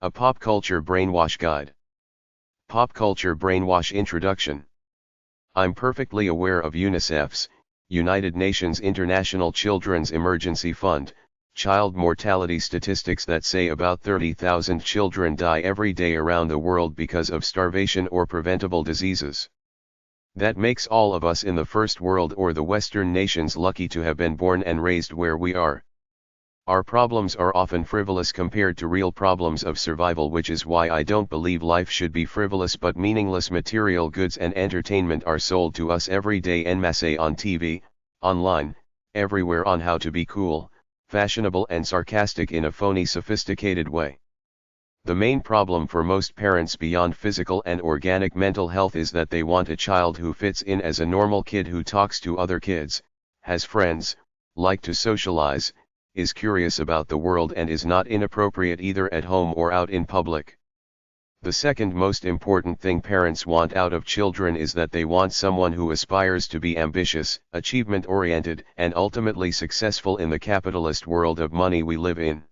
A Pop Culture Brainwash Guide. Pop Culture Brainwash Introduction. I'm perfectly aware of UNICEF's, United Nations International Children's Emergency Fund, child mortality statistics that say about 30,000 children die every day around the world because of starvation or preventable diseases. That makes all of us in the first world or the Western nations lucky to have been born and raised where we are. Our problems are often frivolous compared to real problems of survival, which is why I don't believe life should be frivolous, but meaningless material goods and entertainment are sold to us every day en masse on TV, online, everywhere, on how to be cool, fashionable and sarcastic in a phony sophisticated way. The main problem for most parents beyond physical and organic mental health is that they want a child who fits in as a normal kid, who talks to other kids, has friends, like to socialize, is curious about the world, and is not inappropriate either at home or out in public. The second most important thing parents want out of children is that they want someone who aspires to be ambitious, achievement-oriented, and ultimately successful in the capitalist world of money we live in.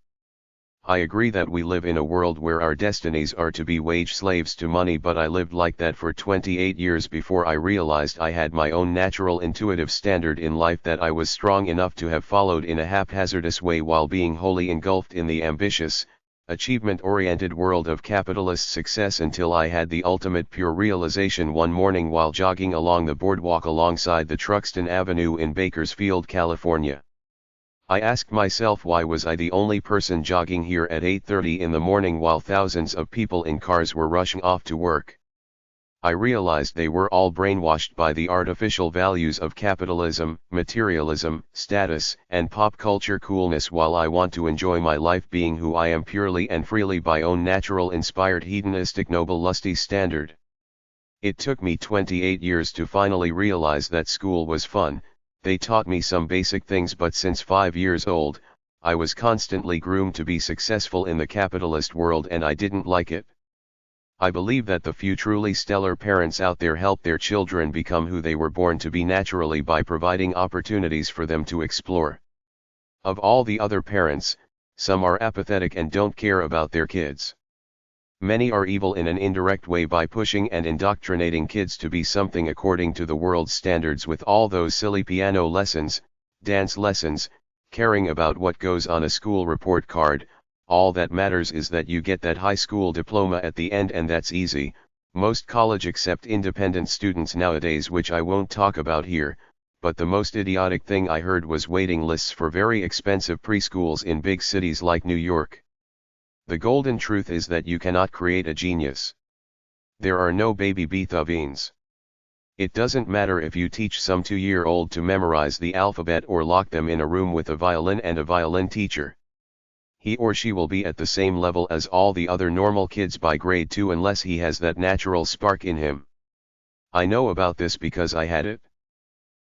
I agree that we live in a world where our destinies are to be wage slaves to money, but I lived like that for 28 years before I realized I had my own natural intuitive standard in life that I was strong enough to have followed in a haphazardous way while being wholly engulfed in the ambitious, achievement-oriented world of capitalist success, until I had the ultimate pure realization one morning while jogging along the boardwalk alongside the Truxton Avenue in Bakersfield, California. I asked myself, why was I the only person jogging here at 8:30 in the morning while thousands of people in cars were rushing off to work? I realized they were all brainwashed by the artificial values of capitalism, materialism, status, and pop culture coolness, while I want to enjoy my life being who I am purely and freely by own natural inspired hedonistic noble lusty standard. It took me 28 years to finally realize that school was fun. They taught me some basic things, but since 5 years old, I was constantly groomed to be successful in the capitalist world, and I didn't like it. I believe that the few truly stellar parents out there help their children become who they were born to be naturally by providing opportunities for them to explore. Of all the other parents, some are apathetic and don't care about their kids. Many are evil in an indirect way by pushing and indoctrinating kids to be something according to the world's standards, with all those silly piano lessons, dance lessons, caring about what goes on a school report card. All that matters is that you get that high school diploma at the end, and that's easy. Most college accept independent students nowadays, which I won't talk about here, but the most idiotic thing I heard was waiting lists for very expensive preschools in big cities like New York. The golden truth is that you cannot create a genius. There are no baby Beethovens. It doesn't matter if you teach some 2-year-old to memorize the alphabet or lock them in a room with a violin and a violin teacher. He or she will be at the same level as all the other normal kids by grade 2 unless he has that natural spark in him. I know about this because I had it.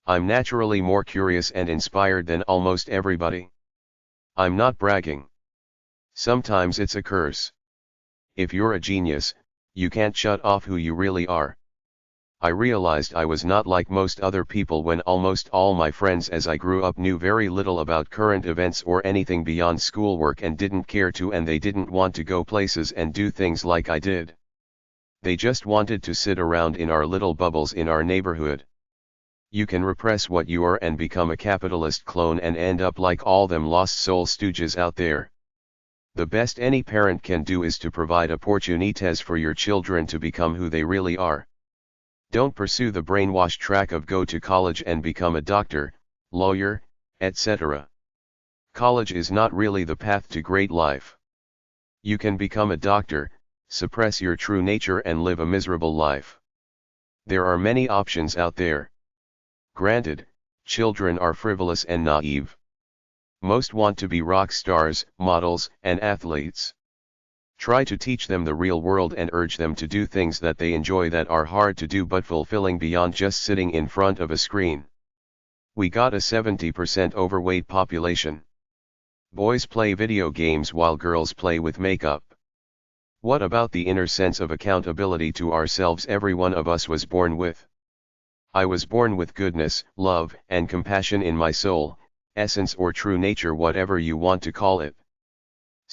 I'm naturally more curious and inspired than almost everybody. I'm not bragging. Sometimes it's a curse. If you're a genius, you can't shut off who you really are. I realized I was not like most other people when almost all my friends as I grew up knew very little about current events or anything beyond schoolwork, and didn't care to, and they didn't want to go places and do things like I did. They just wanted to sit around in our little bubbles in our neighborhood. You can repress what you are and become a capitalist clone and end up like all them lost soul stooges out there. The best any parent can do is to provide opportunities for your children to become who they really are. Don't pursue the brainwash track of go to college and become a doctor, lawyer, etc. College is not really the path to great life. You can become a doctor, suppress your true nature, and live a miserable life. There are many options out there. Granted, children are frivolous and naive. Most want to be rock stars, models, and athletes. Try to teach them the real world and urge them to do things that they enjoy that are hard to do but fulfilling beyond just sitting in front of a screen. We got a 70% overweight population. Boys play video games while girls play with makeup. What about the inner sense of accountability to ourselves every one of us was born with? I was born with goodness, love, and compassion in my soul, essence or true nature, whatever you want to call it.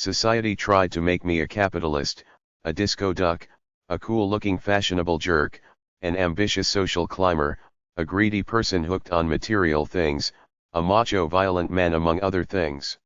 Society tried to make me a capitalist, a disco duck, a cool-looking fashionable jerk, an ambitious social climber, a greedy person hooked on material things, a macho violent man among other things.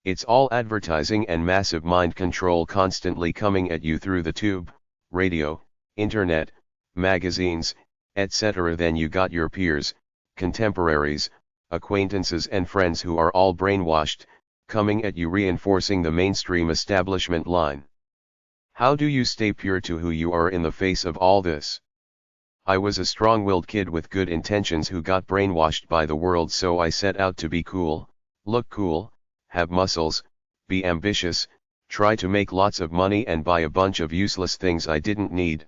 It's all advertising and massive mind control constantly coming at you through the tube, radio, internet, magazines, etc. Then you got your peers, contemporaries, acquaintances and friends who are all brainwashed, coming at you reinforcing the mainstream establishment line. How do you stay pure to who you are in the face of all this? I was a strong-willed kid with good intentions who got brainwashed by the world, so I set out to be cool, look cool, have muscles, be ambitious, try to make lots of money and buy a bunch of useless things I didn't need.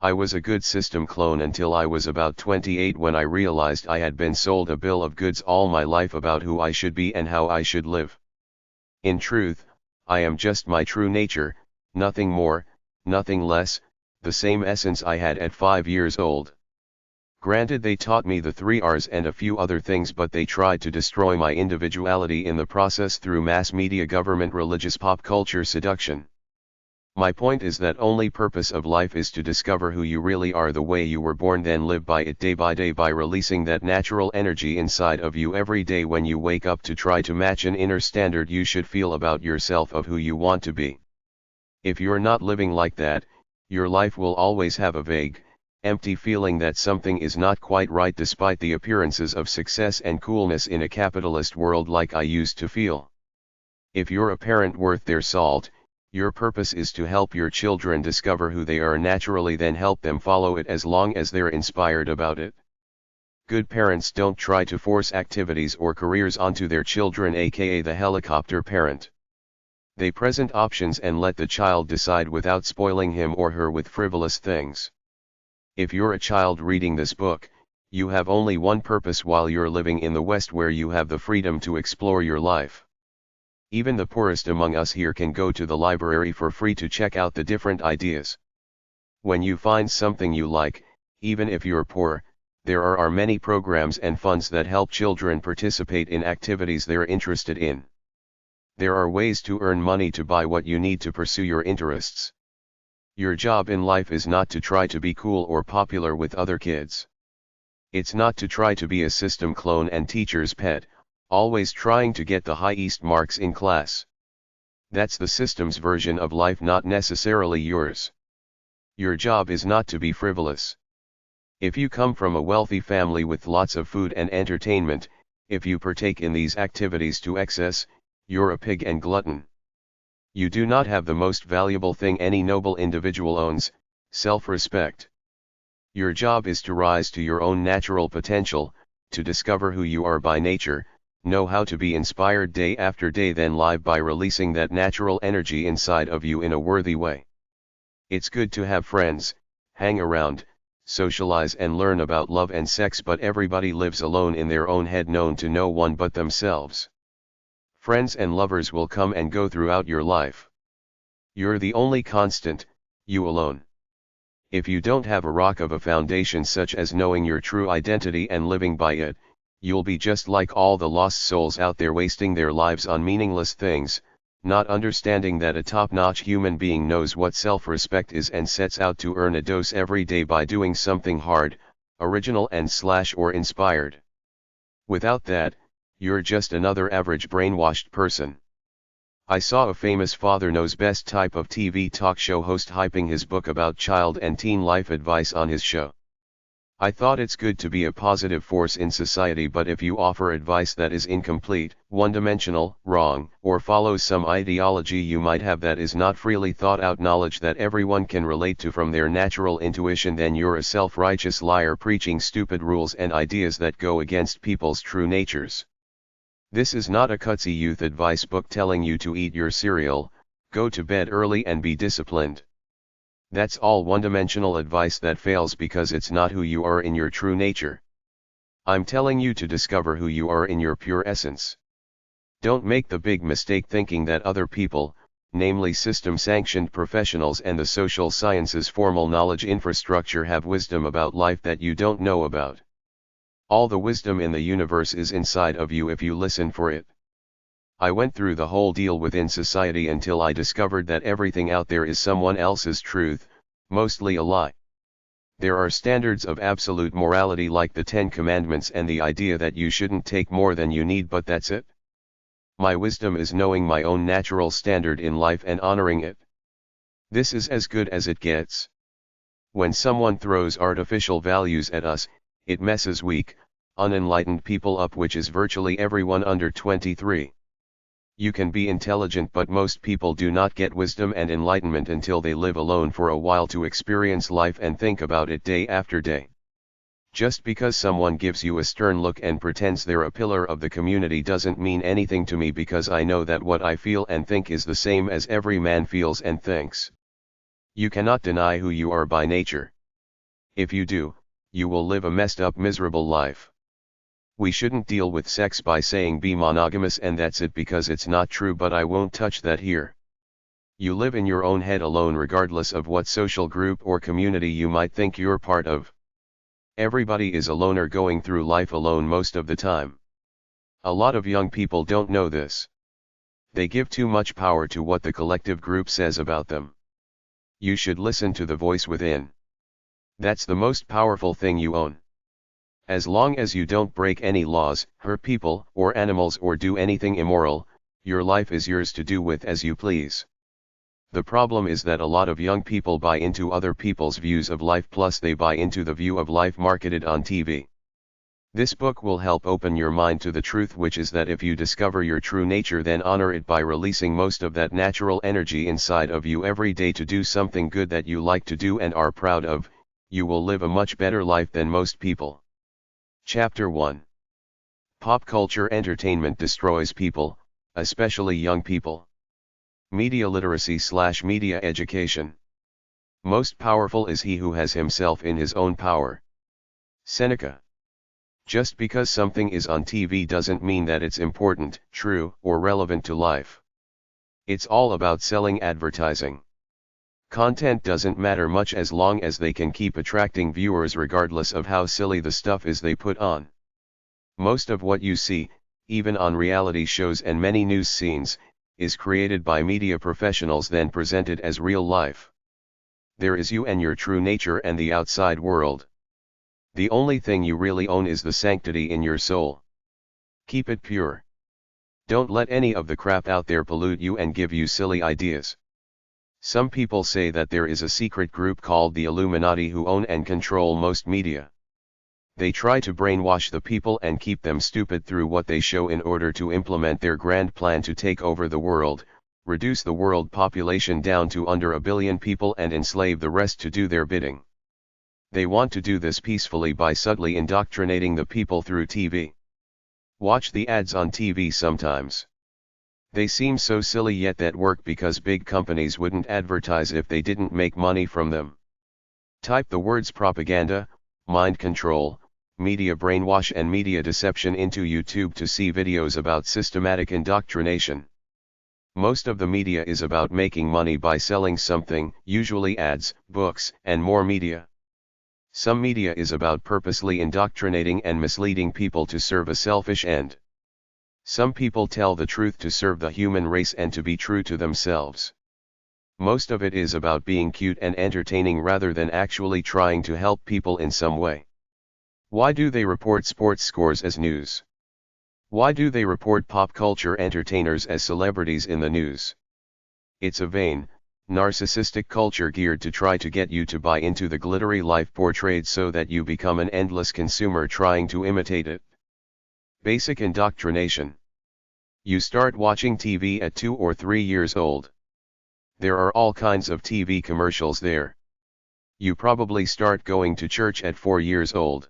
I was a good system clone until I was about 28 when I realized I had been sold a bill of goods all my life about who I should be and how I should live. In truth, I am just my true nature, nothing more, nothing less, the same essence I had at 5 years old. Granted, they taught me the 3 R's and a few other things, but they tried to destroy my individuality in the process through mass media, government, religious, pop culture, seduction. My point is that only purpose of life is to discover who you really are the way you were born, then live by it day by day by releasing that natural energy inside of you every day when you wake up to try to match an inner standard you should feel about yourself of who you want to be. If you're not living like that, your life will always have a vague, empty feeling that something is not quite right despite the appearances of success and coolness in a capitalist world like I used to feel. If you're a parent worth their salt, your purpose is to help your children discover who they are naturally, then help them follow it as long as they're inspired about it. Good parents don't try to force activities or careers onto their children, aka the helicopter parent. They present options and let the child decide without spoiling him or her with frivolous things. If you're a child reading this book, you have only one purpose while you're living in the West, where you have the freedom to explore your life. Even the poorest among us here can go to the library for free to check out the different ideas. When you find something you like, even if you're poor, there are many programs and funds that help children participate in activities they're interested in. There are ways to earn money to buy what you need to pursue your interests. Your job in life is not to try to be cool or popular with other kids. It's not to try to be a system clone and teacher's pet, always trying to get the highest marks in class. That's the system's version of life, not necessarily yours. Your job is not to be frivolous. If you come from a wealthy family with lots of food and entertainment, if you partake in these activities to excess, you're a pig and glutton. You do not have the most valuable thing any noble individual owns, self-respect. Your job is to rise to your own natural potential, to discover who you are by nature, know how to be inspired day after day, then live by releasing that natural energy inside of you in a worthy way. It's good to have friends, hang around, socialize and learn about love and sex, but everybody lives alone in their own head, known to no one but themselves. Friends and lovers will come and go throughout your life. You're the only constant, you alone. If you don't have a rock of a foundation such as knowing your true identity and living by it, you'll be just like all the lost souls out there wasting their lives on meaningless things, not understanding that a top-notch human being knows what self-respect is and sets out to earn a dose every day by doing something hard, original and or inspired. Without that, you're just another average brainwashed person. I saw a famous Father Knows Best type of TV talk show host hyping his book about child and teen life advice on his show. I thought it's good to be a positive force in society, but if you offer advice that is incomplete, one-dimensional, wrong, or follows some ideology you might have that is not freely thought out knowledge that everyone can relate to from their natural intuition, then you're a self-righteous liar preaching stupid rules and ideas that go against people's true natures. This is not a cutsy youth advice book telling you to eat your cereal, go to bed early and be disciplined. That's all one-dimensional advice that fails because it's not who you are in your true nature. I'm telling you to discover who you are in your pure essence. Don't make the big mistake thinking that other people, namely system-sanctioned professionals and the social sciences formal knowledge infrastructure, have wisdom about life that you don't know about. All the wisdom in the universe is inside of you if you listen for it. I went through the whole deal within society until I discovered that everything out there is someone else's truth, mostly a lie. There are standards of absolute morality like the Ten Commandments and the idea that you shouldn't take more than you need, but that's it. My wisdom is knowing my own natural standard in life and honoring it. This is as good as it gets. When someone throws artificial values at us, it messes weak, unenlightened people up, which is virtually everyone under 23. You can be intelligent, but most people do not get wisdom and enlightenment until they live alone for a while to experience life and think about it day after day. Just because someone gives you a stern look and pretends they're a pillar of the community doesn't mean anything to me, because I know that what I feel and think is the same as every man feels and thinks. You cannot deny who you are by nature. If you do, you will live a messed up, miserable life. We shouldn't deal with sex by saying be monogamous and that's it, because it's not true, but I won't touch that here. You live in your own head alone regardless of what social group or community you might think you're part of. Everybody is a loner going through life alone most of the time. A lot of young people don't know this. They give too much power to what the collective group says about them. You should listen to the voice within. That's the most powerful thing you own. As long as you don't break any laws, hurt people or animals, or do anything immoral, your life is yours to do with as you please. The problem is that a lot of young people buy into other people's views of life, plus they buy into the view of life marketed on TV. This book will help open your mind to the truth, which is that if you discover your true nature, then honor it by releasing most of that natural energy inside of you every day to do something good that you like to do and are proud of. You will live a much better life than most people. Chapter 1. Pop culture entertainment destroys people, especially young people. Media literacy/media education. Most powerful is he who has himself in his own power. Seneca. Just because something is on TV doesn't mean that it's important, true, or relevant to life. It's all about selling advertising. Content doesn't matter much as long as they can keep attracting viewers regardless of how silly the stuff is they put on. Most of what you see, even on reality shows and many news scenes, is created by media professionals then presented as real life. There is you and your true nature and the outside world. The only thing you really own is the sanctity in your soul. Keep it pure. Don't let any of the crap out there pollute you and give you silly ideas. Some people say that there is a secret group called the Illuminati who own and control most media. They try to brainwash the people and keep them stupid through what they show in order to implement their grand plan to take over the world, reduce the world population down to under 1 billion people and enslave the rest to do their bidding. They want to do this peacefully by subtly indoctrinating the people through TV. Watch the ads on TV sometimes. They seem so silly, yet that work because big companies wouldn't advertise if they didn't make money from them. Type the words propaganda, mind control, media brainwash and media deception into YouTube to see videos about systematic indoctrination. Most of the media is about making money by selling something, usually ads, books, and more media. Some media is about purposely indoctrinating and misleading people to serve a selfish end. Some people tell the truth to serve the human race and to be true to themselves. Most of it is about being cute and entertaining rather than actually trying to help people in some way. Why do they report sports scores as news? Why do they report pop culture entertainers as celebrities in the news? It's a vain, narcissistic culture geared to try to get you to buy into the glittery life portrayed so that you become an endless consumer trying to imitate it. Basic indoctrination. You start watching TV at 2 or 3 years old. There are all kinds of TV commercials there. You probably start going to church at 4 years old.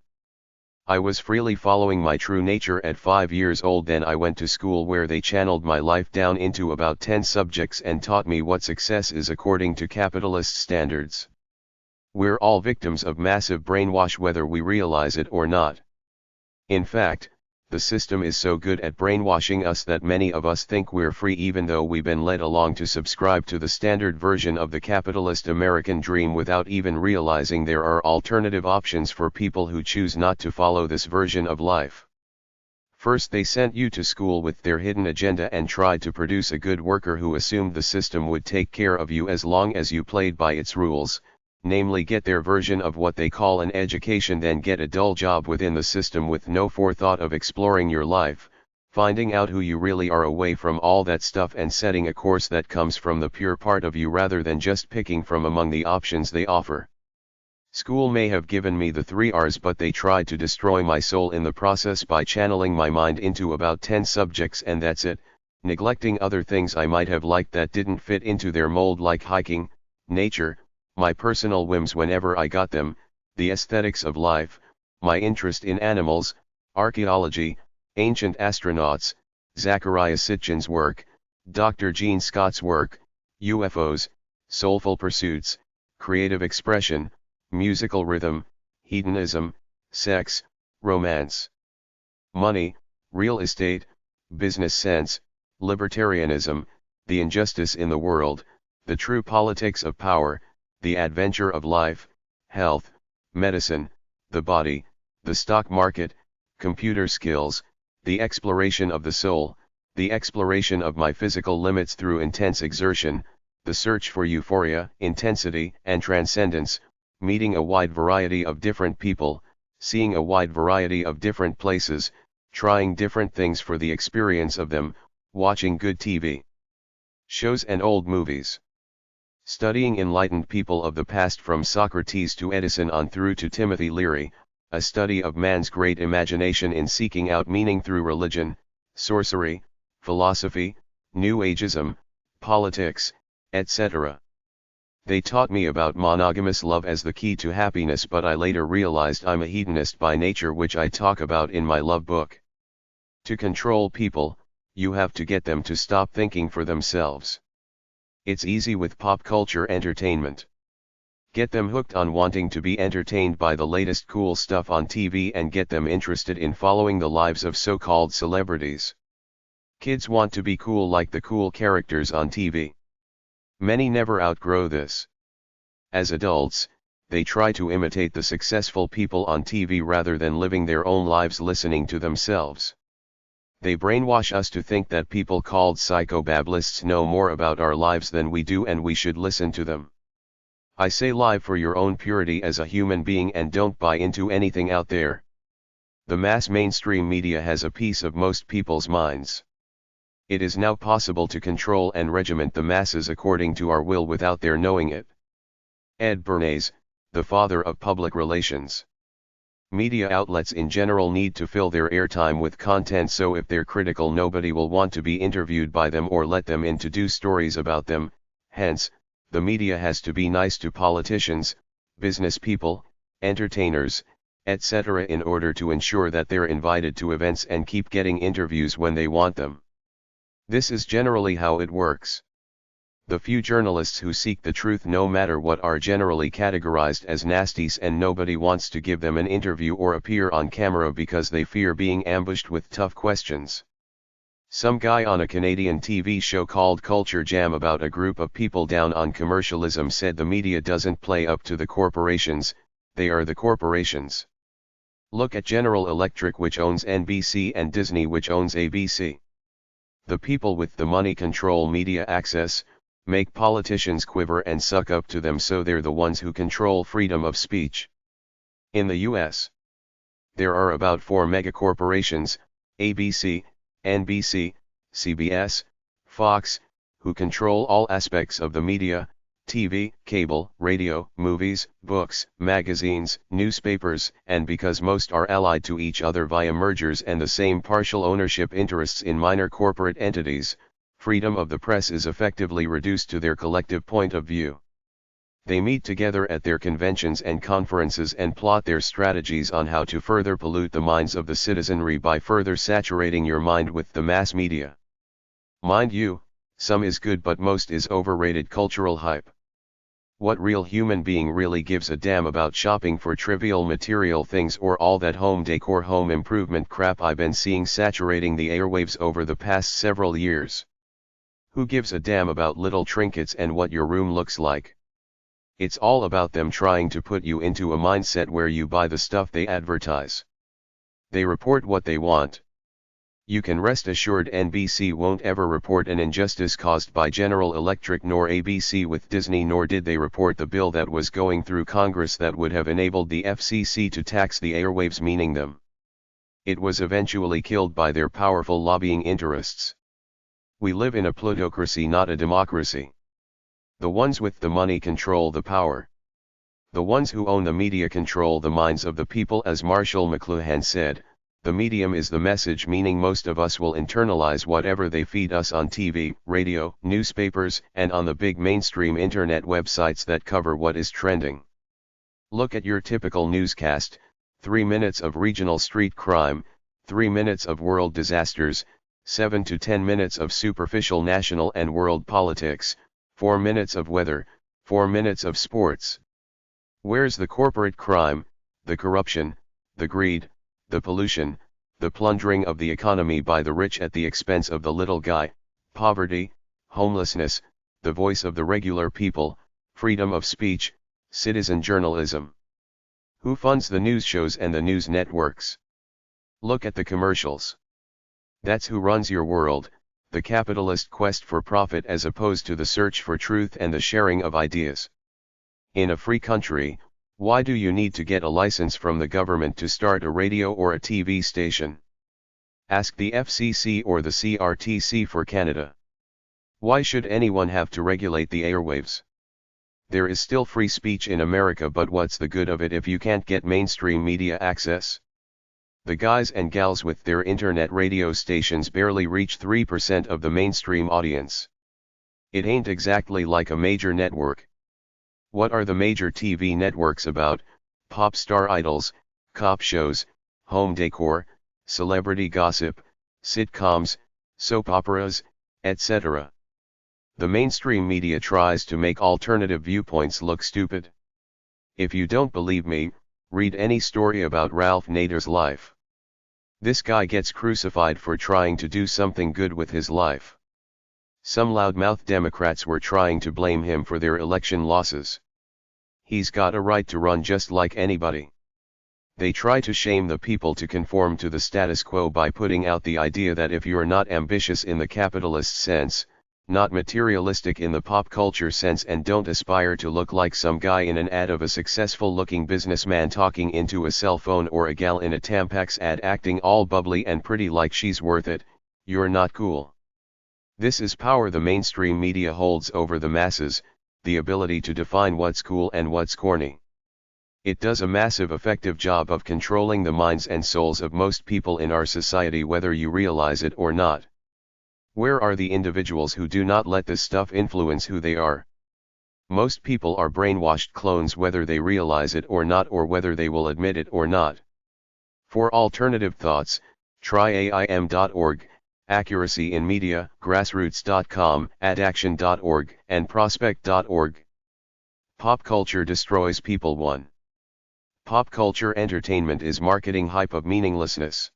I was freely following my true nature at 5 years old. Then I went to school where they channeled my life down into about 10 subjects and taught me what success is according to capitalist standards. We're all victims of massive brainwash whether we realize it or not. In fact, the system is so good at brainwashing us that many of us think we're free even though we've been led along to subscribe to the standard version of the capitalist American dream without even realizing there are alternative options for people who choose not to follow this version of life. First they sent you to school with their hidden agenda and tried to produce a good worker who assumed the system would take care of you as long as you played by its rules, namely get their version of what they call an education, then get a dull job within the system with no forethought of exploring your life, finding out who you really are away from all that stuff and setting a course that comes from the pure part of you rather than just picking from among the options they offer. School may have given me the 3 R's, but they tried to destroy my soul in the process by channeling my mind into about 10 subjects and that's it, neglecting other things I might have liked that didn't fit into their mold, like hiking, nature, my personal whims whenever I got them, the aesthetics of life, my interest in animals, archaeology, ancient astronauts, Zachariah Sitchin's work, Dr. Gene Scott's work, UFOs, soulful pursuits, creative expression, musical rhythm, hedonism, sex, romance, money, real estate, business sense, libertarianism, the injustice in the world, the true politics of power, the adventure of life, health, medicine, the body, the stock market, computer skills, the exploration of the soul, the exploration of my physical limits through intense exertion, the search for euphoria, intensity, and transcendence, meeting a wide variety of different people, seeing a wide variety of different places, trying different things for the experience of them, watching good TV shows and old movies. Studying enlightened people of the past from Socrates to Edison on through to Timothy Leary, a study of man's great imagination in seeking out meaning through religion, sorcery, philosophy, New Ageism, politics, etc. They taught me about monogamous love as the key to happiness, but I later realized I'm a hedonist by nature, which I talk about in my love book. To control people, you have to get them to stop thinking for themselves. It's easy with pop culture entertainment. Get them hooked on wanting to be entertained by the latest cool stuff on TV and get them interested in following the lives of so-called celebrities. Kids want to be cool like the cool characters on TV. Many never outgrow this. As adults, they try to imitate the successful people on TV rather than living their own lives listening to themselves. They brainwash us to think that people called psychobablists know more about our lives than we do and we should listen to them. I say live for your own purity as a human being and don't buy into anything out there. The mass mainstream media has a piece of most people's minds. It is now possible to control and regiment the masses according to our will without their knowing it. Ed Bernays, the father of public relations. Media outlets in general need to fill their airtime with content, so if they're critical, nobody will want to be interviewed by them or let them in to do stories about them. Hence, the media has to be nice to politicians, business people, entertainers, etc. in order to ensure that they're invited to events and keep getting interviews when they want them. This is generally how it works. The few journalists who seek the truth no matter what are generally categorized as nasties, and nobody wants to give them an interview or appear on camera because they fear being ambushed with tough questions. Some guy on a Canadian TV show called Culture Jam about a group of people down on commercialism said the media doesn't play up to the corporations, they are the corporations. Look at General Electric, which owns NBC, and Disney, which owns ABC. The people with the money control media access, make politicians quiver and suck up to them, so they're the ones who control freedom of speech. In the US, there are about 4 megacorporations, ABC, NBC, CBS, Fox, who control all aspects of the media, TV, cable, radio, movies, books, magazines, newspapers, and because most are allied to each other via mergers and the same partial ownership interests in minor corporate entities, freedom of the press is effectively reduced to their collective point of view. They meet together at their conventions and conferences and plot their strategies on how to further pollute the minds of the citizenry by further saturating your mind with the mass media. Mind you, some is good but most is overrated cultural hype. What real human being really gives a damn about shopping for trivial material things or all that home decor, home improvement crap I've been seeing saturating the airwaves over the past several years? Who gives a damn about little trinkets and what your room looks like? It's all about them trying to put you into a mindset where you buy the stuff they advertise. They report what they want. You can rest assured NBC won't ever report an injustice caused by General Electric nor ABC with Disney, nor did they report the bill that was going through Congress that would have enabled the FCC to tax the airwaves, meaning them. It was eventually killed by their powerful lobbying interests. We live in a plutocracy, not a democracy. The ones with the money control the power. The ones who own the media control the minds of the people, as Marshall McLuhan said. The medium is the message, meaning most of us will internalize whatever they feed us on TV, radio, newspapers, and on the big mainstream internet websites that cover what is trending. Look at your typical newscast: 3 minutes of regional street crime, 3 minutes of world disasters, 7 to 10 minutes of superficial national and world politics, 4 minutes of weather, 4 minutes of sports. Where's the corporate crime, the corruption, the greed, the pollution, the plundering of the economy by the rich at the expense of the little guy, poverty, homelessness, the voice of the regular people, freedom of speech, citizen journalism? Who funds the news shows and the news networks? Look at the commercials. That's who runs your world, the capitalist quest for profit as opposed to the search for truth and the sharing of ideas. In a free country, why do you need to get a license from the government to start a radio or a TV station? Ask the FCC or the CRTC for Canada. Why should anyone have to regulate the airwaves? There is still free speech in America, but what's the good of it if you can't get mainstream media access? The guys and gals with their internet radio stations barely reach 3% of the mainstream audience. It ain't exactly like a major network. What are the major TV networks about? Pop star idols, cop shows, home decor, celebrity gossip, sitcoms, soap operas, etc. The mainstream media tries to make alternative viewpoints look stupid. If you don't believe me, read any story about Ralph Nader's life. This guy gets crucified for trying to do something good with his life. Some loudmouth Democrats were trying to blame him for their election losses. He's got a right to run just like anybody. They try to shame the people to conform to the status quo by putting out the idea that if you're not ambitious in the capitalist sense, not materialistic in the pop culture sense, and don't aspire to look like some guy in an ad of a successful looking businessman talking into a cell phone, or a gal in a Tampax ad acting all bubbly and pretty like she's worth it, you're not cool. This is power the mainstream media holds over the masses, the ability to define what's cool and what's corny. It does a massive effective job of controlling the minds and souls of most people in our society, whether you realize it or not. Where are the individuals who do not let this stuff influence who they are? Most people are brainwashed clones, whether they realize it or not, or whether they will admit it or not. For alternative thoughts, try AIM.org, Accuracy in Media, Grassroots.com, AdAction.org, and Prospect.org. Pop culture destroys people. 1. Pop culture entertainment is marketing hype of meaninglessness.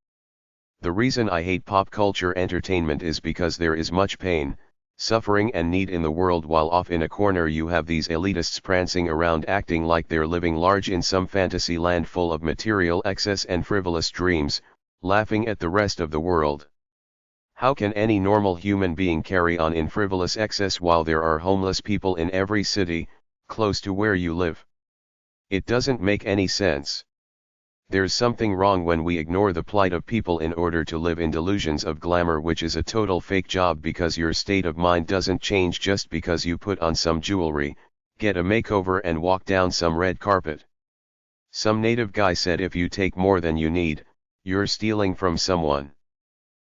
The reason I hate pop culture entertainment is because there is much pain, suffering and need in the world, while off in a corner you have these elitists prancing around acting like they're living large in some fantasy land full of material excess and frivolous dreams, laughing at the rest of the world. How can any normal human being carry on in frivolous excess while there are homeless people in every city, close to where you live? It doesn't make any sense. There's something wrong when we ignore the plight of people in order to live in delusions of glamour, which is a total fake job, because your state of mind doesn't change just because you put on some jewelry, get a makeover and walk down some red carpet. Some native guy said if you take more than you need, you're stealing from someone.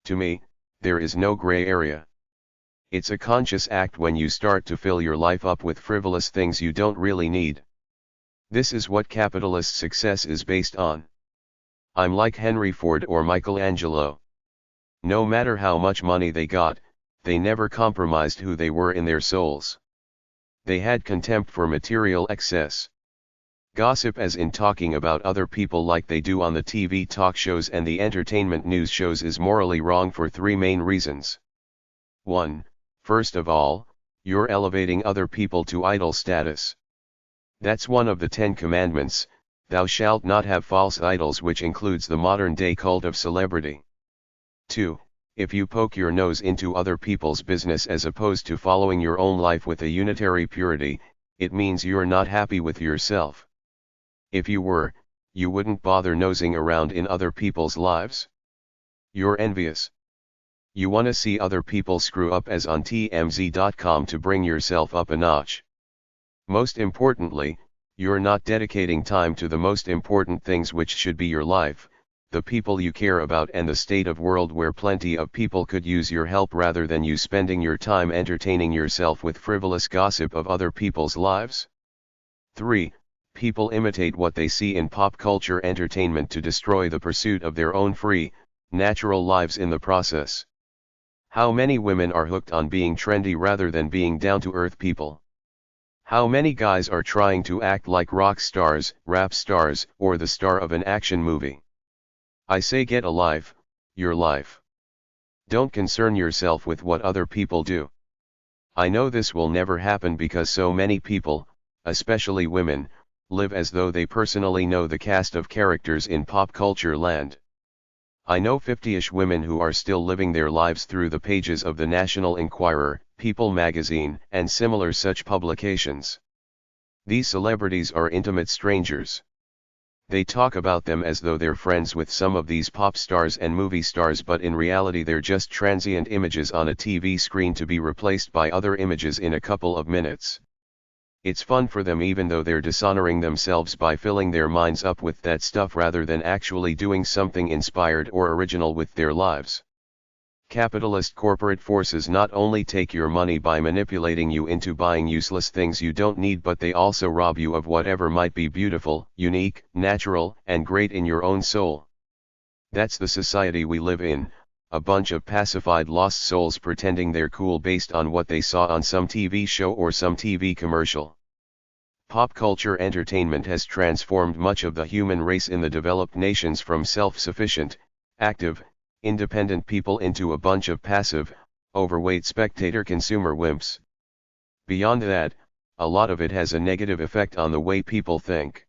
To me, there is no gray area. It's a conscious act when you start to fill your life up with frivolous things you don't really need. This is what capitalist success is based on. I'm like Henry Ford or Michelangelo. No matter how much money they got, they never compromised who they were in their souls. They had contempt for material excess. Gossip, as in talking about other people like they do on the TV talk shows and the entertainment news shows, is morally wrong for 3 main reasons. 1. First of all, you're elevating other people to idol status. That's one of the 10 commandments, thou shalt not have false idols, which includes the modern day cult of celebrity. 2. If you poke your nose into other people's business as opposed to following your own life with a unitary purity, it means you're not happy with yourself. If you were, you wouldn't bother nosing around in other people's lives. You're envious. You want to see other people screw up as on TMZ.com to bring yourself up a notch. Most importantly, you're not dedicating time to the most important things which should be your life, the people you care about and the state of world where plenty of people could use your help rather than you spending your time entertaining yourself with frivolous gossip of other people's lives. 3. People imitate what they see in pop culture entertainment to destroy the pursuit of their own free, natural lives in the process. How many women are hooked on being trendy rather than being down-to-earth people? How many guys are trying to act like rock stars, rap stars, or the star of an action movie? I say get a life, your life. Don't concern yourself with what other people do. I know this will never happen because so many people, especially women, live as though they personally know the cast of characters in pop culture land. I know 50-ish women who are still living their lives through the pages of the National Enquirer, People magazine, and similar such publications. These celebrities are intimate strangers. They talk about them as though they're friends with some of these pop stars and movie stars, but in reality they're just transient images on a TV screen to be replaced by other images in a couple of minutes. It's fun for them even though they're dishonoring themselves by filling their minds up with that stuff rather than actually doing something inspired or original with their lives. Capitalist corporate forces not only take your money by manipulating you into buying useless things you don't need, but they also rob you of whatever might be beautiful, unique, natural, and great in your own soul. That's the society we live in, a bunch of pacified lost souls pretending they're cool based on what they saw on some TV show or some TV commercial. Pop culture entertainment has transformed much of the human race in the developed nations from self-sufficient, active, independent people into a bunch of passive, overweight spectator consumer wimps. Beyond that, a lot of it has a negative effect on the way people think.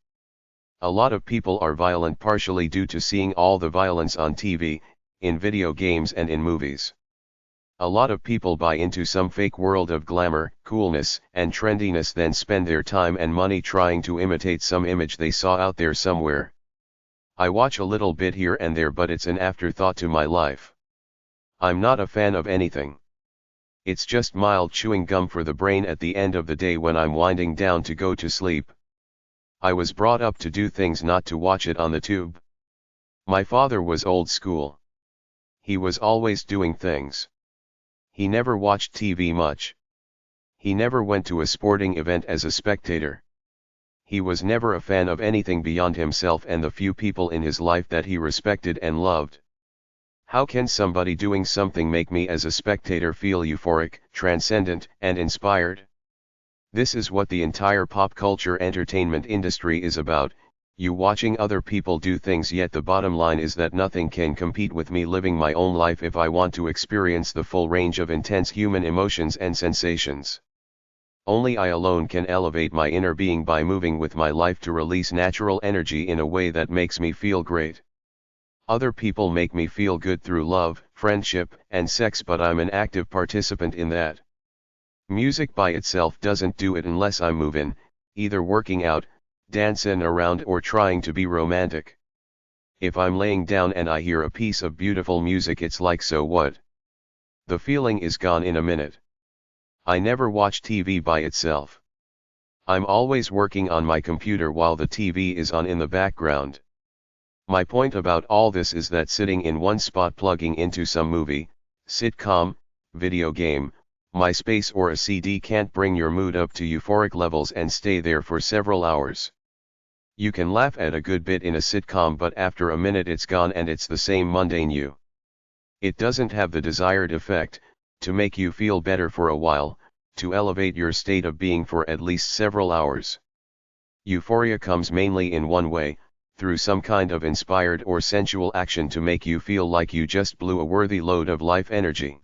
A lot of people are violent partially due to seeing all the violence on TV, in video games and in movies. A lot of people buy into some fake world of glamour, coolness, and trendiness, then spend their time and money trying to imitate some image they saw out there somewhere. I watch a little bit here and there, but it's an afterthought to my life. I'm not a fan of anything. It's just mild chewing gum for the brain at the end of the day when I'm winding down to go to sleep. I was brought up to do things, not to watch it on the tube. My father was old school. He was always doing things. He never watched TV much. He never went to a sporting event as a spectator. He was never a fan of anything beyond himself and the few people in his life that he respected and loved. How can somebody doing something make me as a spectator feel euphoric, transcendent, and inspired? This is what the entire pop culture entertainment industry is about, you watching other people do things, yet the bottom line is that nothing can compete with me living my own life if I want to experience the full range of intense human emotions and sensations. Only I alone can elevate my inner being by moving with my life to release natural energy in a way that makes me feel great. Other people make me feel good through love, friendship, and sex, but I'm an active participant in that. Music by itself doesn't do it unless I'm moving, either working out, dancing around, or trying to be romantic. If I'm laying down and I hear a piece of beautiful music, it's like, so what? The feeling is gone in a minute. I never watch TV by itself. I'm always working on my computer while the TV is on in the background. My point about all this is that sitting in one spot plugging into some movie, sitcom, video game, MySpace, or a CD can't bring your mood up to euphoric levels and stay there for several hours. You can laugh at a good bit in a sitcom, but after a minute it's gone and it's the same mundane you. It doesn't have the desired effect, to make you feel better for a while, to elevate your state of being for at least several hours. Euphoria comes mainly in one way, through some kind of inspired or sensual action to make you feel like you just blew a worthy load of life energy.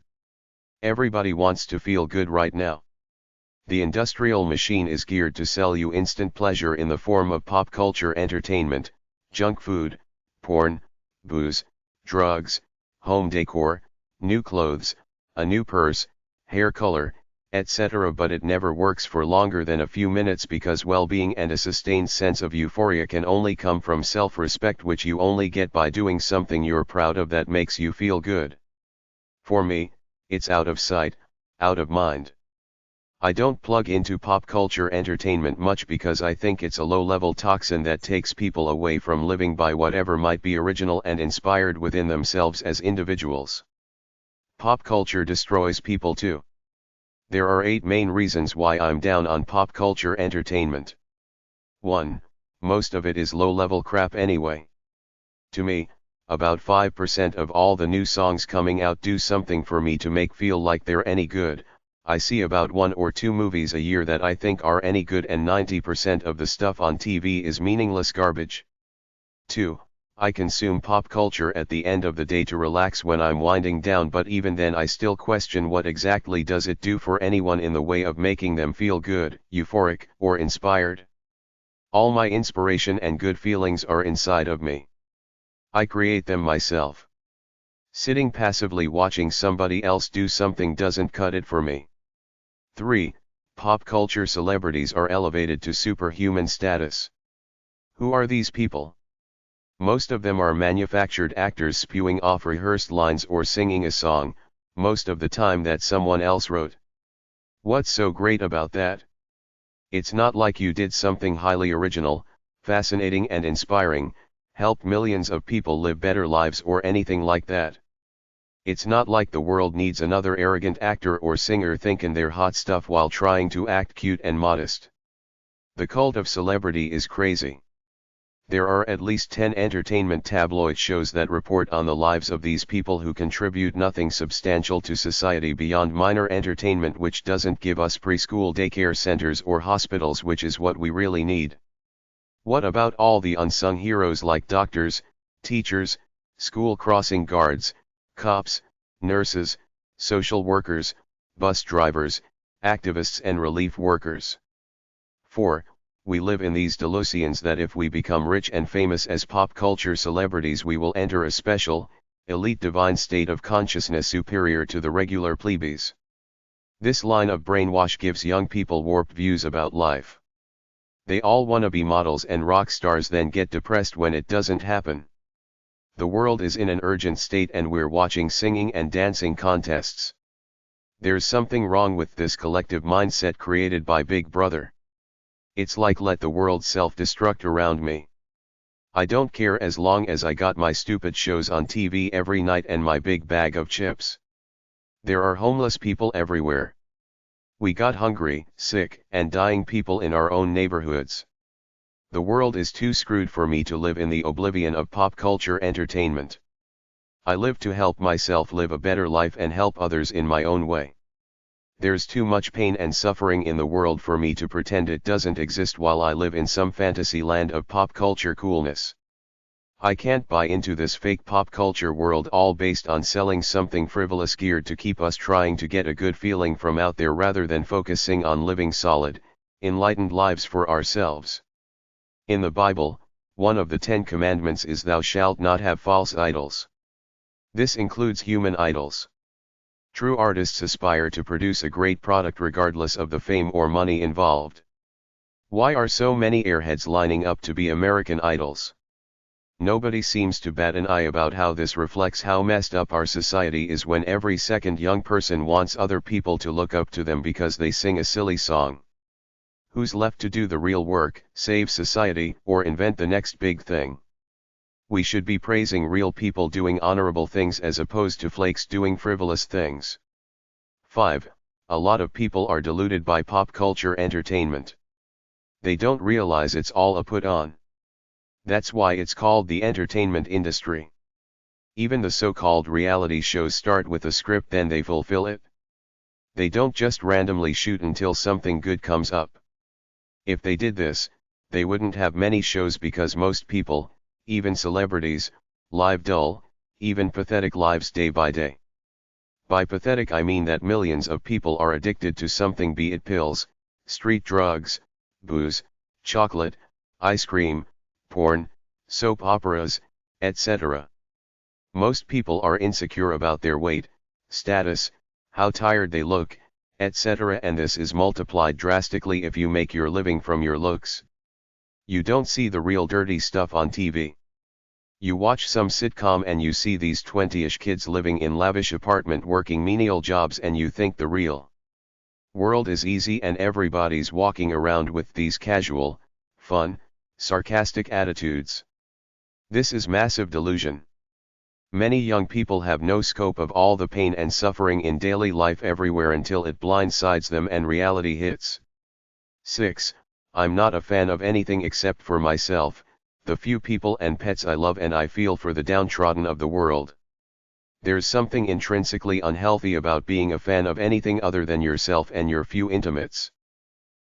Everybody wants to feel good right now. The industrial machine is geared to sell you instant pleasure in the form of pop culture entertainment, junk food, porn, booze, drugs, home decor, new clothes, a new purse, hair color, etc. But it never works for longer than a few minutes because well-being and a sustained sense of euphoria can only come from self-respect, which you only get by doing something you're proud of that makes you feel good. For me, it's out of sight, out of mind. I don't plug into pop culture entertainment much because I think it's a low-level toxin that takes people away from living by whatever might be original and inspired within themselves as individuals. Pop culture destroys people too. There are 8 main reasons why I'm down on pop culture entertainment. 1. Most of it is low-level crap anyway. To me, about 5% of all the new songs coming out do something for me to make feel like they're any good. I see about 1 or 2 movies a year that I think are any good, and 90% of the stuff on TV is meaningless garbage. 2. I consume pop culture at the end of the day to relax when I'm winding down, but even then I still question what exactly does it do for anyone in the way of making them feel good, euphoric, or inspired. All my inspiration and good feelings are inside of me. I create them myself. Sitting passively watching somebody else do something doesn't cut it for me. 3. Pop culture celebrities are elevated to superhuman status. Who are these people? Most of them are manufactured actors spewing off rehearsed lines or singing a song, most of the time that someone else wrote. What's so great about that? It's not like you did something highly original, fascinating and inspiring, helped millions of people live better lives or anything like that. It's not like the world needs another arrogant actor or singer thinking they're hot stuff while trying to act cute and modest. The cult of celebrity is crazy. There are at least 10 entertainment tabloid shows that report on the lives of these people who contribute nothing substantial to society beyond minor entertainment, which doesn't give us preschool daycare centers or hospitals, which is what we really need. What about all the unsung heroes like doctors, teachers, school crossing guards, cops, nurses, social workers, bus drivers, activists and relief workers? 4. We live in these delusions that if we become rich and famous as pop culture celebrities we will enter a special, elite divine state of consciousness superior to the regular plebes. This line of brainwash gives young people warped views about life. They all wanna be models and rock stars, then get depressed when it doesn't happen. The world is in an urgent state and we're watching singing and dancing contests. There's something wrong with this collective mindset created by Big Brother. It's like let the world self-destruct around me. I don't care as long as I got my stupid shows on TV every night and my big bag of chips. There are homeless people everywhere. We got hungry, sick, and dying people in our own neighborhoods. The world is too screwed for me to live in the oblivion of pop culture entertainment. I live to help myself live a better life and help others in my own way. There's too much pain and suffering in the world for me to pretend it doesn't exist while I live in some fantasy land of pop culture coolness. I can't buy into this fake pop culture world all based on selling something frivolous geared to keep us trying to get a good feeling from out there rather than focusing on living solid, enlightened lives for ourselves. In the Bible, one of the 10 commandments is thou shalt not have false idols. This includes human idols. True artists aspire to produce a great product regardless of the fame or money involved. Why are so many airheads lining up to be American Idols? Nobody seems to bat an eye about how this reflects how messed up our society is when every second young person wants other people to look up to them because they sing a silly song. Who's left to do the real work, save society, or invent the next big thing? We should be praising real people doing honorable things as opposed to flakes doing frivolous things. 5. A lot of people are deluded by pop culture entertainment. They don't realize it's all a put on. That's why it's called the entertainment industry. Even the so-called reality shows start with a script, then they fulfill it. They don't just randomly shoot until something good comes up. If they did this, they wouldn't have many shows because most people, even celebrities, live dull, even pathetic lives day by day. By pathetic I mean that millions of people are addicted to something, be it pills, street drugs, booze, chocolate, ice cream, porn, soap operas, etc. Most people are insecure about their weight, status, how tired they look, etc. And this is multiplied drastically if you make your living from your looks. You don't see the real dirty stuff on TV. You watch some sitcom and you see these 20-ish kids living in lavish apartment working menial jobs and you think the real world is easy and everybody's walking around with these casual, fun, sarcastic attitudes. This is massive delusion. Many young people have no scope of all the pain and suffering in daily life everywhere until it blindsides them and reality hits. 6. I'm not a fan of anything except for myself, the few people and pets I love, and I feel for the downtrodden of the world. There's something intrinsically unhealthy about being a fan of anything other than yourself and your few intimates.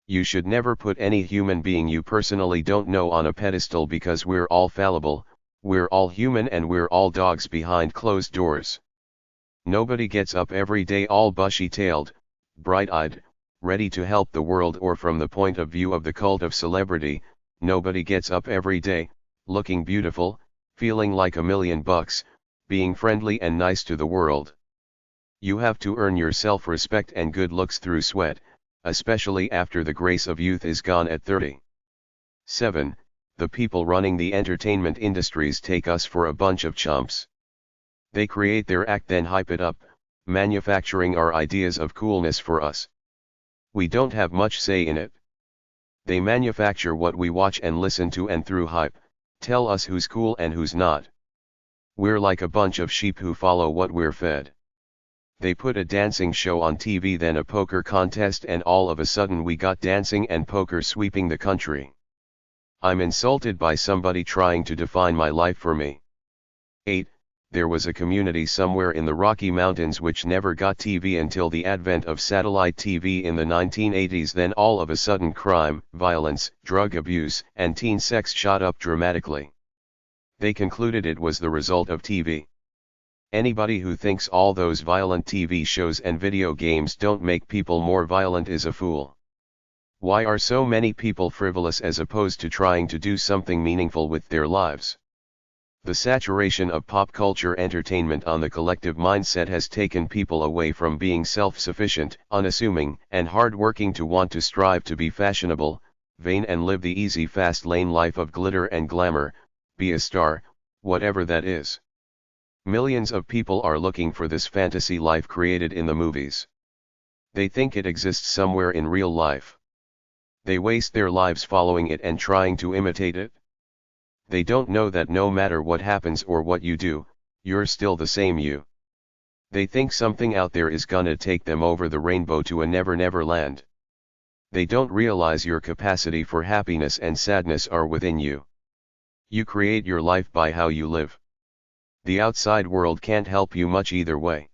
You should never put any human being you personally don't know on a pedestal because we're all fallible, we're all human, and we're all dogs behind closed doors. Nobody gets up every day all bushy-tailed, bright-eyed, ready to help the world, or from the point of view of the cult of celebrity, nobody gets up every day, looking beautiful, feeling like $1,000,000, being friendly and nice to the world. You have to earn your self-respect and good looks through sweat, especially after the grace of youth is gone at 30. 7. The people running the entertainment industries take us for a bunch of chumps. They create their act then hype it up, manufacturing our ideas of coolness for us. We don't have much say in it. They manufacture what we watch and listen to and through hype, tell us who's cool and who's not. We're like a bunch of sheep who follow what we're fed. They put a dancing show on TV, then a poker contest, and all of a sudden we got dancing and poker sweeping the country. I'm insulted by somebody trying to define my life for me. 8. There was a community somewhere in the Rocky Mountains which never got TV until the advent of satellite TV in the 1980s. Then all of a sudden crime, violence, drug abuse, and teen sex shot up dramatically. They concluded it was the result of TV. Anybody who thinks all those violent TV shows and video games don't make people more violent is a fool. Why are so many people frivolous as opposed to trying to do something meaningful with their lives? The saturation of pop culture entertainment on the collective mindset has taken people away from being self-sufficient, unassuming, and hard-working to want to strive to be fashionable, vain, and live the easy fast lane life of glitter and glamour, be a star, whatever that is. Millions of people are looking for this fantasy life created in the movies. They think it exists somewhere in real life. They waste their lives following it and trying to imitate it. They don't know that no matter what happens or what you do, you're still the same you. They think something out there is gonna take them over the rainbow to a never land. They don't realize your capacity for happiness and sadness are within you. You create your life by how you live. The outside world can't help you much either way.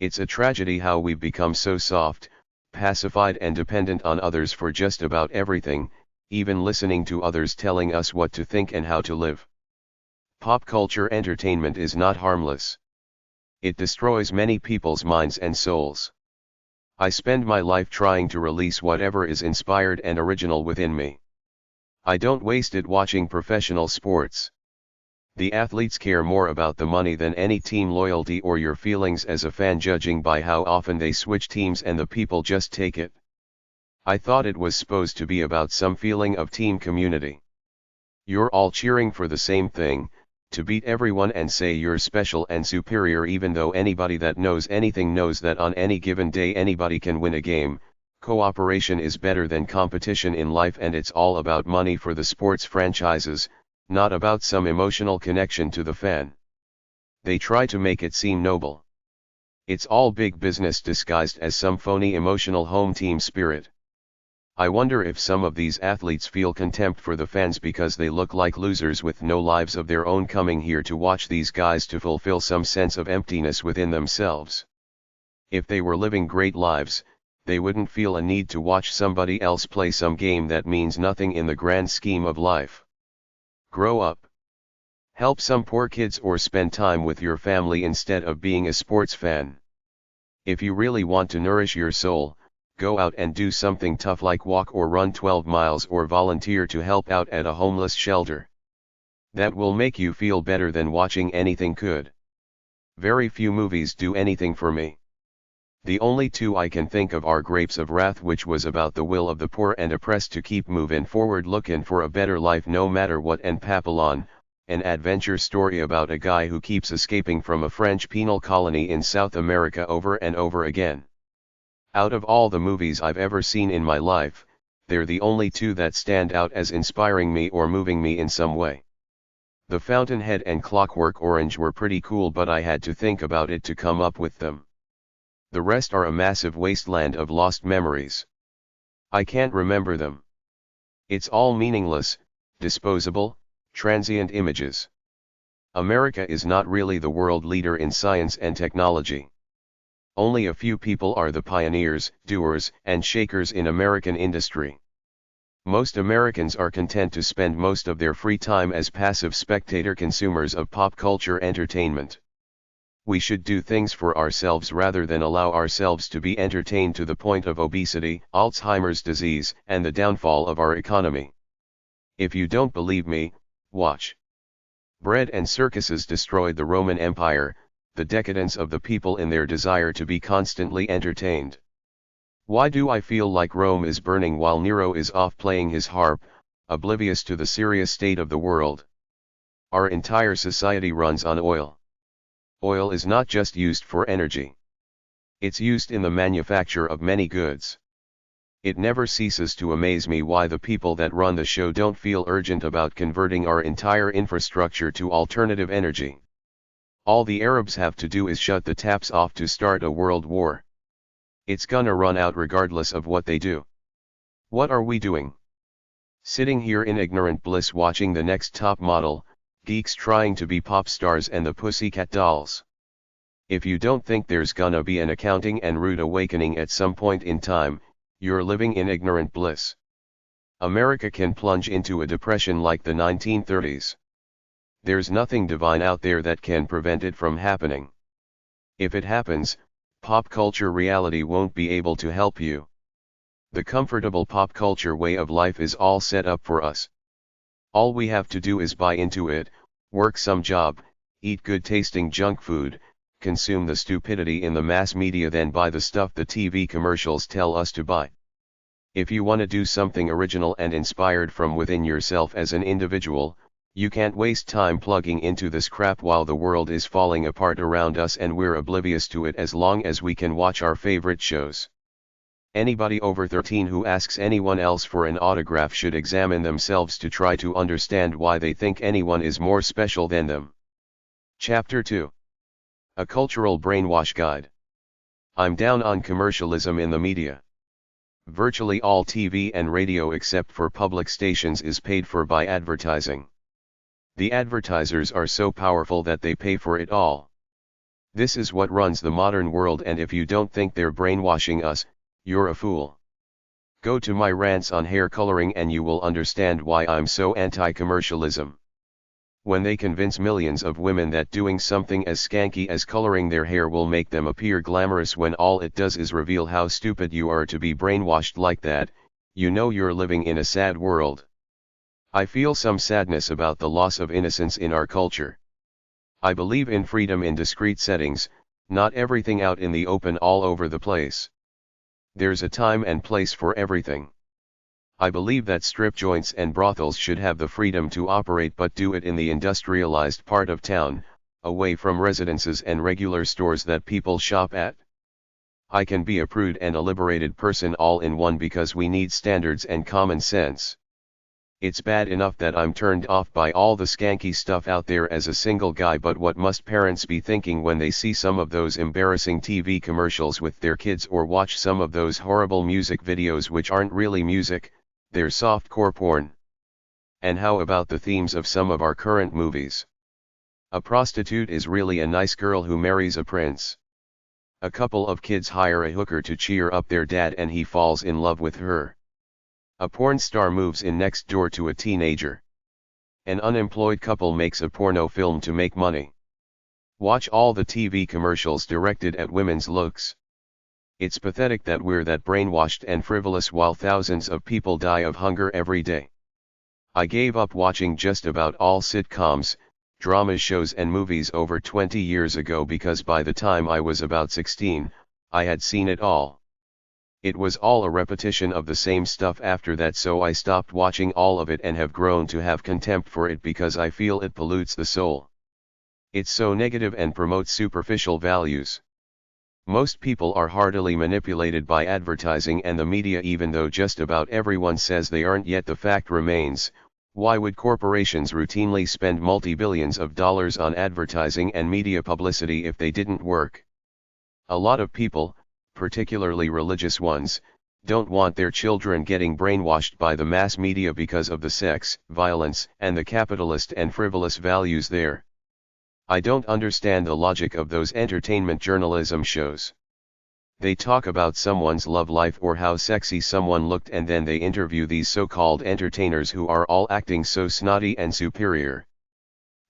It's a tragedy how we've become so soft, pacified, and dependent on others for just about everything, even listening to others telling us what to think and how to live. Pop culture entertainment is not harmless. It destroys many people's minds and souls. I spend my life trying to release whatever is inspired and original within me. I don't waste it watching professional sports. The athletes care more about the money than any team loyalty or your feelings as a fan, judging by how often they switch teams, and the people just take it. I thought it was supposed to be about some feeling of team community. You're all cheering for the same thing, to beat everyone and say you're special and superior, even though anybody that knows anything knows that on any given day anybody can win a game. Cooperation is better than competition in life, and it's all about money for the sports franchises, not about some emotional connection to the fan. They try to make it seem noble. It's all big business disguised as some phony emotional home team spirit. I wonder if some of these athletes feel contempt for the fans because they look like losers with no lives of their own, coming here to watch these guys to fulfill some sense of emptiness within themselves. If they were living great lives, they wouldn't feel a need to watch somebody else play some game that means nothing in the grand scheme of life. Grow up. Help some poor kids or spend time with your family instead of being a sports fan. If you really want to nourish your soul, go out and do something tough like walk or run 12 miles or volunteer to help out at a homeless shelter. That will make you feel better than watching anything could. Very few movies do anything for me. The only two I can think of are Grapes of Wrath, which was about the will of the poor and oppressed to keep moving forward looking for a better life no matter what, and Papillon, an adventure story about a guy who keeps escaping from a French penal colony in South America over and over again. Out of all the movies I've ever seen in my life, they're the only two that stand out as inspiring me or moving me in some way. The Fountainhead and Clockwork Orange were pretty cool, but I had to think about it to come up with them. The rest are a massive wasteland of lost memories. I can't remember them. It's all meaningless, disposable, transient images. America is not really the world leader in science and technology. Only a few people are the pioneers, doers, and shakers in American industry. Most Americans are content to spend most of their free time as passive spectator consumers of pop culture entertainment. We should do things for ourselves rather than allow ourselves to be entertained to the point of obesity, Alzheimer's disease, and the downfall of our economy. If you don't believe me, watch. Bread and circuses destroyed the Roman Empire, the decadence of the people in their desire to be constantly entertained. Why do I feel like Rome is burning while Nero is off playing his harp, oblivious to the serious state of the world? Our entire society runs on oil. Oil is not just used for energy. It's used in the manufacture of many goods. It never ceases to amaze me why the people that run the show don't feel urgent about converting our entire infrastructure to alternative energy. All the Arabs have to do is shut the taps off to start a world war. It's gonna run out regardless of what they do. What are we doing? Sitting here in ignorant bliss watching the next top model, geeks trying to be pop stars and the Pussycat Dolls. If you don't think there's gonna be an accounting and rude awakening at some point in time, you're living in ignorant bliss. America can plunge into a depression like the 1930s. There's nothing divine out there that can prevent it from happening. If it happens, pop culture reality won't be able to help you. The comfortable pop culture way of life is all set up for us. All we have to do is buy into it, work some job, eat good tasting junk food, consume the stupidity in the mass media, then buy the stuff the TV commercials tell us to buy. If you want to do something original and inspired from within yourself as an individual, you can't waste time plugging into this crap while the world is falling apart around us and we're oblivious to it as long as we can watch our favorite shows. Anybody over 13 who asks anyone else for an autograph should examine themselves to try to understand why they think anyone is more special than them. Chapter 2. A Cultural Brainwash Guide. I'm down on commercialism in the media. Virtually all TV and radio except for public stations is paid for by advertising. The advertisers are so powerful that they pay for it all. This is what runs the modern world, and if you don't think they're brainwashing us, you're a fool. Go to my rants on hair coloring and you will understand why I'm so anti-commercialism. When they convince millions of women that doing something as skanky as coloring their hair will make them appear glamorous when all it does is reveal how stupid you are to be brainwashed like that, you know you're living in a sad world. I feel some sadness about the loss of innocence in our culture. I believe in freedom in discreet settings, not everything out in the open all over the place. There's a time and place for everything. I believe that strip joints and brothels should have the freedom to operate, but do it in the industrialized part of town, away from residences and regular stores that people shop at. I can be a prude and a liberated person all in one because we need standards and common sense. It's bad enough that I'm turned off by all the skanky stuff out there as a single guy, but what must parents be thinking when they see some of those embarrassing TV commercials with their kids or watch some of those horrible music videos which aren't really music, they're softcore porn? And how about the themes of some of our current movies? A prostitute is really a nice girl who marries a prince. A couple of kids hire a hooker to cheer up their dad and he falls in love with her. A porn star moves in next door to a teenager. An unemployed couple makes a porno film to make money. Watch all the TV commercials directed at women's looks. It's pathetic that we're that brainwashed and frivolous while thousands of people die of hunger every day. I gave up watching just about all sitcoms, dramas, shows and movies over 20 years ago because by the time I was about 16, I had seen it all. It was all a repetition of the same stuff after that, so I stopped watching all of it and have grown to have contempt for it because I feel it pollutes the soul. It's so negative and promotes superficial values. Most people are heartily manipulated by advertising and the media, even though just about everyone says they aren't, yet the fact remains, why would corporations routinely spend multi-billions of dollars on advertising and media publicity if they didn't work? A lot of people, particularly religious ones, don't want their children getting brainwashed by the mass media because of the sex, violence, and the capitalist and frivolous values there. I don't understand the logic of those entertainment journalism shows. They talk about someone's love life or how sexy someone looked, and then they interview these so-called entertainers who are all acting so snotty and superior.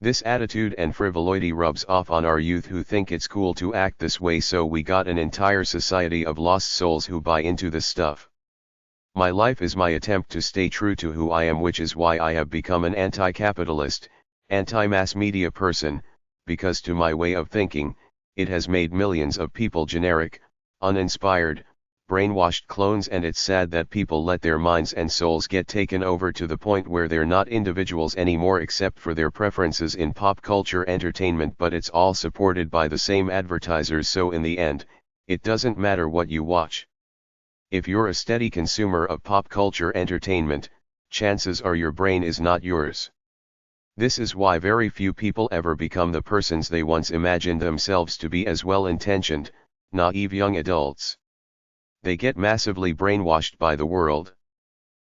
This attitude and frivolity rubs off on our youth who think it's cool to act this way, so we got an entire society of lost souls who buy into this stuff. My life is my attempt to stay true to who I am, which is why I have become an anti-capitalist, anti-mass media person, because to my way of thinking, it has made millions of people generic, uninspired, brainwashed clones, and it's sad that people let their minds and souls get taken over to the point where they're not individuals anymore except for their preferences in pop culture entertainment, but it's all supported by the same advertisers, so in the end, it doesn't matter what you watch. If you're a steady consumer of pop culture entertainment, chances are your brain is not yours. This is why very few people ever become the persons they once imagined themselves to be as well-intentioned, naive young adults. They get massively brainwashed by the world.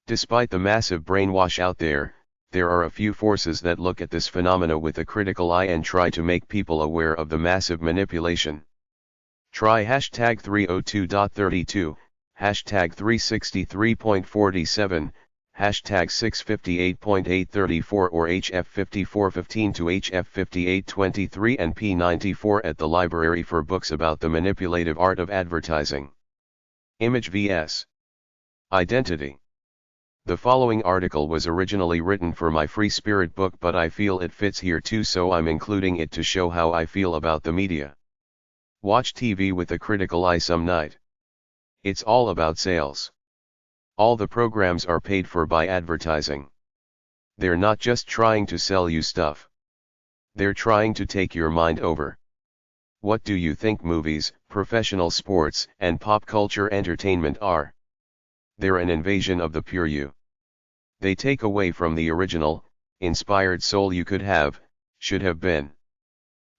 Despite the massive brainwash out there, there are a few forces that look at this phenomena with a critical eye and try to make people aware of the massive manipulation. Try hashtag 302.32, hashtag 363.47, hashtag 658.834 or HF5415 to HF5823 and P94 at the library for books about the manipulative art of advertising. Image vs. Identity. The following article was originally written for my Free Spirit book, but I feel it fits here too, so I'm including it to show how I feel about the media. Watch TV with a critical eye some night. It's all about sales. All the programs are paid for by advertising. They're not just trying to sell you stuff. They're trying to take your mind over. What do you think movies, professional sports, and pop culture entertainment are? They're an invasion of the pure you. They take away from the original, inspired soul you could have, should have been.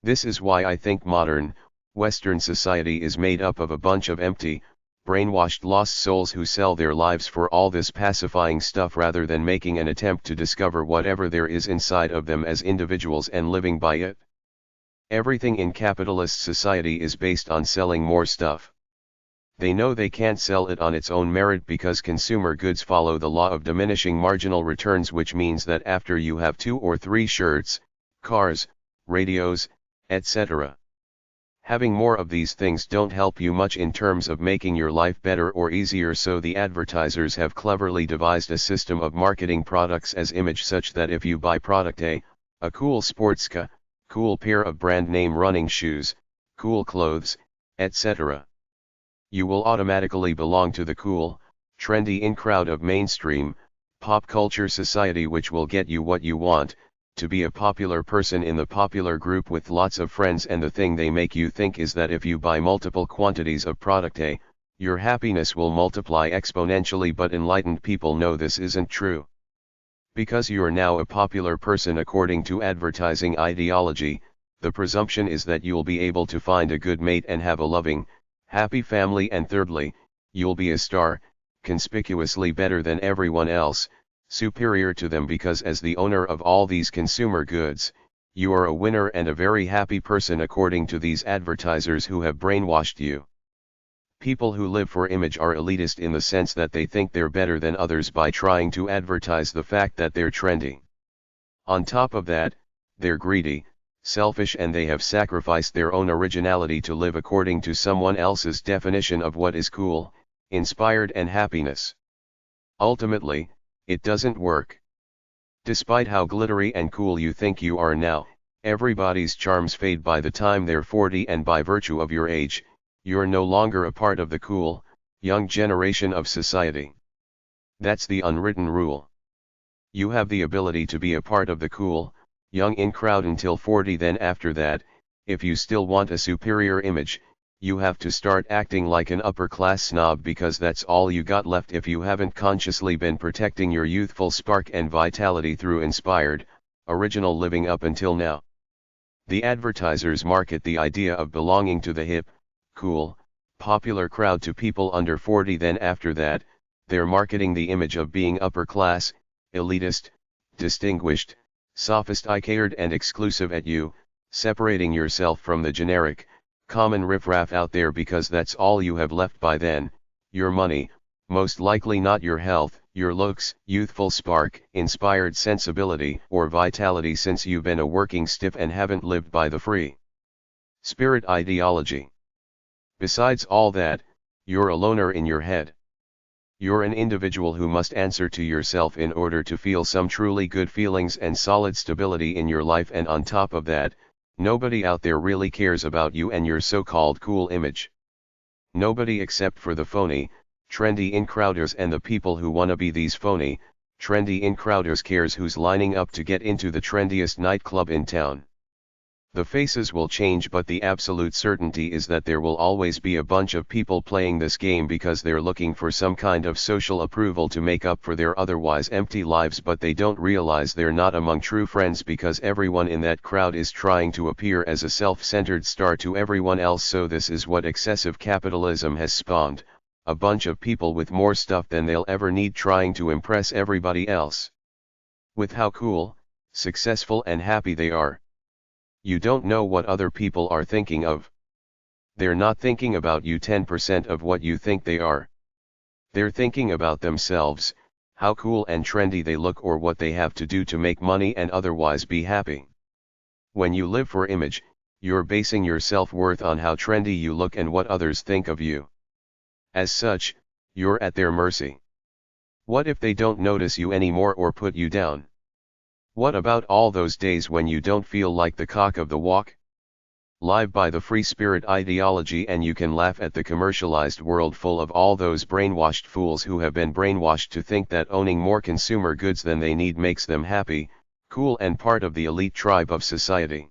This is why I think modern, Western society is made up of a bunch of empty, brainwashed lost souls who sell their lives for all this pacifying stuff rather than making an attempt to discover whatever there is inside of them as individuals and living by it. Everything in capitalist society is based on selling more stuff. They know they can't sell it on its own merit because consumer goods follow the law of diminishing marginal returns, which means that after you have 2 or 3 shirts, cars, radios, etc., having more of these things don't help you much in terms of making your life better or easier, so the advertisers have cleverly devised a system of marketing products as image such that if you buy product A, a cool sports car, cool pair of brand name running shoes, cool clothes, etc., you will automatically belong to the cool, trendy in crowd of mainstream, pop culture society, which will get you what you want, to be a popular person in the popular group with lots of friends. And the thing they make you think is that if you buy multiple quantities of product A, your happiness will multiply exponentially, but enlightened people know this isn't true. Because you're now a popular person according to advertising ideology, the presumption is that you'll be able to find a good mate and have a loving, happy family, and thirdly, you'll be a star, conspicuously better than everyone else, superior to them, because as the owner of all these consumer goods, you are a winner and a very happy person according to these advertisers who have brainwashed you. People who live for image are elitist in the sense that they think they're better than others by trying to advertise the fact that they're trendy. On top of that, they're greedy, selfish, and they have sacrificed their own originality to live according to someone else's definition of what is cool, inspired, and happiness. Ultimately, it doesn't work. Despite how glittery and cool you think you are now, Everybody's charms fade by the time they're 40, and by virtue of your age, you're no longer a part of the cool, young generation of society. That's the unwritten rule. You have the ability to be a part of the cool, young in crowd until 40. Then after that, if you still want a superior image, you have to start acting like an upper-class snob, because that's all you got left if you haven't consciously been protecting your youthful spark and vitality through inspired, original living up until now. The advertisers market the idea of belonging to the hip, cool, popular crowd to people under 40. Then after that, they're marketing the image of being upper class, elitist, distinguished, sophisticated and exclusive at you, separating yourself from the generic, common riffraff out there, because that's all you have left by then. Your money, most likely not your health, your looks, youthful spark, inspired sensibility or vitality, since you've been a working stiff and haven't lived by the free spirit ideology. Besides all that, you're a loner in your head. You're an individual who must answer to yourself in order to feel some truly good feelings and solid stability in your life, and on top of that, nobody out there really cares about you and your so-called cool image. Nobody except for the phony, trendy in-crowders and the people who wanna be these phony, trendy in-crowders cares who's lining up to get into the trendiest nightclub in town. The faces will change, but the absolute certainty is that there will always be a bunch of people playing this game because they're looking for some kind of social approval to make up for their otherwise empty lives, but they don't realize they're not among true friends, because everyone in that crowd is trying to appear as a self-centered star to everyone else. So this is what excessive capitalism has spawned, a bunch of people with more stuff than they'll ever need trying to impress everybody else with how cool, successful and happy they are. You don't know what other people are thinking of. They're not thinking about you 10% of what you think they are. They're thinking about themselves, how cool and trendy they look, or what they have to do to make money and otherwise be happy. When you live for image, you're basing your self-worth on how trendy you look and what others think of you. As such, you're at their mercy. What if they don't notice you anymore or put you down? What about all those days when you don't feel like the cock of the walk? Live by the free spirit ideology, and you can laugh at the commercialized world full of all those brainwashed fools who have been brainwashed to think that owning more consumer goods than they need makes them happy, cool and part of the elite tribe of society.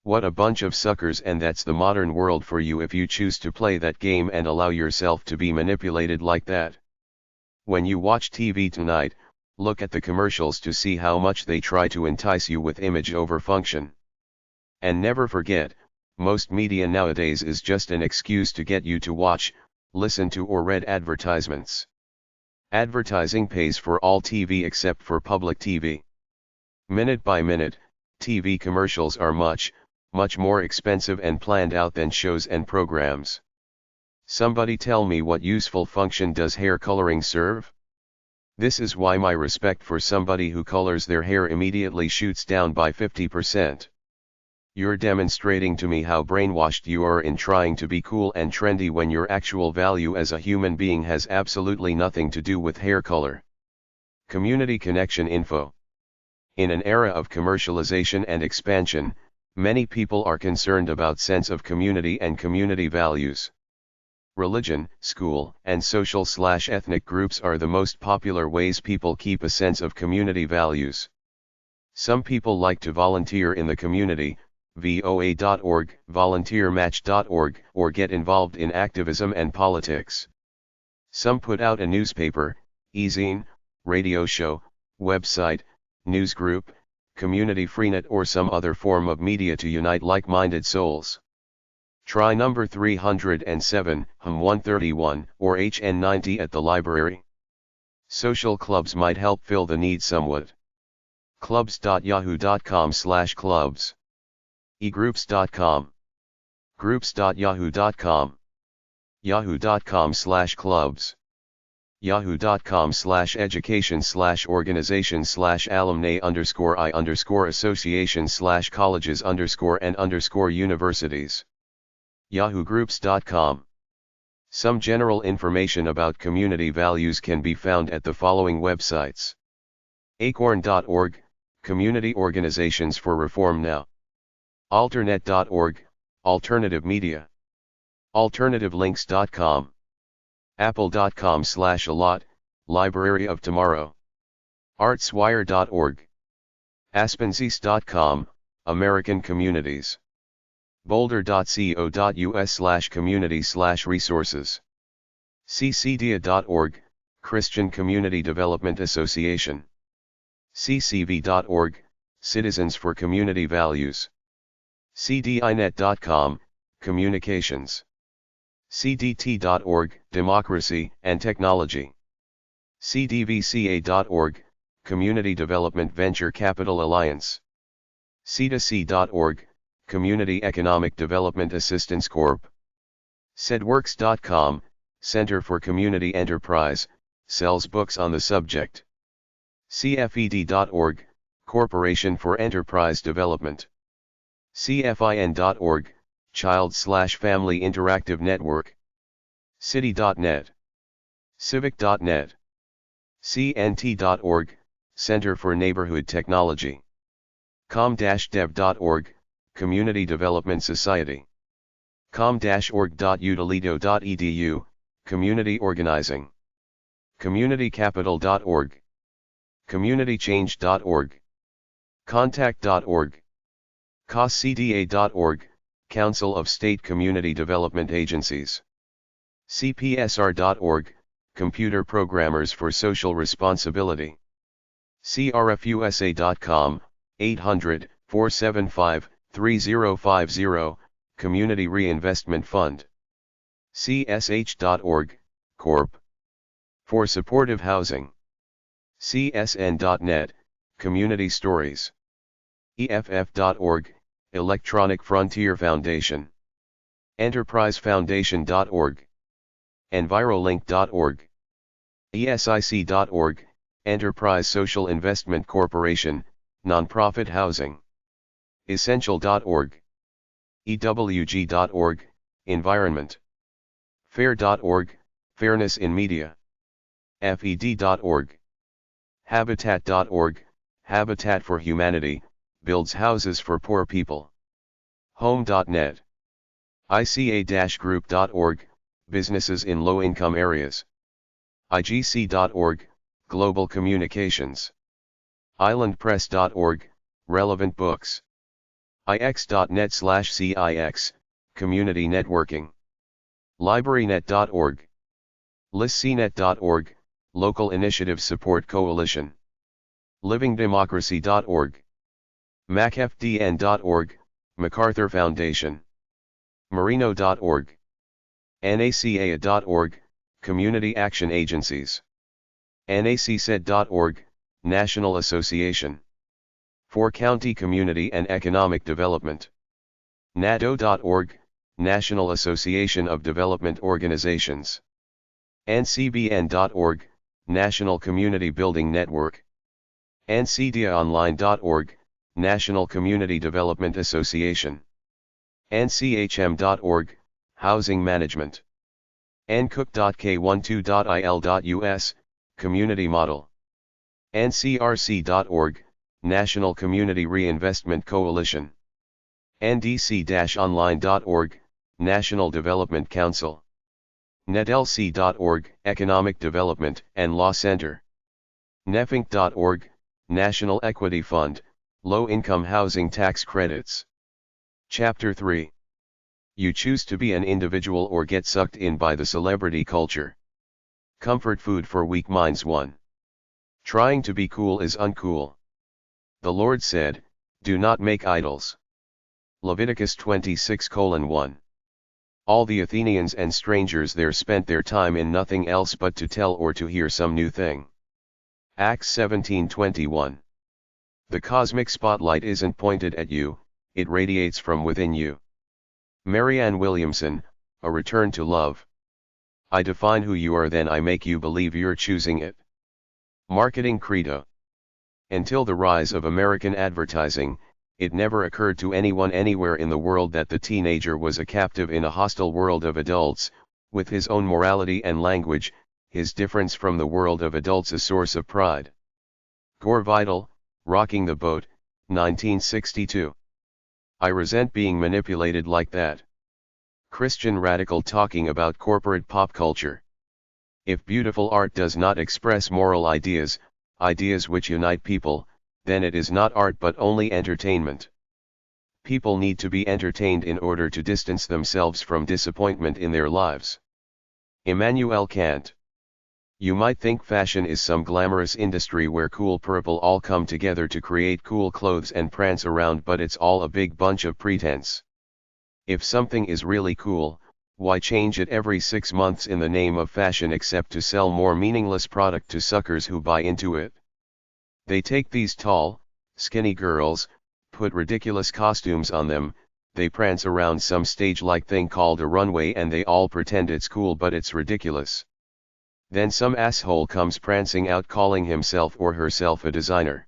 What a bunch of suckers, and that's the modern world for you if you choose to play that game and allow yourself to be manipulated like that. When you watch TV tonight, look at the commercials to see how much they try to entice you with image over function. And never forget, most media nowadays is just an excuse to get you to watch, listen to or read advertisements. Advertising pays for all TV except for public TV. Minute by minute, TV commercials are much more expensive and planned out than shows and programs. Somebody tell me, what useful function does hair coloring serve? This is why my respect for somebody who colors their hair immediately shoots down by 50%. You're demonstrating to me how brainwashed you are in trying to be cool and trendy when your actual value as a human being has absolutely nothing to do with hair color. Community connection info. In an era of commercialization and expansion, many people are concerned about sense of community and community values. Religion, school, and social/ethnic groups are the most popular ways people keep a sense of community values. Some people like to volunteer in the community, voa.org, volunteermatch.org, or get involved in activism and politics. Some put out a newspaper, e-zine, radio show, website, news group, community freenet, or some other form of media to unite like-minded souls. Try number 307, HM131, or HN90 at the library. Social clubs might help fill the need somewhat. clubs.yahoo.com/clubs. egroups.com. groups.yahoo.com. yahoo.com/clubs. yahoo.com/education/organization/alumni_I_association/colleges_and_universities. yahoogroups.com. Some general information about community values can be found at the following websites: acorn.org, Community Organizations for Reform Now. Alternet.org, alternative media. Alternativelinks.com. Apple.com/allot, Library of Tomorrow. Artswire.org. Aspenseast.com, American Communities. Boulder.co.us/community/resources. ccdia.org, Christian Community Development Association. ccv.org, Citizens for Community Values. cdinet.com, Communications. cdt.org, Democracy and Technology. cdvca.org, Community Development Venture Capital Alliance. c2c.org, Community Economic Development Assistance Corp. cedworks.com, Center for Community Enterprise, sells books on the subject. cfed.org, Corporation for Enterprise Development. cfin.org, Child/Family Interactive Network. city.net. civic.net. cnt.org, Center for Neighborhood Technology. com-dev.org, Community Development Society. com-org.utoledo.edu, Community Organizing. communitycapital.org. communitychange.org. contact.org. coscda.org, Council of State Community Development Agencies. cpsr.org, Computer Programmers for Social Responsibility. crfusa.com, 800-475-3050, Community Reinvestment Fund. csh.org, Corp. For Supportive Housing. csn.net, Community Stories. eff.org, Electronic Frontier Foundation. enterprisefoundation.org. envirolink.org. esic.org, Enterprise Social Investment Corporation, Nonprofit Housing. essential.org. ewg.org, Environment. fair.org, Fairness in Media. fed.org. habitat.org, Habitat for Humanity, builds houses for poor people. home.net. ica-group.org, businesses in low-income areas. igc.org, global communications. islandpress.org, relevant books. ix.net/cix, community networking. librarynet.org. listcnet.org, local initiative support coalition. livingdemocracy.org. macfdn.org, MacArthur Foundation. marino.org. nacaa.org, community action agencies. nacsaid.org, National Association for County Community and Economic Development. nado.org, National Association of Development Organizations. ncbn.org, National Community Building Network. ncdiaonline.org, National Community Development Association. nchm.org, Housing Management. ncook.k12.il.us, Community Model. ncrc.org, National Community Reinvestment Coalition. ndc-online.org, National Development Council. netlc.org, Economic Development and Law Center. nefinc.org, National Equity Fund, Low Income Housing Tax Credits. Chapter 3. You choose to be an individual or get sucked in by the celebrity culture. Comfort food for weak minds. 1. Trying to be cool is uncool. The Lord said, "Do not make idols." Leviticus 26:1. All the Athenians and strangers there spent their time in nothing else but to tell or to hear some new thing. Acts 17:21. The cosmic spotlight isn't pointed at you, it radiates from within you. Marianne Williamson, A Return to Love. I define who you are, then I make you believe you're choosing it. Marketing Credo. Until the rise of American advertising, it never occurred to anyone anywhere in the world that the teenager was a captive in a hostile world of adults, with his own morality and language, his difference from the world of adults a source of pride. Gore Vidal, Rocking the Boat, 1962. I resent being manipulated like that. Christian radical talking about corporate pop culture. If beautiful art does not express moral ideas, ideas which unite people, then it is not art but only entertainment. People need to be entertained in order to distance themselves from disappointment in their lives. Immanuel Kant. You might think fashion is some glamorous industry where cool purple all come together to create cool clothes and prance around, but it's all a big bunch of pretense. If something is really cool, why change it every 6 months in the name of fashion except to sell more meaningless product to suckers who buy into it? They take these tall, skinny girls, put ridiculous costumes on them, they prance around some stage-like thing called a runway and they all pretend it's cool but it's ridiculous. Then some asshole comes prancing out calling himself or herself a designer.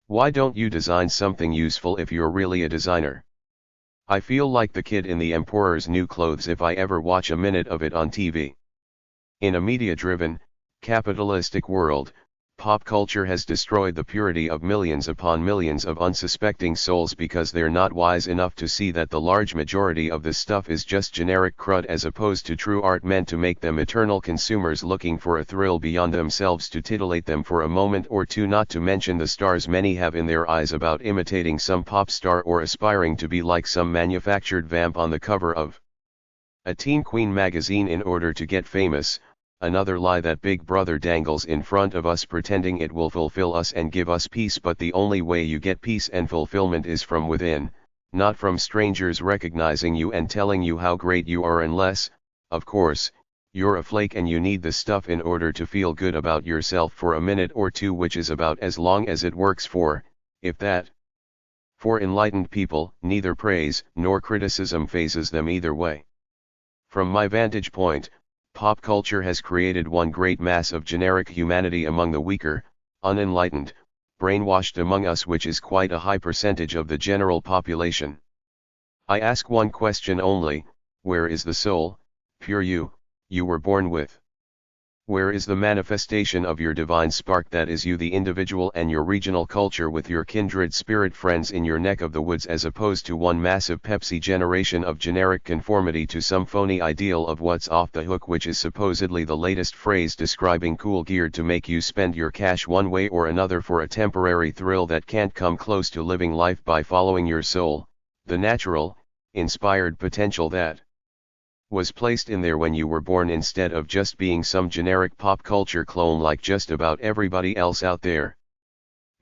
Why don't you design something useful if you're really a designer? I feel like the kid in the Emperor's New Clothes if I ever watch a minute of it on TV. In a media-driven, capitalistic world, pop culture has destroyed the purity of millions upon millions of unsuspecting souls because they're not wise enough to see that the large majority of this stuff is just generic crud as opposed to true art meant to make them eternal consumers looking for a thrill beyond themselves to titillate them for a moment or two, not to mention the stars many have in their eyes about imitating some pop star or aspiring to be like some manufactured vamp on the cover of a teen queen magazine in order to get famous. Another lie that Big Brother dangles in front of us pretending it will fulfill us and give us peace, but the only way you get peace and fulfillment is from within, not from strangers recognizing you and telling you how great you are, unless, of course, you're a flake and you need the stuff in order to feel good about yourself for a minute or two, which is about as long as it works for, if that. For enlightened people, neither praise nor criticism phases them either way. From my vantage point, pop culture has created one great mass of generic humanity among the weaker, unenlightened, brainwashed among us, which is quite a high percentage of the general population. I ask one question only: where is the soul, pure you were born with? Where is the manifestation of your divine spark that is you, the individual, and your regional culture with your kindred spirit friends in your neck of the woods, as opposed to one massive Pepsi generation of generic conformity to some phony ideal of what's off the hook, which is supposedly the latest phrase describing cool gear to make you spend your cash one way or another for a temporary thrill that can't come close to living life by following your soul, the natural, inspired potential that was placed in there when you were born, instead of just being some generic pop culture clone like just about everybody else out there.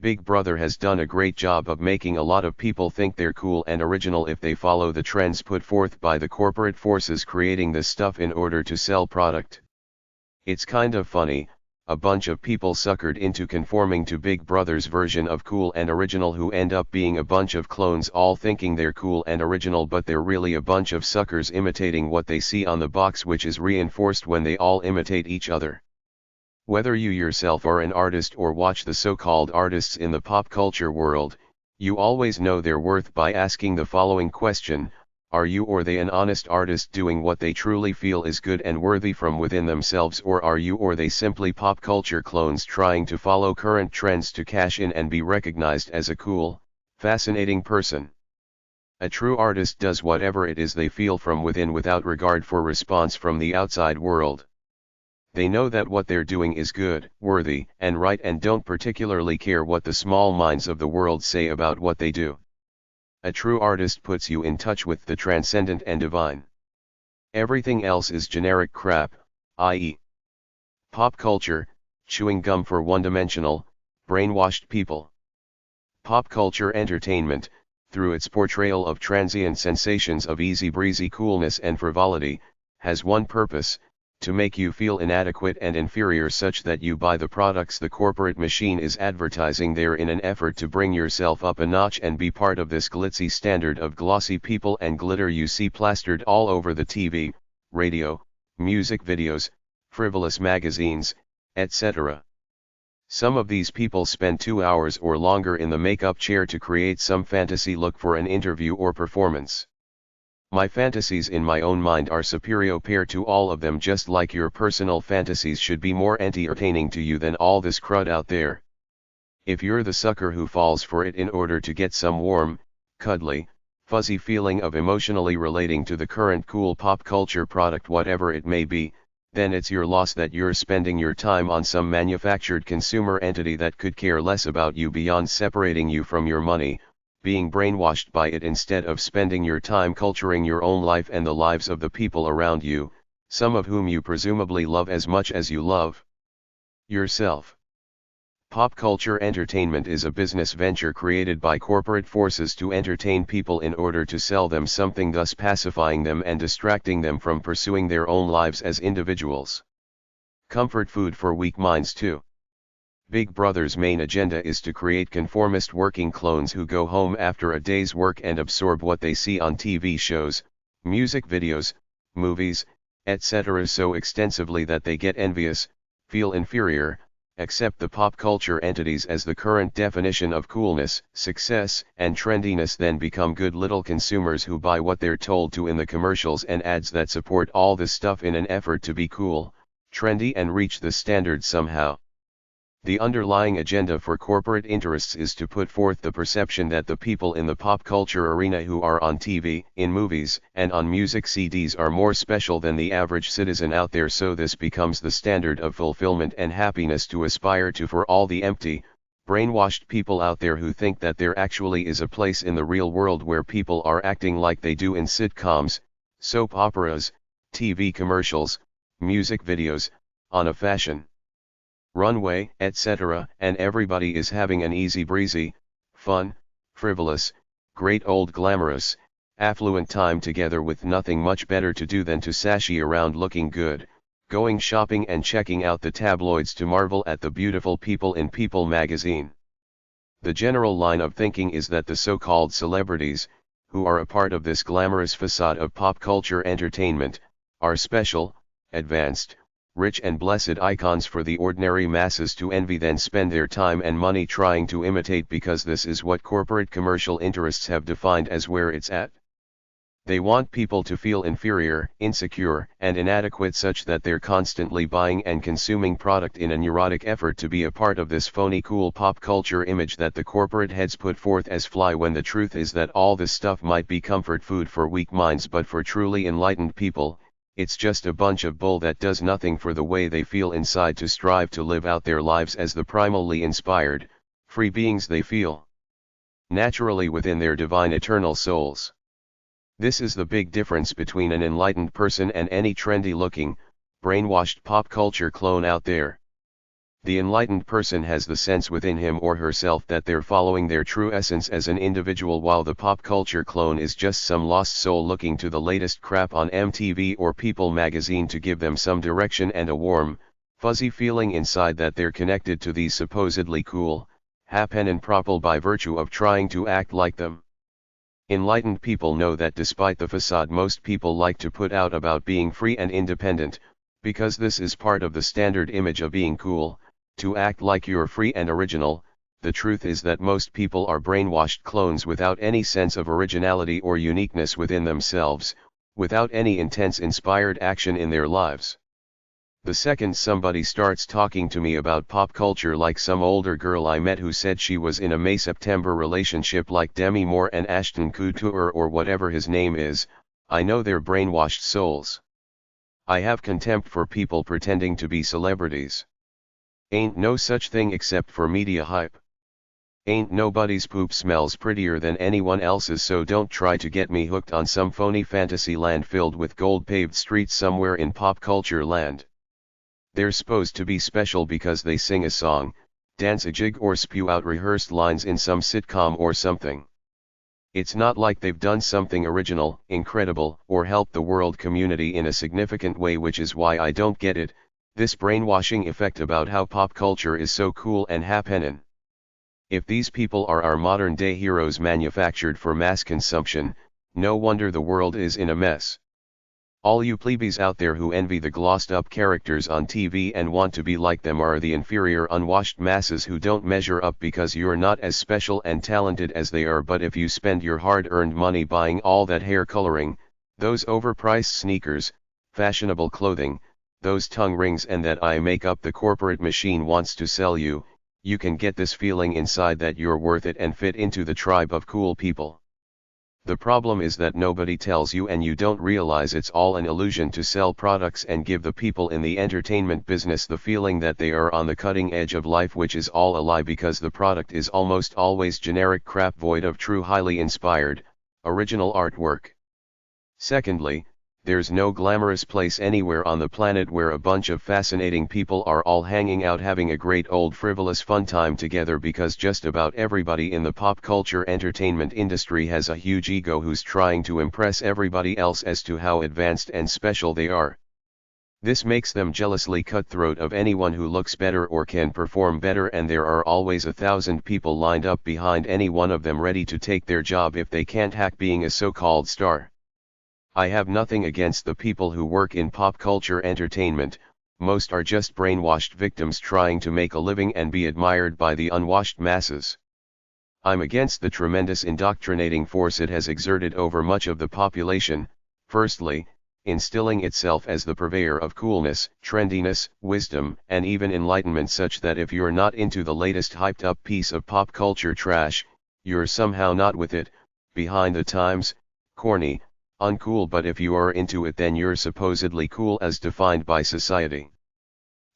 Big Brother has done a great job of making a lot of people think they're cool and original if they follow the trends put forth by the corporate forces creating this stuff in order to sell product. It's kind of funny, a bunch of people suckered into conforming to Big Brother's version of cool and original who end up being a bunch of clones all thinking they're cool and original, but they're really a bunch of suckers imitating what they see on the box, which is reinforced when they all imitate each other. Whether you yourself are an artist or watch the so-called artists in the pop culture world, you always know their worth by asking the following question: are you or they an honest artist doing what they truly feel is good and worthy from within themselves, or are you or they simply pop culture clones trying to follow current trends to cash in and be recognized as a cool, fascinating person? A true artist does whatever it is they feel from within without regard for response from the outside world. They know that what they're doing is good, worthy, and right, and don't particularly care what the small minds of the world say about what they do. A true artist puts you in touch with the transcendent and divine. Everything else is generic crap, i.e., pop culture, chewing gum for one-dimensional, brainwashed people. Pop culture entertainment, through its portrayal of transient sensations of easy-breezy coolness and frivolity, has one purpose: to make you feel inadequate and inferior such that you buy the products the corporate machine is advertising there in an effort to bring yourself up a notch and be part of this glitzy standard of glossy people and glitter you see plastered all over the TV, radio, music videos, frivolous magazines, etc. Some of these people spend 2 hours or longer in the makeup chair to create some fantasy look for an interview or performance. My fantasies in my own mind are superior to all of them, just like your personal fantasies should be more entertaining to you than all this crud out there. If you're the sucker who falls for it in order to get some warm, cuddly, fuzzy feeling of emotionally relating to the current cool pop culture product, whatever it may be, then it's your loss that you're spending your time on some manufactured consumer entity that could care less about you beyond separating you from your money, being brainwashed by it instead of spending your time culturing your own life and the lives of the people around you, some of whom you presumably love as much as you love yourself. Pop culture entertainment is a business venture created by corporate forces to entertain people in order to sell them something, thus pacifying them and distracting them from pursuing their own lives as individuals. Comfort food for weak minds too. Big Brother's main agenda is to create conformist working clones who go home after a day's work and absorb what they see on TV shows, music videos, movies, etc. so extensively that they get envious, feel inferior, accept the pop culture entities as the current definition of coolness, success, and trendiness, then become good little consumers who buy what they're told to in the commercials and ads that support all this stuff in an effort to be cool, trendy, and reach the standard somehow. The underlying agenda for corporate interests is to put forth the perception that the people in the pop culture arena who are on TV, in movies, and on music CDs are more special than the average citizen out there, so this becomes the standard of fulfillment and happiness to aspire to for all the empty, brainwashed people out there who think that there actually is a place in the real world where people are acting like they do in sitcoms, soap operas, TV commercials, music videos, on a fashion runway, etc., and everybody is having an easy breezy, fun, frivolous, great old glamorous, affluent time together with nothing much better to do than to sashay around looking good, going shopping and checking out the tabloids to marvel at the beautiful people in People magazine. The general line of thinking is that the so-called celebrities, who are a part of this glamorous facade of pop culture entertainment, are special, advanced, rich and blessed icons for the ordinary masses to envy, then spend their time and money trying to imitate, because this is what corporate commercial interests have defined as where it's at. They want people to feel inferior, insecure, and inadequate, such that they're constantly buying and consuming product in a neurotic effort to be a part of this phony cool pop culture image that the corporate heads put forth as fly, when the truth is that all this stuff might be comfort food for weak minds, but for truly enlightened people, it's just a bunch of bull that does nothing for the way they feel inside to strive to live out their lives as the primally inspired, free beings they feel naturally within their divine eternal souls. This is the big difference between an enlightened person and any trendy-looking, brainwashed pop culture clone out there. The enlightened person has the sense within him or herself that they're following their true essence as an individual, while the pop culture clone is just some lost soul looking to the latest crap on MTV or People magazine to give them some direction and a warm, fuzzy feeling inside that they're connected to these supposedly cool, happen propel by virtue of trying to act like them. Enlightened people know that despite the facade most people like to put out about being free and independent, because this is part of the standard image of being cool, to act like you're free and original, the truth is that most people are brainwashed clones without any sense of originality or uniqueness within themselves, without any intense inspired action in their lives. The second somebody starts talking to me about pop culture, like some older girl I met who said she was in a May-September relationship like Demi Moore and Ashton Kutcher or whatever his name is, I know they're brainwashed souls. I have contempt for people pretending to be celebrities. Ain't no such thing except for media hype. Ain't nobody's poop smells prettier than anyone else's, so don't try to get me hooked on some phony fantasy land filled with gold-paved streets somewhere in pop culture land. They're supposed to be special because they sing a song, dance a jig, or spew out rehearsed lines in some sitcom or something. It's not like they've done something original, incredible, or helped the world community in a significant way, which is why I don't get it, this brainwashing effect about how pop culture is so cool and happenin'. If these people are our modern day heroes manufactured for mass consumption, no wonder the world is in a mess. All you plebeies out there who envy the glossed up characters on TV and want to be like them are the inferior unwashed masses who don't measure up because you're not as special and talented as they are. But if you spend your hard-earned money buying all that hair coloring, those overpriced sneakers, fashionable clothing, those tongue rings, and that eye makeup the corporate machine wants to sell you, you can get this feeling inside that you're worth it and fit into the tribe of cool people. The problem is that nobody tells you and you don't realize it's all an illusion to sell products and give the people in the entertainment business the feeling that they are on the cutting edge of life, which is all a lie because the product is almost always generic crap void of true highly inspired, original artwork. Secondly, there's no glamorous place anywhere on the planet where a bunch of fascinating people are all hanging out having a great old frivolous fun time together, because just about everybody in the pop culture entertainment industry has a huge ego who's trying to impress everybody else as to how advanced and special they are. This makes them jealously cutthroat of anyone who looks better or can perform better, and there are always 1,000 people lined up behind any one of them ready to take their job if they can't hack being a so-called star. I have nothing against the people who work in pop culture entertainment, most are just brainwashed victims trying to make a living and be admired by the unwashed masses. I'm against the tremendous indoctrinating force it has exerted over much of the population, firstly, instilling itself as the purveyor of coolness, trendiness, wisdom, and even enlightenment, such that if you're not into the latest hyped-up piece of pop culture trash, you're somehow not with it, behind the times, corny, uncool. But if you are into it, then you're supposedly cool as defined by society.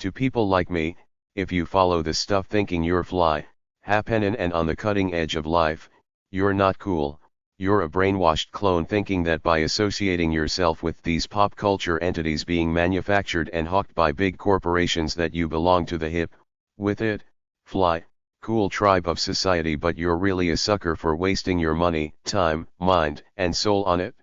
To people like me, if you follow this stuff thinking you're fly, happening and on the cutting edge of life, you're not cool. You're a brainwashed clone thinking that by associating yourself with these pop culture entities being manufactured and hawked by big corporations that you belong to the hip, with it, fly, cool tribe of society. But you're really a sucker for wasting your money, time, mind, and soul on it.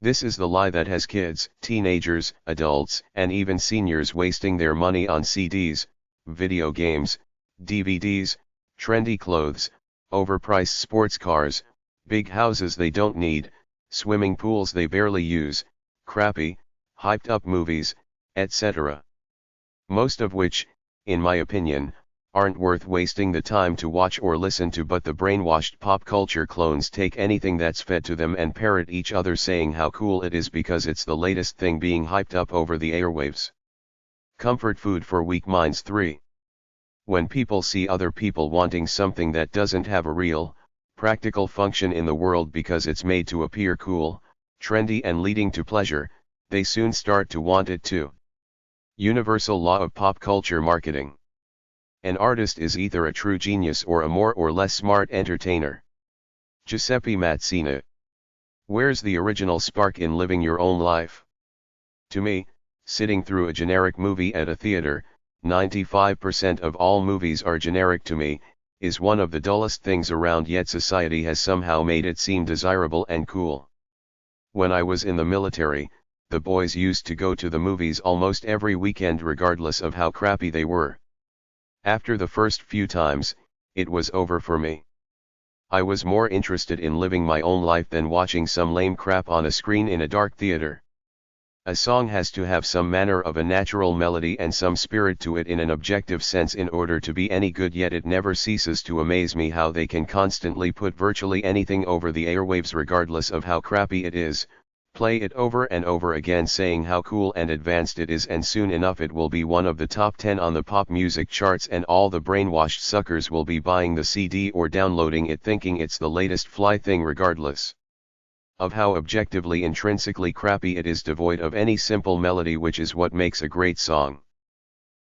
This is the lie that has kids, teenagers, adults, and even seniors wasting their money on CDs, video games, DVDs, trendy clothes, overpriced sports cars, big houses they don't need, swimming pools they barely use, crappy, hyped-up movies, etc. Most of which, in my opinion, aren't worth wasting the time to watch or listen to. But the brainwashed pop culture clones take anything that's fed to them and parrot each other saying how cool it is because it's the latest thing being hyped up over the airwaves. Comfort food for weak minds. 3. When people see other people wanting something that doesn't have a real, practical function in the world because it's made to appear cool, trendy, and leading to pleasure, they soon start to want it too. Universal law of pop culture marketing. An artist is either a true genius or a more or less smart entertainer. Giuseppe Mazzina. Where's the original spark in living your own life? To me, sitting through a generic movie at a theater, 95% of all movies are generic to me, is one of the dullest things around, yet society has somehow made it seem desirable and cool. When I was in the military, the boys used to go to the movies almost every weekend regardless of how crappy they were. After the first few times, it was over for me. I was more interested in living my own life than watching some lame crap on a screen in a dark theater. A song has to have some manner of a natural melody and some spirit to it in an objective sense in order to be any good, yet it never ceases to amaze me how they can constantly put virtually anything over the airwaves regardless of how crappy it is, play it over and over again saying how cool and advanced it is, and soon enough it will be one of the top 10 on the pop music charts, and all the brainwashed suckers will be buying the CD or downloading it thinking it's the latest fly thing regardless of how objectively intrinsically crappy it is, devoid of any simple melody, which is what makes a great song.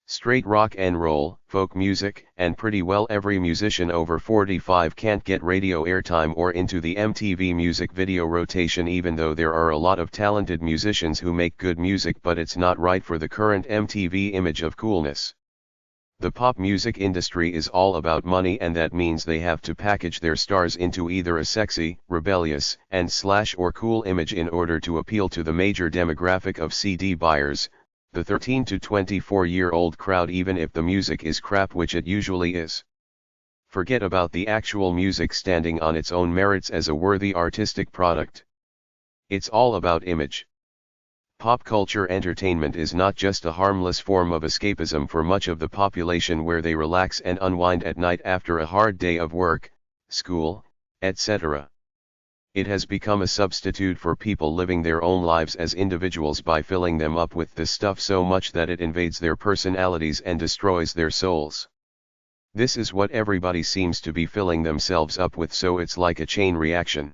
Straight rock and roll, folk music, and pretty well every musician over 45 can't get radio airtime or into the MTV music video rotation, even though there are a lot of talented musicians who make good music, but it's not right for the current MTV image of coolness. The pop music industry is all about money, and that means they have to package their stars into either a sexy, rebellious, or cool image in order to appeal to the major demographic of CD buyers, the 13 to 24-year-old crowd, even if the music is crap, which it usually is. Forget about the actual music standing on its own merits as a worthy artistic product. It's all about image. Pop culture entertainment is not just a harmless form of escapism for much of the population where they relax and unwind at night after a hard day of work, school, etc. It has become a substitute for people living their own lives as individuals by filling them up with this stuff so much that it invades their personalities and destroys their souls. This is what everybody seems to be filling themselves up with, so it's like a chain reaction.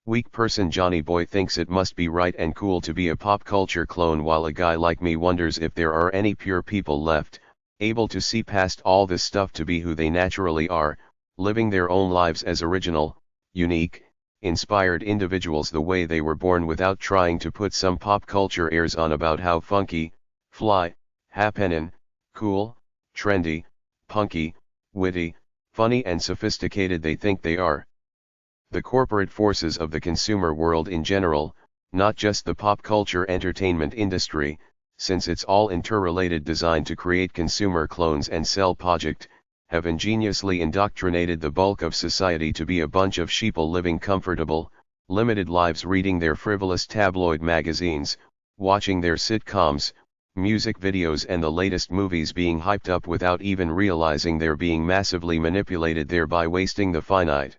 Weak person Johnny Boy thinks it must be right and cool to be a pop culture clone, while a guy like me wonders if there are any pure people left, able to see past all this stuff to be who they naturally are, living their own lives as original, unique, inspired individuals the way they were born, without trying to put some pop culture airs on about how funky, fly, happenin', cool, trendy, punky, witty, funny and sophisticated they think they are. The corporate forces of the consumer world in general, not just the pop culture entertainment industry, since it's all interrelated, designed to create consumer clones and sell product, have ingeniously indoctrinated the bulk of society to be a bunch of sheeple living comfortable, limited lives, reading their frivolous tabloid magazines, watching their sitcoms, music videos and the latest movies being hyped up without even realizing they're being massively manipulated, thereby wasting the finite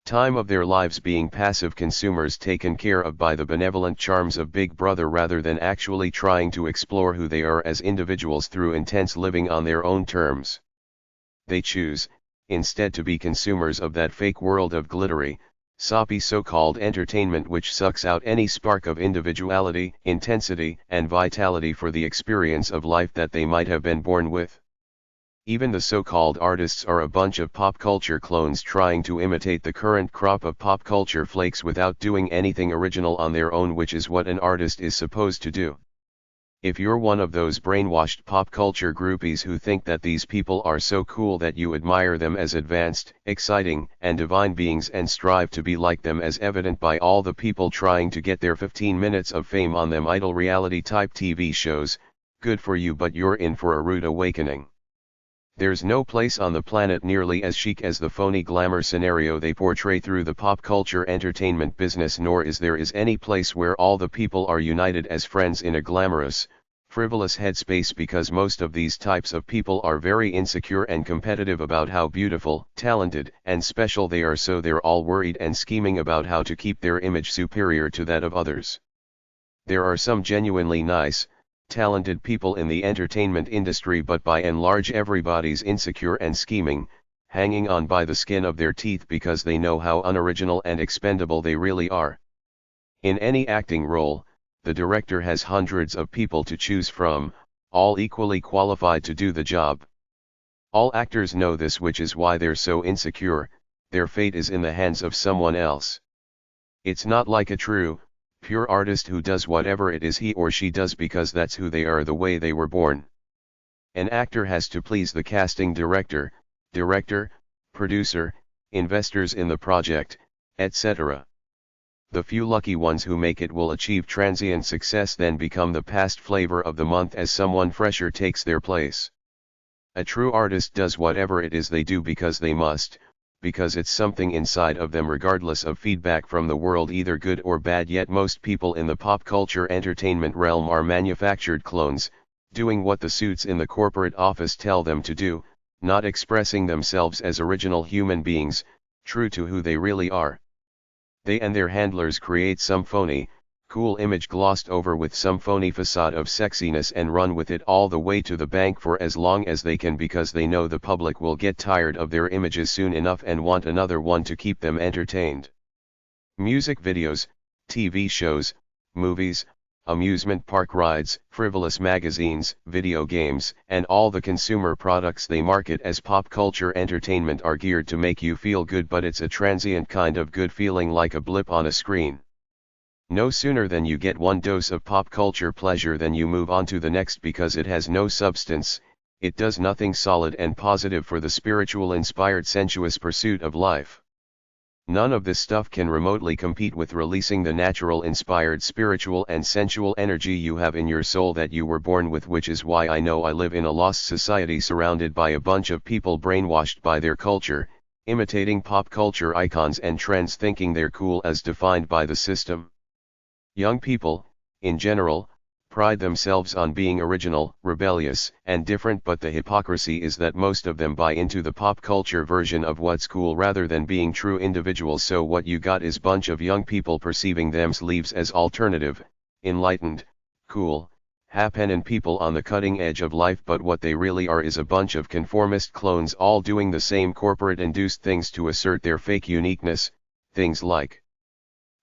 time of their lives being passive consumers taken care of by the benevolent charms of Big Brother, rather than actually trying to explore who they are as individuals through intense living on their own terms. They choose, instead, to be consumers of that fake world of glittery, soppy so-called entertainment which sucks out any spark of individuality, intensity, and vitality for the experience of life that they might have been born with. Even the so-called artists are a bunch of pop culture clones trying to imitate the current crop of pop culture flakes without doing anything original on their own, which is what an artist is supposed to do. If you're one of those brainwashed pop culture groupies who think that these people are so cool that you admire them as advanced, exciting, and divine beings and strive to be like them, as evident by all the people trying to get their 15 minutes of fame on them idle reality-type TV shows, good for you, but you're in for a rude awakening. There's no place on the planet nearly as chic as the phony glamour scenario they portray through the pop culture entertainment business, nor is there any place where all the people are united as friends in a glamorous, frivolous headspace, because most of these types of people are very insecure and competitive about how beautiful, talented, and special they are, so they're all worried and scheming about how to keep their image superior to that of others. There are some genuinely nice, talented people in the entertainment industry, but by and large everybody's insecure and scheming, hanging on by the skin of their teeth because they know how unoriginal and expendable they really are. In any acting role, the director has hundreds of people to choose from, all equally qualified to do the job. All actors know this, which is why they're so insecure. Their fate is in the hands of someone else. It's not like a true, pure artist who does whatever it is he or she does because that's who they are, the way they were born. An actor has to please the casting director, producer, investors in the project, etc. The few lucky ones who make it will achieve transient success, then become the past flavor of the month as someone fresher takes their place. A true artist does whatever it is they do because they must, because it's something inside of them regardless of feedback from the world, either good or bad. Yet most people in the pop culture entertainment realm are manufactured clones, doing what the suits in the corporate office tell them to do, not expressing themselves as original human beings, true to who they really are. They and their handlers create some phony, cool image glossed over with some phony facade of sexiness and run with it all the way to the bank for as long as they can, because they know the public will get tired of their images soon enough and want another one to keep them entertained. Music videos, TV shows, movies, amusement park rides, frivolous magazines, video games, and all the consumer products they market as pop culture entertainment are geared to make you feel good, but it's a transient kind of good feeling, like a blip on a screen. No sooner than you get one dose of pop culture pleasure than you move on to the next, because it has no substance, it does nothing solid and positive for the spiritual inspired sensuous pursuit of life. None of this stuff can remotely compete with releasing the natural inspired spiritual and sensual energy you have in your soul that you were born with, which is why I know I live in a lost society surrounded by a bunch of people brainwashed by their culture, imitating pop culture icons and trends, thinking they're cool as defined by the system. Young people, in general, pride themselves on being original, rebellious, and different, but the hypocrisy is that most of them buy into the pop culture version of what's cool rather than being true individuals. So what you got is bunch of young people perceiving themselves as alternative, enlightened, cool, happenin' people on the cutting edge of life, but what they really are is a bunch of conformist clones all doing the same corporate-induced things to assert their fake uniqueness, things like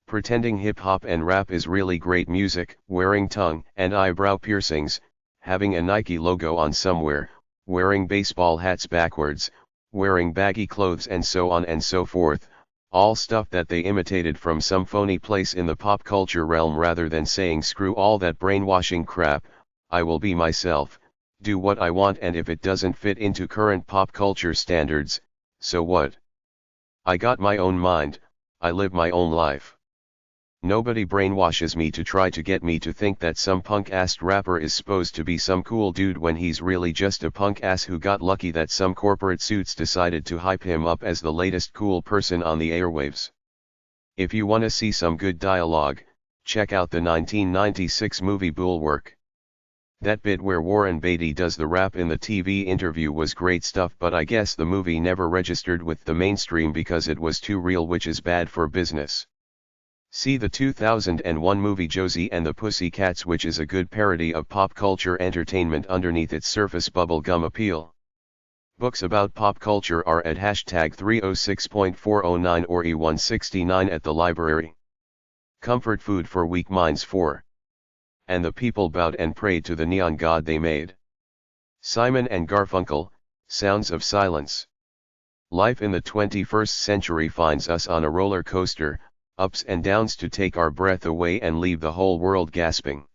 Pretending hip-hop and rap is really great music, wearing tongue and eyebrow piercings, having a Nike logo on somewhere, wearing baseball hats backwards, wearing baggy clothes and so on and so forth, all stuff that they imitated from some phony place in the pop culture realm rather than saying screw all that brainwashing crap, I will be myself, do what I want, and if it doesn't fit into current pop culture standards, so what? I got my own mind, I live my own life. Nobody brainwashes me to try to get me to think that some punk-ass rapper is supposed to be some cool dude when he's really just a punk-ass who got lucky that some corporate suits decided to hype him up as the latest cool person on the airwaves. If you wanna see some good dialogue, check out the 1996 movie Bulwark. That bit where Warren Beatty does the rap in the TV interview was great stuff, but I guess the movie never registered with the mainstream because it was too real, which is bad for business. See the 2001 movie Josie and the Pussycats, which is a good parody of pop culture entertainment underneath its surface bubblegum appeal. Books about pop culture are at hashtag 306.409 or E169 at the library. Comfort food for weak minds 4. And the people bowed and prayed to the neon god they made. Simon and Garfunkel, Sounds of Silence. Life in the 21st century finds us on a roller coaster, ups and downs to take our breath away and leave the whole world gasping.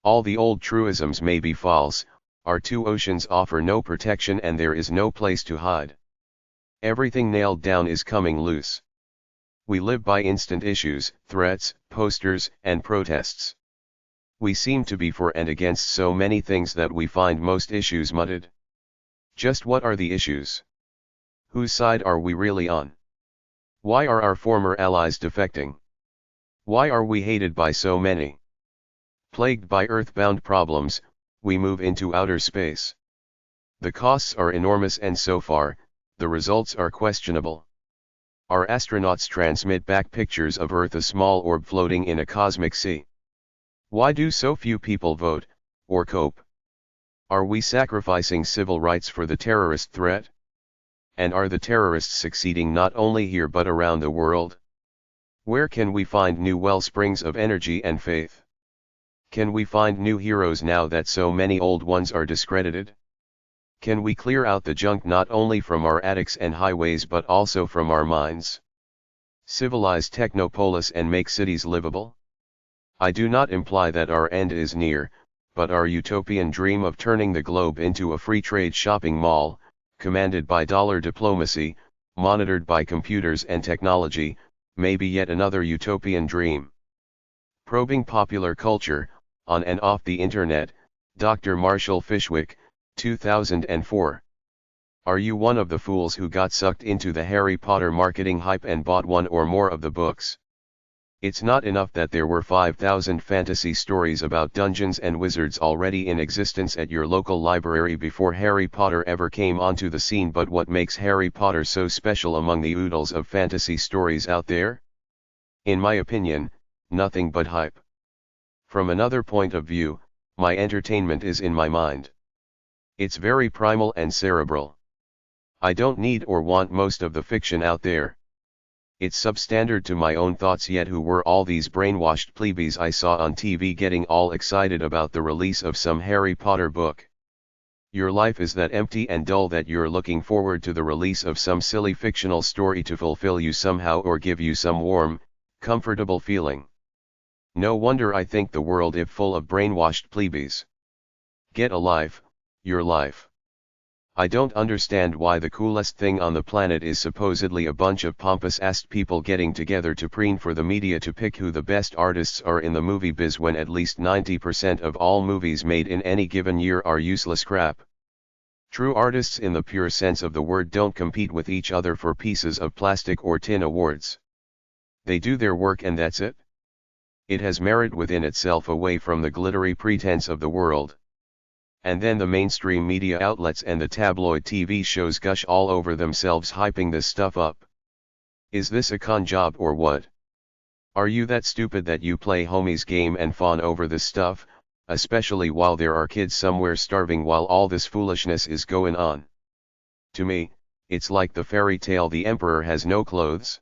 All the old truisms may be false, our two oceans offer no protection and there is no place to hide. Everything nailed down is coming loose. We live by instant issues, threats, posters, and protests. We seem to be for and against so many things that we find most issues mudded. Just what are the issues? Whose side are we really on? Why are our former allies defecting? Why are we hated by so many? Plagued by earthbound problems, we move into outer space. The costs are enormous and so far, the results are questionable. Our astronauts transmit back pictures of Earth, a small orb floating in a cosmic sea. Why do so few people vote, or cope? Are we sacrificing civil rights for the terrorist threat? And are the terrorists succeeding not only here but around the world? Where can we find new well springs of energy and faith? Can we find new heroes now that so many old ones are discredited? Can we clear out the junk not only from our attics and highways but also from our minds? Civilize Technopolis and make cities livable? I do not imply that our end is near, but our utopian dream of turning the globe into a free trade shopping mall, commanded by dollar diplomacy, monitored by computers and technology, may be yet another utopian dream. Probing popular culture, on and off the internet, Dr. Marshall Fishwick, 2004. Are you one of the fools who got sucked into the Harry Potter marketing hype and bought one or more of the books? It's not enough that there were 5,000 fantasy stories about dungeons and wizards already in existence at your local library before Harry Potter ever came onto the scene, but what makes Harry Potter so special among the oodles of fantasy stories out there? In my opinion, nothing but hype. From another point of view, my entertainment is in my mind. It's very primal and cerebral. I don't need or want most of the fiction out there. It's substandard to my own thoughts, yet who were all these brainwashed plebeians I saw on TV getting all excited about the release of some Harry Potter book? Your life is that empty and dull that you're looking forward to the release of some silly fictional story to fulfill you somehow or give you some warm, comfortable feeling. No wonder I think the world is full of brainwashed plebeians. Get a life, your life. I don't understand why the coolest thing on the planet is supposedly a bunch of pompous-ass people getting together to preen for the media to pick who the best artists are in the movie biz, when at least 90% of all movies made in any given year are useless crap. True artists in the pure sense of the word don't compete with each other for pieces of plastic or tin awards. They do their work and that's it. It has merit within itself, away from the glittery pretense of the world. And then the mainstream media outlets and the tabloid TV shows gush all over themselves hyping this stuff up. Is this a con job or what? Are you that stupid that you play homies game and fawn over this stuff, especially while there are kids somewhere starving while all this foolishness is going on? To me, it's like the fairy tale The Emperor Has No Clothes.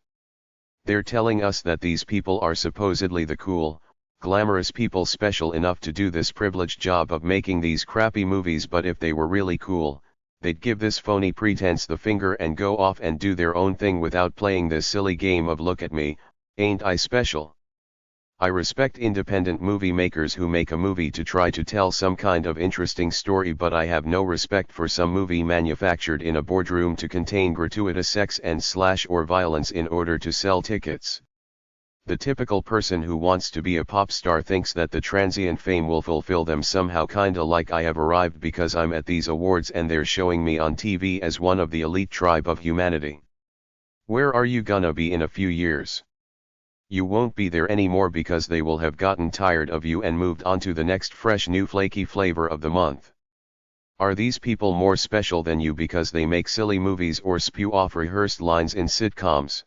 They're telling us that these people are supposedly the cool, glamorous people special enough to do this privileged job of making these crappy movies, but if they were really cool, they'd give this phony pretense the finger and go off and do their own thing without playing this silly game of look at me, ain't I special? I respect independent movie makers who make a movie to try to tell some kind of interesting story, but I have no respect for some movie manufactured in a boardroom to contain gratuitous sex and slash or violence in order to sell tickets. The typical person who wants to be a pop star thinks that the transient fame will fulfill them somehow, kinda like I have arrived because I'm at these awards and they're showing me on TV as one of the elite tribe of humanity. Where are you gonna be in a few years? You won't be there anymore because they will have gotten tired of you and moved on to the next fresh new flaky flavor of the month. Are these people more special than you because they make silly movies or spew off rehearsed lines in sitcoms?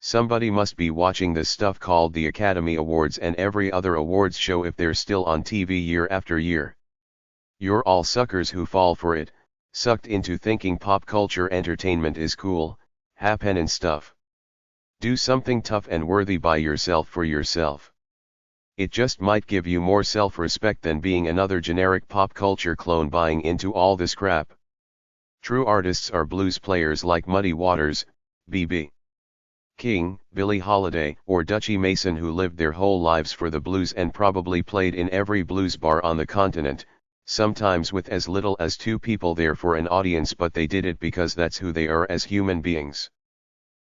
Somebody must be watching this stuff called the Academy Awards and every other awards show if they're still on TV year after year. You're all suckers who fall for it, sucked into thinking pop culture entertainment is cool, happenin' stuff. Do something tough and worthy by yourself for yourself. It just might give you more self-respect than being another generic pop culture clone buying into all this crap. True artists are blues players like Muddy Waters, B.B. King, Billie Holiday, or Dutchy Mason, who lived their whole lives for the blues and probably played in every blues bar on the continent, sometimes with as little as 2 people there for an audience, but they did it because that's who they are as human beings.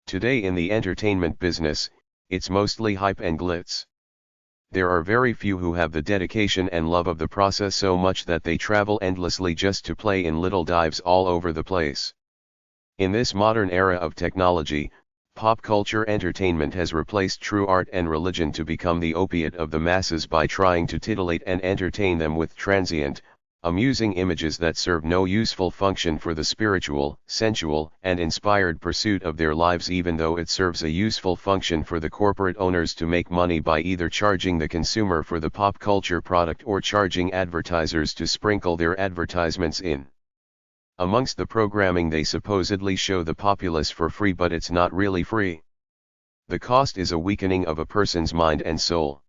Today in the entertainment business, it's mostly hype and glitz. There are very few who have the dedication and love of the process so much that they travel endlessly just to play in little dives all over the place. In this modern era of technology, pop culture entertainment has replaced true art and religion to become the opiate of the masses by trying to titillate and entertain them with transient, amusing images that serve no useful function for the spiritual, sensual, and inspired pursuit of their lives, even though it serves a useful function for the corporate owners to make money by either charging the consumer for the pop culture product or charging advertisers to sprinkle their advertisements in. Amongst the programming they supposedly show the populace for free, but it's not really free. The cost is a weakening of a person's mind and soul.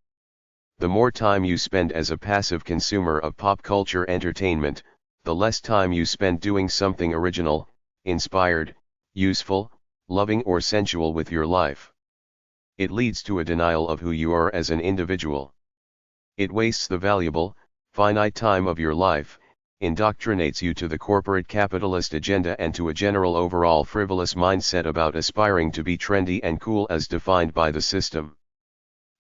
The more time you spend as a passive consumer of pop culture entertainment, the less time you spend doing something original, inspired, useful, loving, or sensual with your life. It leads to a denial of who you are as an individual. It wastes the valuable, finite time of your life, indoctrinates you to the corporate capitalist agenda and to a general overall frivolous mindset about aspiring to be trendy and cool as defined by the system.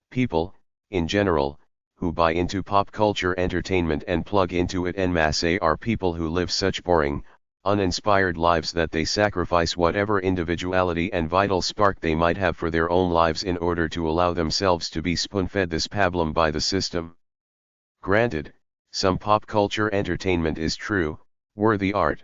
People, in general, who buy into pop culture entertainment and plug into it en masse are people who live such boring, uninspired lives that they sacrifice whatever individuality and vital spark they might have for their own lives in order to allow themselves to be spoon-fed this pablum by the system. Granted, some pop culture entertainment is true, worthy art.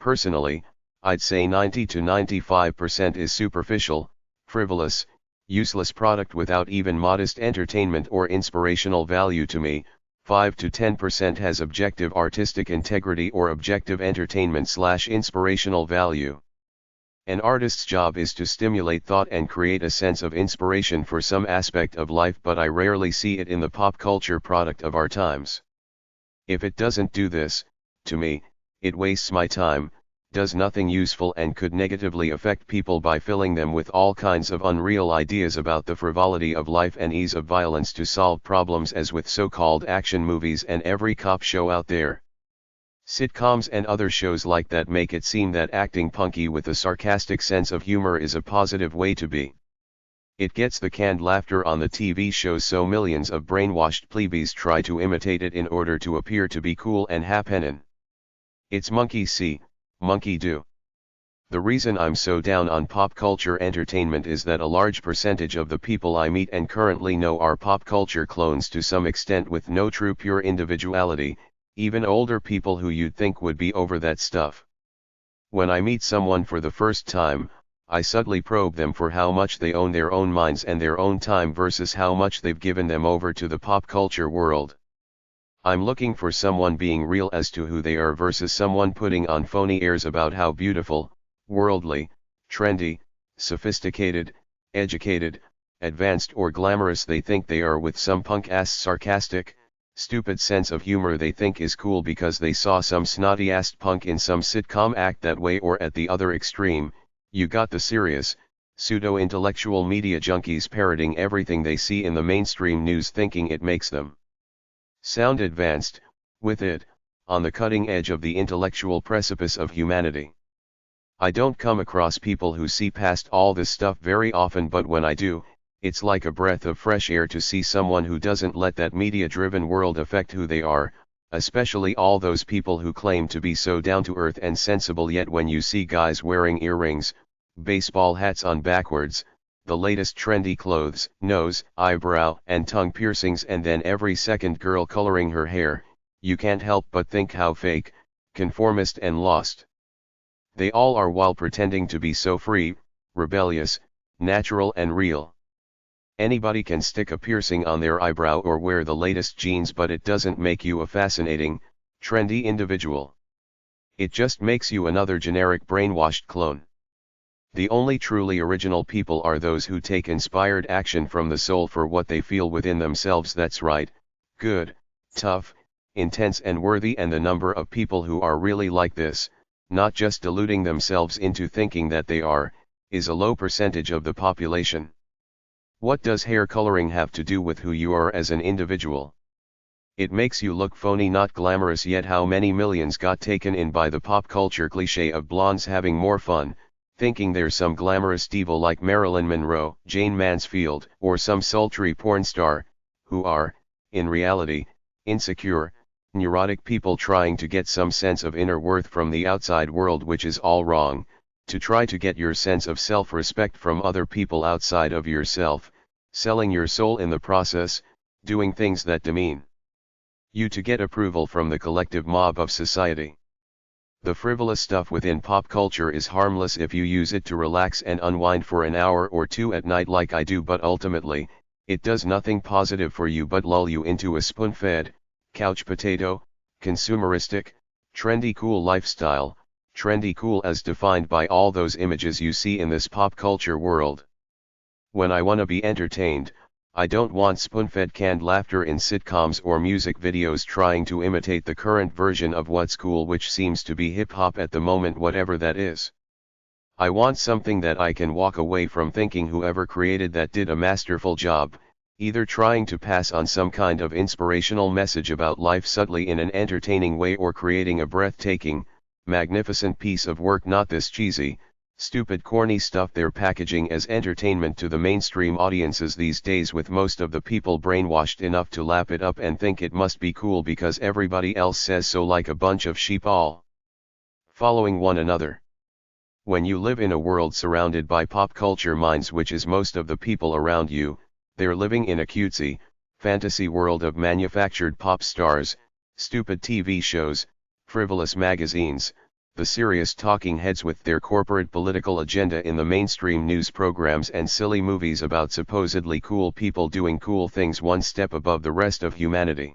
Personally, I'd say 90 to 95% is superficial, frivolous, useless product without even modest entertainment or inspirational value to me. 5 to 10% has objective artistic integrity or objective entertainment/inspirational value. An artist's job is to stimulate thought and create a sense of inspiration for some aspect of life, but I rarely see it in the pop culture product of our times. If it doesn't do this, to me, it wastes my time, does nothing useful, and could negatively affect people by filling them with all kinds of unreal ideas about the frivolity of life and ease of violence to solve problems, as with so-called action movies and every cop show out there. Sitcoms and other shows like that make it seem that acting punky with a sarcastic sense of humor is a positive way to be. It gets the canned laughter on the TV shows, so millions of brainwashed plebeians try to imitate it in order to appear to be cool and happenin'. It's monkey see, monkey do. The reason I'm so down on pop culture entertainment is that a large percentage of the people I meet and currently know are pop culture clones to some extent with no true pure individuality, even older people who you'd think would be over that stuff. When I meet someone for the first time, I subtly probe them for how much they own their own minds and their own time versus how much they've given them over to the pop culture world. I'm looking for someone being real as to who they are versus someone putting on phony airs about how beautiful, worldly, trendy, sophisticated, educated, advanced or glamorous they think they are with some punk-ass sarcastic, stupid sense of humor they think is cool because they saw some snotty-ass punk in some sitcom act that way, or at the other extreme, you got the serious, pseudo-intellectual media junkies parroting everything they see in the mainstream news thinking it makes them sound advanced, with it, on the cutting edge of the intellectual precipice of humanity. I don't come across people who see past all this stuff very often, but when I do, it's like a breath of fresh air to see someone who doesn't let that media-driven world affect who they are, especially all those people who claim to be so down-to-earth and sensible, yet when you see guys wearing earrings, baseball hats on backwards, the latest trendy clothes, nose, eyebrow, and tongue piercings, and then every second girl coloring her hair, you can't help but think how fake, conformist and lost they all are, while pretending to be so free, rebellious, natural and real. Anybody can stick a piercing on their eyebrow or wear the latest jeans, but it doesn't make you a fascinating, trendy individual. It just makes you another generic brainwashed clone. The only truly original people are those who take inspired action from the soul for what they feel within themselves that's right, good, tough, intense and worthy, and the number of people who are really like this, not just deluding themselves into thinking that they are, is a low percentage of the population. What does hair coloring have to do with who you are as an individual? It makes you look phony, not glamorous, yet how many millions got taken in by the pop culture cliche of blondes having more fun, thinking they're some glamorous diva like Marilyn Monroe, Jane Mansfield, or some sultry porn star, who are, in reality, insecure, neurotic people trying to get some sense of inner worth from the outside world, which is all wrong, to try to get your sense of self-respect from other people outside of yourself, selling your soul in the process, doing things that demean you to get approval from the collective mob of society. The frivolous stuff within pop culture is harmless if you use it to relax and unwind for an hour or two at night like I do, but ultimately, it does nothing positive for you but lull you into a spoon-fed, couch potato, consumeristic, trendy cool lifestyle, trendy cool as defined by all those images you see in this pop culture world. When I wanna be entertained, I don't want spoon-fed canned laughter in sitcoms or music videos trying to imitate the current version of what's cool, which seems to be hip-hop at the moment, whatever that is. I want something that I can walk away from thinking whoever created that did a masterful job, either trying to pass on some kind of inspirational message about life subtly in an entertaining way, or creating a breathtaking, magnificent piece of work, not this cheesy, stupid, corny stuff they're packaging as entertainment to the mainstream audiences these days, with most of the people brainwashed enough to lap it up and think it must be cool because everybody else says so, like a bunch of sheep all following one another. When you live in a world surrounded by pop culture minds, which is most of the people around you, they're living in a cutesy, fantasy world of manufactured pop stars, stupid TV shows, frivolous magazines, the serious talking heads with their corporate political agenda in the mainstream news programs, and silly movies about supposedly cool people doing cool things one step above the rest of humanity.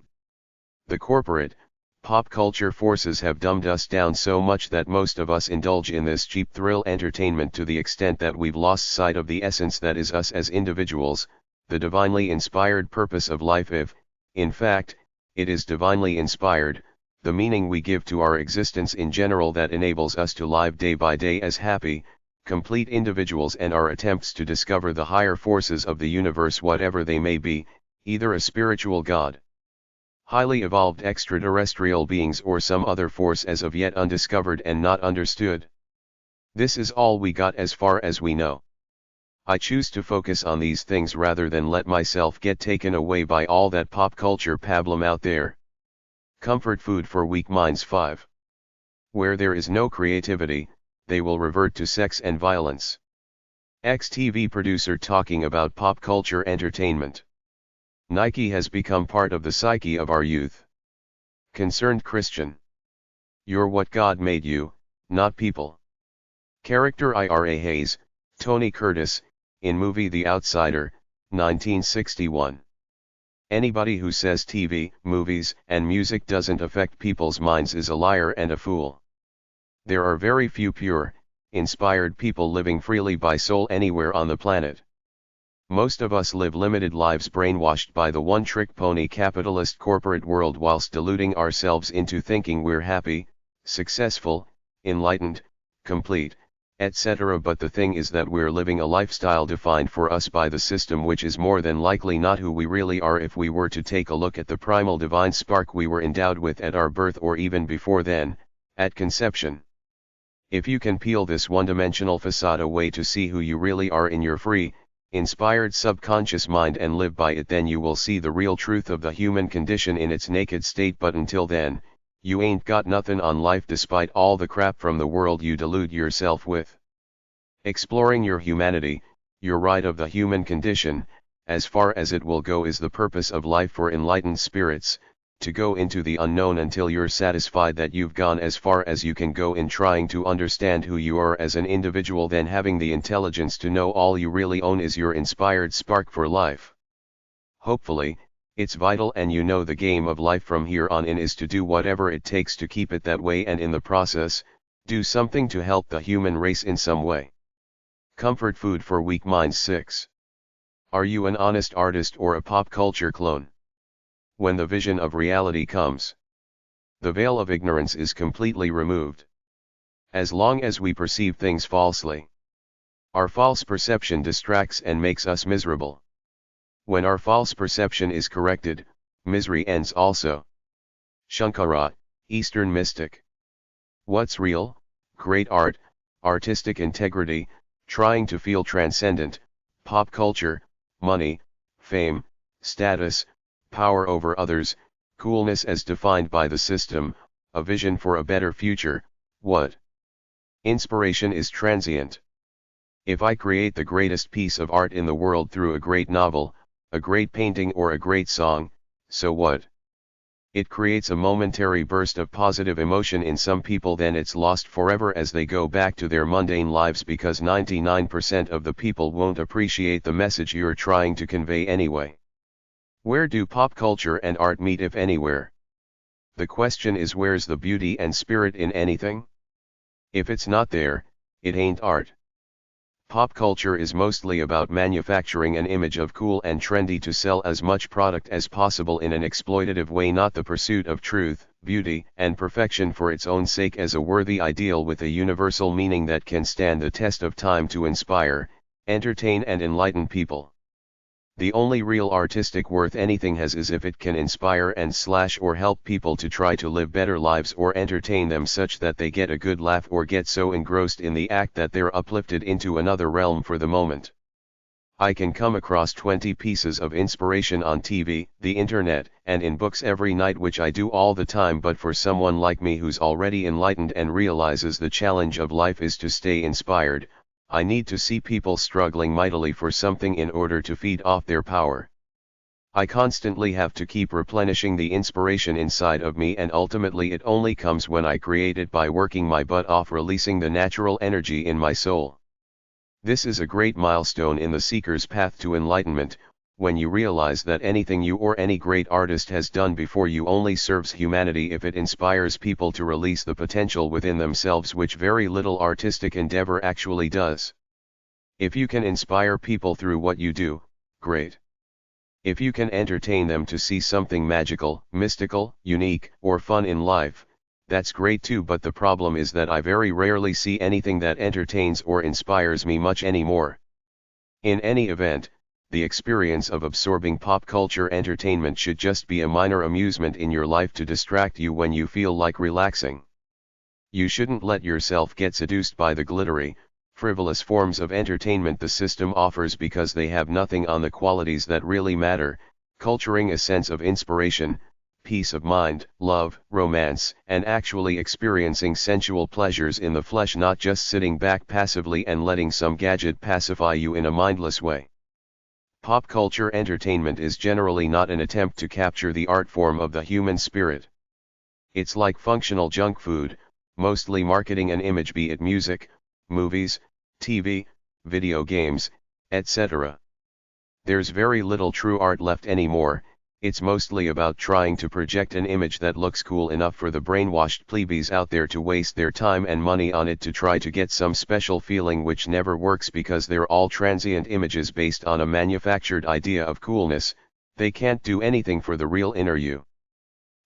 The corporate, pop culture forces have dumbed us down so much that most of us indulge in this cheap thrill entertainment to the extent that we've lost sight of the essence that is us as individuals, the divinely inspired purpose of life, if, in fact, it is divinely inspired, the meaning we give to our existence in general that enables us to live day by day as happy, complete individuals, and our attempts to discover the higher forces of the universe, whatever they may be, either a spiritual God, highly evolved extraterrestrial beings, or some other force as of yet undiscovered and not understood. This is all we got as far as we know. I choose to focus on these things rather than let myself get taken away by all that pop culture pablum out there. Comfort food for weak minds. 5. Where there is no creativity, they will revert to sex and violence. Ex-TV producer talking about pop culture entertainment. Nike has become part of the psyche of our youth. Concerned Christian. You're what God made you, not people. Character Ira Hayes, Tony Curtis, in movie The Outsider, 1961. Anybody who says TV, movies, and music doesn't affect people's minds is a liar and a fool. There are very few pure, inspired people living freely by soul anywhere on the planet. Most of us live limited lives brainwashed by the one-trick pony capitalist corporate world whilst deluding ourselves into thinking we're happy, successful, enlightened, complete, etc. But the thing is that we're living a lifestyle defined for us by the system, which is more than likely not who we really are if we were to take a look at the primal divine spark we were endowed with at our birth or even before then, at conception. If you can peel this one-dimensional facade away to see who you really are in your free, inspired subconscious mind and live by it, then you will see the real truth of the human condition in its naked state. But until then, you ain't got nothing on life despite all the crap from the world you delude yourself with. Exploring your humanity, your right of the human condition, as far as it will go, is the purpose of life for enlightened spirits, to go into the unknown until you're satisfied that you've gone as far as you can go in trying to understand who you are as an individual, then having the intelligence to know all you really own is your inspired spark for life. Hopefully, it's vital and you know the game of life from here on in is to do whatever it takes to keep it that way, and in the process, do something to help the human race in some way. Comfort food for weak minds. 6. Are you an honest artist or a pop culture clone? When the vision of reality comes, the veil of ignorance is completely removed. As long as we perceive things falsely, our false perception distracts and makes us miserable. When our false perception is corrected, misery ends also. Shankara, Eastern mystic. What's real? Great art, artistic integrity, trying to feel transcendent, pop culture, money, fame, status, power over others, coolness as defined by the system, a vision for a better future. What? Inspiration is transient. If I create the greatest piece of art in the world through a great novel, a great painting or a great song, so what? It creates a momentary burst of positive emotion in some people, then it's lost forever as they go back to their mundane lives, because 99% of the people won't appreciate the message you're trying to convey anyway. Where do pop culture and art meet, if anywhere? The question is, where's the beauty and spirit in anything? If it's not there, it ain't art. Pop culture is mostly about manufacturing an image of cool and trendy to sell as much product as possible in an exploitative way, not the pursuit of truth, beauty, and perfection for its own sake as a worthy ideal with a universal meaning that can stand the test of time to inspire, entertain and enlighten people. The only real artistic worth anything has is if it can inspire and or help people to try to live better lives or entertain them such that they get a good laugh or get so engrossed in the act that they're uplifted into another realm for the moment. I can come across 20 pieces of inspiration on TV, the internet, and in books every night, which I do all the time, but for someone like me who's already enlightened and realizes the challenge of life is to stay inspired, I need to see people struggling mightily for something in order to feed off their power. I constantly have to keep replenishing the inspiration inside of me, and ultimately it only comes when I create it by working my butt off, releasing the natural energy in my soul. This is a great milestone in the seeker's path to enlightenment, when you realize that anything you or any great artist has done before you only serves humanity if it inspires people to release the potential within themselves, which very little artistic endeavor actually does. If you can inspire people through what you do, great. If you can entertain them to see something magical, mystical, unique, or fun in life, that's great too, but the problem is that I very rarely see anything that entertains or inspires me much anymore. In any event, the experience of absorbing pop culture entertainment should just be a minor amusement in your life to distract you when you feel like relaxing. You shouldn't let yourself get seduced by the glittery, frivolous forms of entertainment the system offers, because they have nothing on the qualities that really matter: culturing a sense of inspiration, peace of mind, love, romance, and actually experiencing sensual pleasures in the flesh, not just sitting back passively and letting some gadget pacify you in a mindless way. Pop culture entertainment is generally not an attempt to capture the art form of the human spirit. It's like functional junk food, mostly marketing an image, be it music, movies, TV, video games, etc. There's very little true art left anymore, It's mostly about trying to project an image that looks cool enough for the brainwashed plebeians out there to waste their time and money on it to try to get some special feeling, which never works because they're all transient images based on a manufactured idea of coolness. They can't do anything for the real inner you.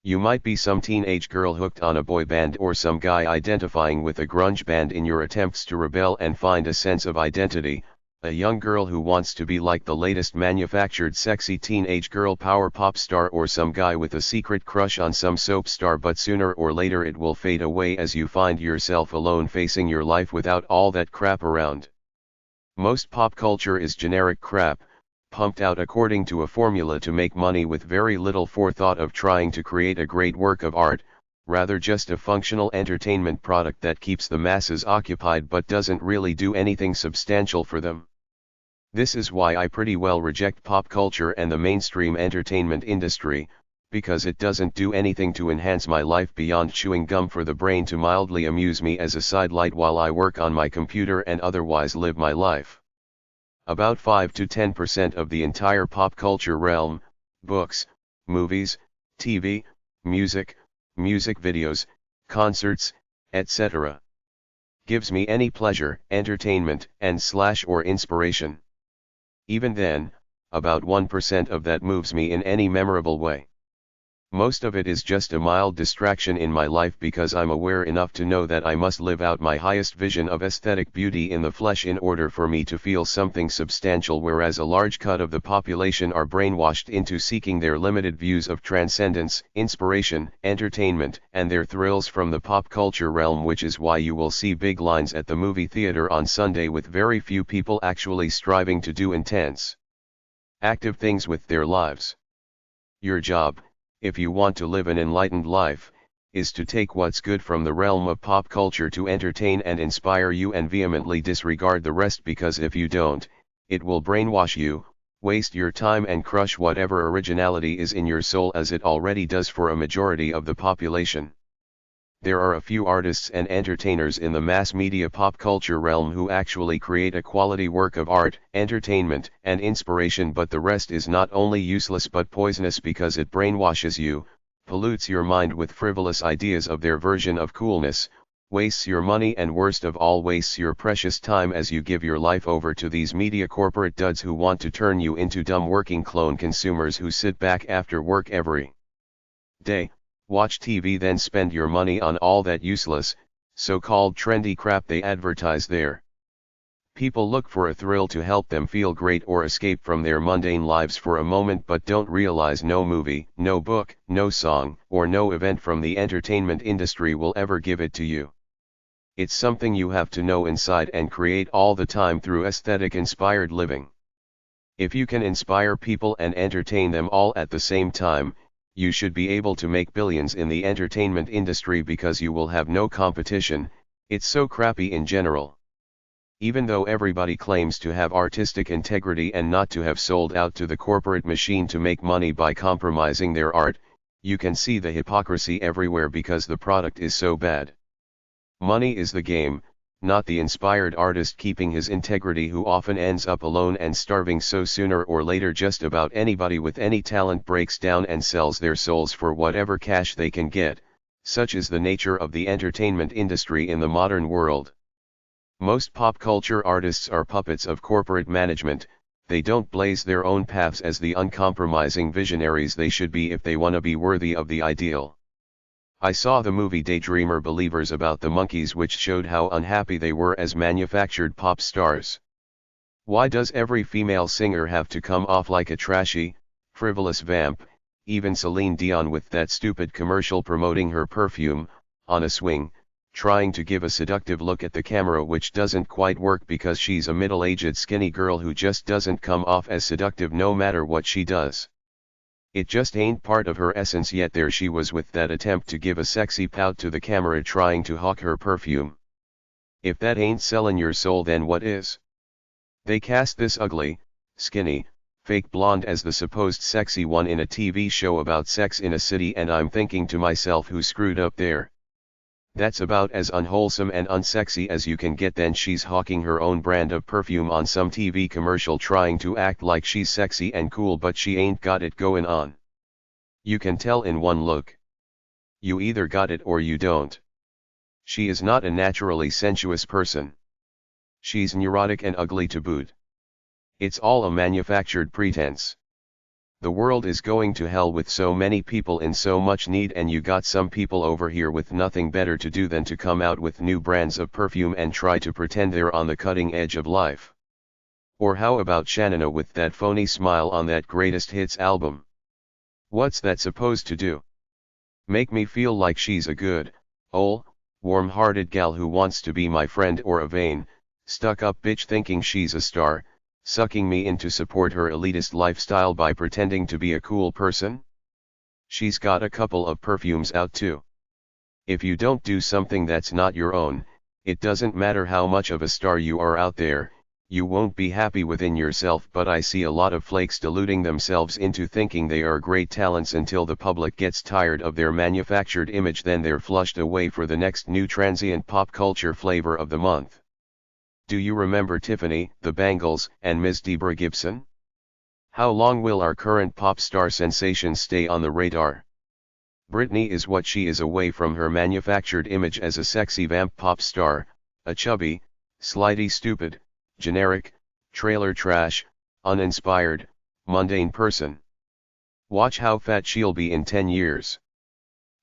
You might be some teenage girl hooked on a boy band or some guy identifying with a grunge band in your attempts to rebel and find a sense of identity, a young girl who wants to be like the latest manufactured sexy teenage girl power pop star, or some guy with a secret crush on some soap star, but sooner or later it will fade away as you find yourself alone facing your life without all that crap around. Most pop culture is generic crap, pumped out according to a formula to make money with very little forethought of trying to create a great work of art, rather just a functional entertainment product that keeps the masses occupied but doesn't really do anything substantial for them. This is why I pretty well reject pop culture and the mainstream entertainment industry, because it doesn't do anything to enhance my life beyond chewing gum for the brain to mildly amuse me as a sidelight while I work on my computer and otherwise live my life. About 5 to 10% of the entire pop culture realm, books, movies, TV, music videos, concerts, etc., gives me any pleasure, entertainment, or inspiration. Even then, about 1% of that moves me in any memorable way. Most of it is just a mild distraction in my life because I'm aware enough to know that I must live out my highest vision of aesthetic beauty in the flesh in order for me to feel something substantial, whereas a large cut of the population are brainwashed into seeking their limited views of transcendence, inspiration, entertainment, and their thrills from the pop culture realm, which is why you will see big lines at the movie theater on Sunday with very few people actually striving to do intense, active things with their lives. Your job, if you want to live an enlightened life, is to take what's good from the realm of pop culture to entertain and inspire you and vehemently disregard the rest, because if you don't, it will brainwash you, waste your time and crush whatever originality is in your soul, as it already does for a majority of the population. There are a few artists and entertainers in the mass media pop culture realm who actually create a quality work of art, entertainment, and inspiration, but the rest is not only useless but poisonous because it brainwashes you, pollutes your mind with frivolous ideas of their version of coolness, wastes your money, and worst of all, wastes your precious time as you give your life over to these media corporate duds who want to turn you into dumb working clone consumers who sit back after work every day, watch TV, then spend your money on all that useless, so-called trendy crap they advertise there. People look for a thrill to help them feel great or escape from their mundane lives for a moment, but don't realize no movie, no book, no song, or no event from the entertainment industry will ever give it to you. It's something you have to know inside and create all the time through aesthetic-inspired living. If you can inspire people and entertain them all at the same time, you should be able to make billions in the entertainment industry because you will have no competition. It's so crappy in general. Even though everybody claims to have artistic integrity and not to have sold out to the corporate machine to make money by compromising their art, you can see the hypocrisy everywhere because the product is so bad. Money is the game, not the inspired artist keeping his integrity, who often ends up alone and starving, so sooner or later just about anybody with any talent breaks down and sells their souls for whatever cash they can get. Such is the nature of the entertainment industry in the modern world. Most pop culture artists are puppets of corporate management. They don't blaze their own paths as the uncompromising visionaries they should be if they want to be worthy of the ideal. I saw the movie Daydreamer Believers about the monkeys, which showed how unhappy they were as manufactured pop stars. Why does every female singer have to come off like a trashy, frivolous vamp? Even Celine Dion with that stupid commercial promoting her perfume, on a swing, trying to give a seductive look at the camera, which doesn't quite work because she's a middle-aged skinny girl who just doesn't come off as seductive no matter what she does. It just ain't part of her essence, yet there she was with that attempt to give a sexy pout to the camera trying to hawk her perfume. If that ain't selling your soul, then what is? They cast this ugly, skinny, fake blonde as the supposed sexy one in a TV show about sex in a city, and I'm thinking to myself, who screwed up there? That's about as unwholesome and unsexy as you can get. Then she's hawking her own brand of perfume on some TV commercial trying to act like she's sexy and cool, but she ain't got it going on. You can tell in one look. You either got it or you don't. She is not a naturally sensuous person. She's neurotic and ugly to boot. It's all a manufactured pretense. The world is going to hell with so many people in so much need, and you got some people over here with nothing better to do than to come out with new brands of perfume and try to pretend they're on the cutting edge of life. Or how about Shannon with that phony smile on that greatest hits album? What's that supposed to do? Make me feel like she's a good, warm-hearted gal who wants to be my friend, or a vain, stuck-up bitch thinking she's a star, sucking me in to support her elitist lifestyle by pretending to be a cool person? She's got a couple of perfumes out too. If you don't do something that's not your own, it doesn't matter how much of a star you are out there, you won't be happy within yourself. But I see a lot of flakes deluding themselves into thinking they are great talents until the public gets tired of their manufactured image, then they're flushed away for the next new transient pop culture flavor of the month. Do you remember Tiffany, the Bangles, and Ms. Debra Gibson? How long will our current pop star sensations stay on the radar? Britney is what she is away from her manufactured image as a sexy vamp pop star, a chubby, slidey, stupid, generic, trailer trash, uninspired, mundane person. Watch how fat she'll be in 10 years.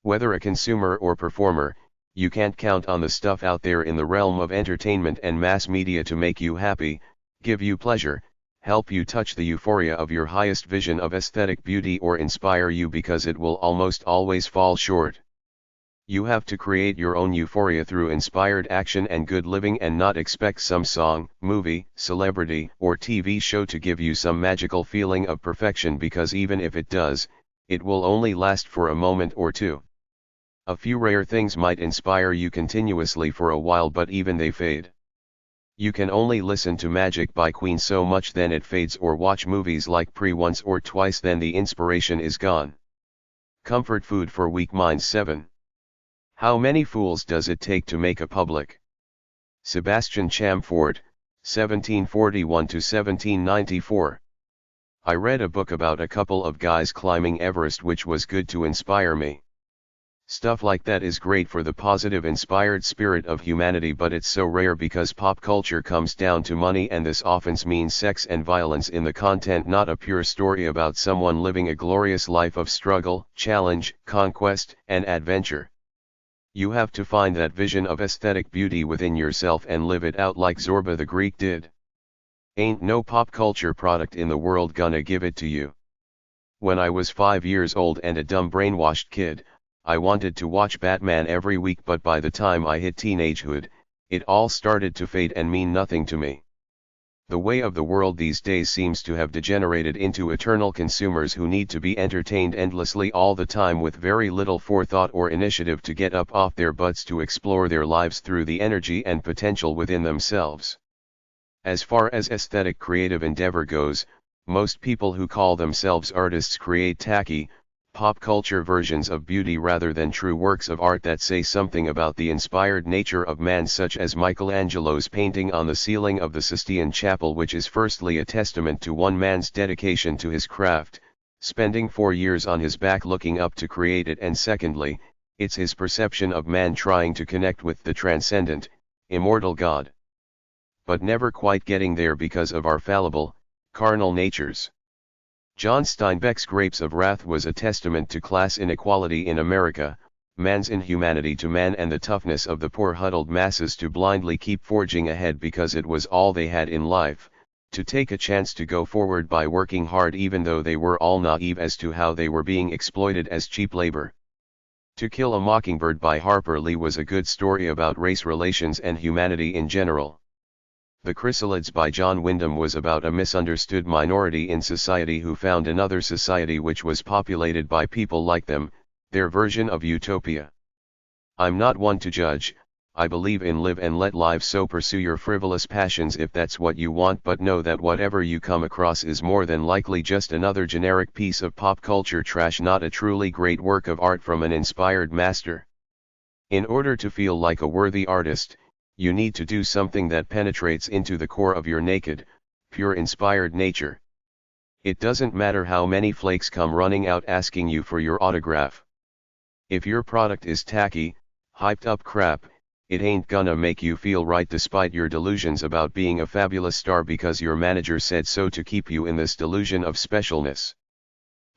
Whether a consumer or performer, you can't count on the stuff out there in the realm of entertainment and mass media to make you happy, give you pleasure, help you touch the euphoria of your highest vision of aesthetic beauty, or inspire you, because it will almost always fall short. You have to create your own euphoria through inspired action and good living, and not expect some song, movie, celebrity, or TV show to give you some magical feeling of perfection, because even if it does, it will only last for a moment or two. A few rare things might inspire you continuously for a while, but even they fade. You can only listen to Magic by Queen so much, then it fades, or watch movies like Pre once or twice, then the inspiration is gone. Comfort food for weak minds. 7. How many fools does it take to make a public? Sebastian Chamfort, 1741–1794. I read a book about a couple of guys climbing Everest, which was good to inspire me. Stuff like that is great for the positive, inspired spirit of humanity, but it's so rare because pop culture comes down to money, and this often means sex and violence in the content, not a pure story about someone living a glorious life of struggle, challenge, conquest, and adventure. You have to find that vision of aesthetic beauty within yourself and live it out like Zorba the Greek did. Ain't no pop culture product in the world gonna give it to you. When I was 5 years old and a dumb brainwashed kid, I wanted to watch Batman every week, but by the time I hit teenagehood, it all started to fade and mean nothing to me. The way of the world these days seems to have degenerated into eternal consumers who need to be entertained endlessly all the time, with very little forethought or initiative to get up off their butts to explore their lives through the energy and potential within themselves. As far as aesthetic creative endeavor goes, most people who call themselves artists create tacky, pop culture versions of beauty rather than true works of art that say something about the inspired nature of man, such as Michelangelo's painting on the ceiling of the Sistine Chapel, which is firstly a testament to one man's dedication to his craft, spending 4 years on his back looking up to create it, and secondly, it's his perception of man trying to connect with the transcendent, immortal God. But never quite getting there because of our fallible, carnal natures. John Steinbeck's Grapes of Wrath was a testament to class inequality in America, man's inhumanity to man, and the toughness of the poor huddled masses to blindly keep forging ahead because it was all they had in life, to take a chance to go forward by working hard even though they were all naive as to how they were being exploited as cheap labor. To Kill a Mockingbird by Harper Lee was a good story about race relations and humanity in general. The Chrysalids by John Wyndham was about a misunderstood minority in society who found another society which was populated by people like them, their version of utopia. I'm not one to judge, I believe in live and let live, so pursue your frivolous passions if that's what you want, but know that whatever you come across is more than likely just another generic piece of pop culture trash, not a truly great work of art from an inspired master. In order to feel like a worthy artist, you need to do something that penetrates into the core of your naked, pure inspired nature. It doesn't matter how many flakes come running out asking you for your autograph. If your product is tacky, hyped up crap, it ain't gonna make you feel right despite your delusions about being a fabulous star because your manager said so to keep you in this delusion of specialness.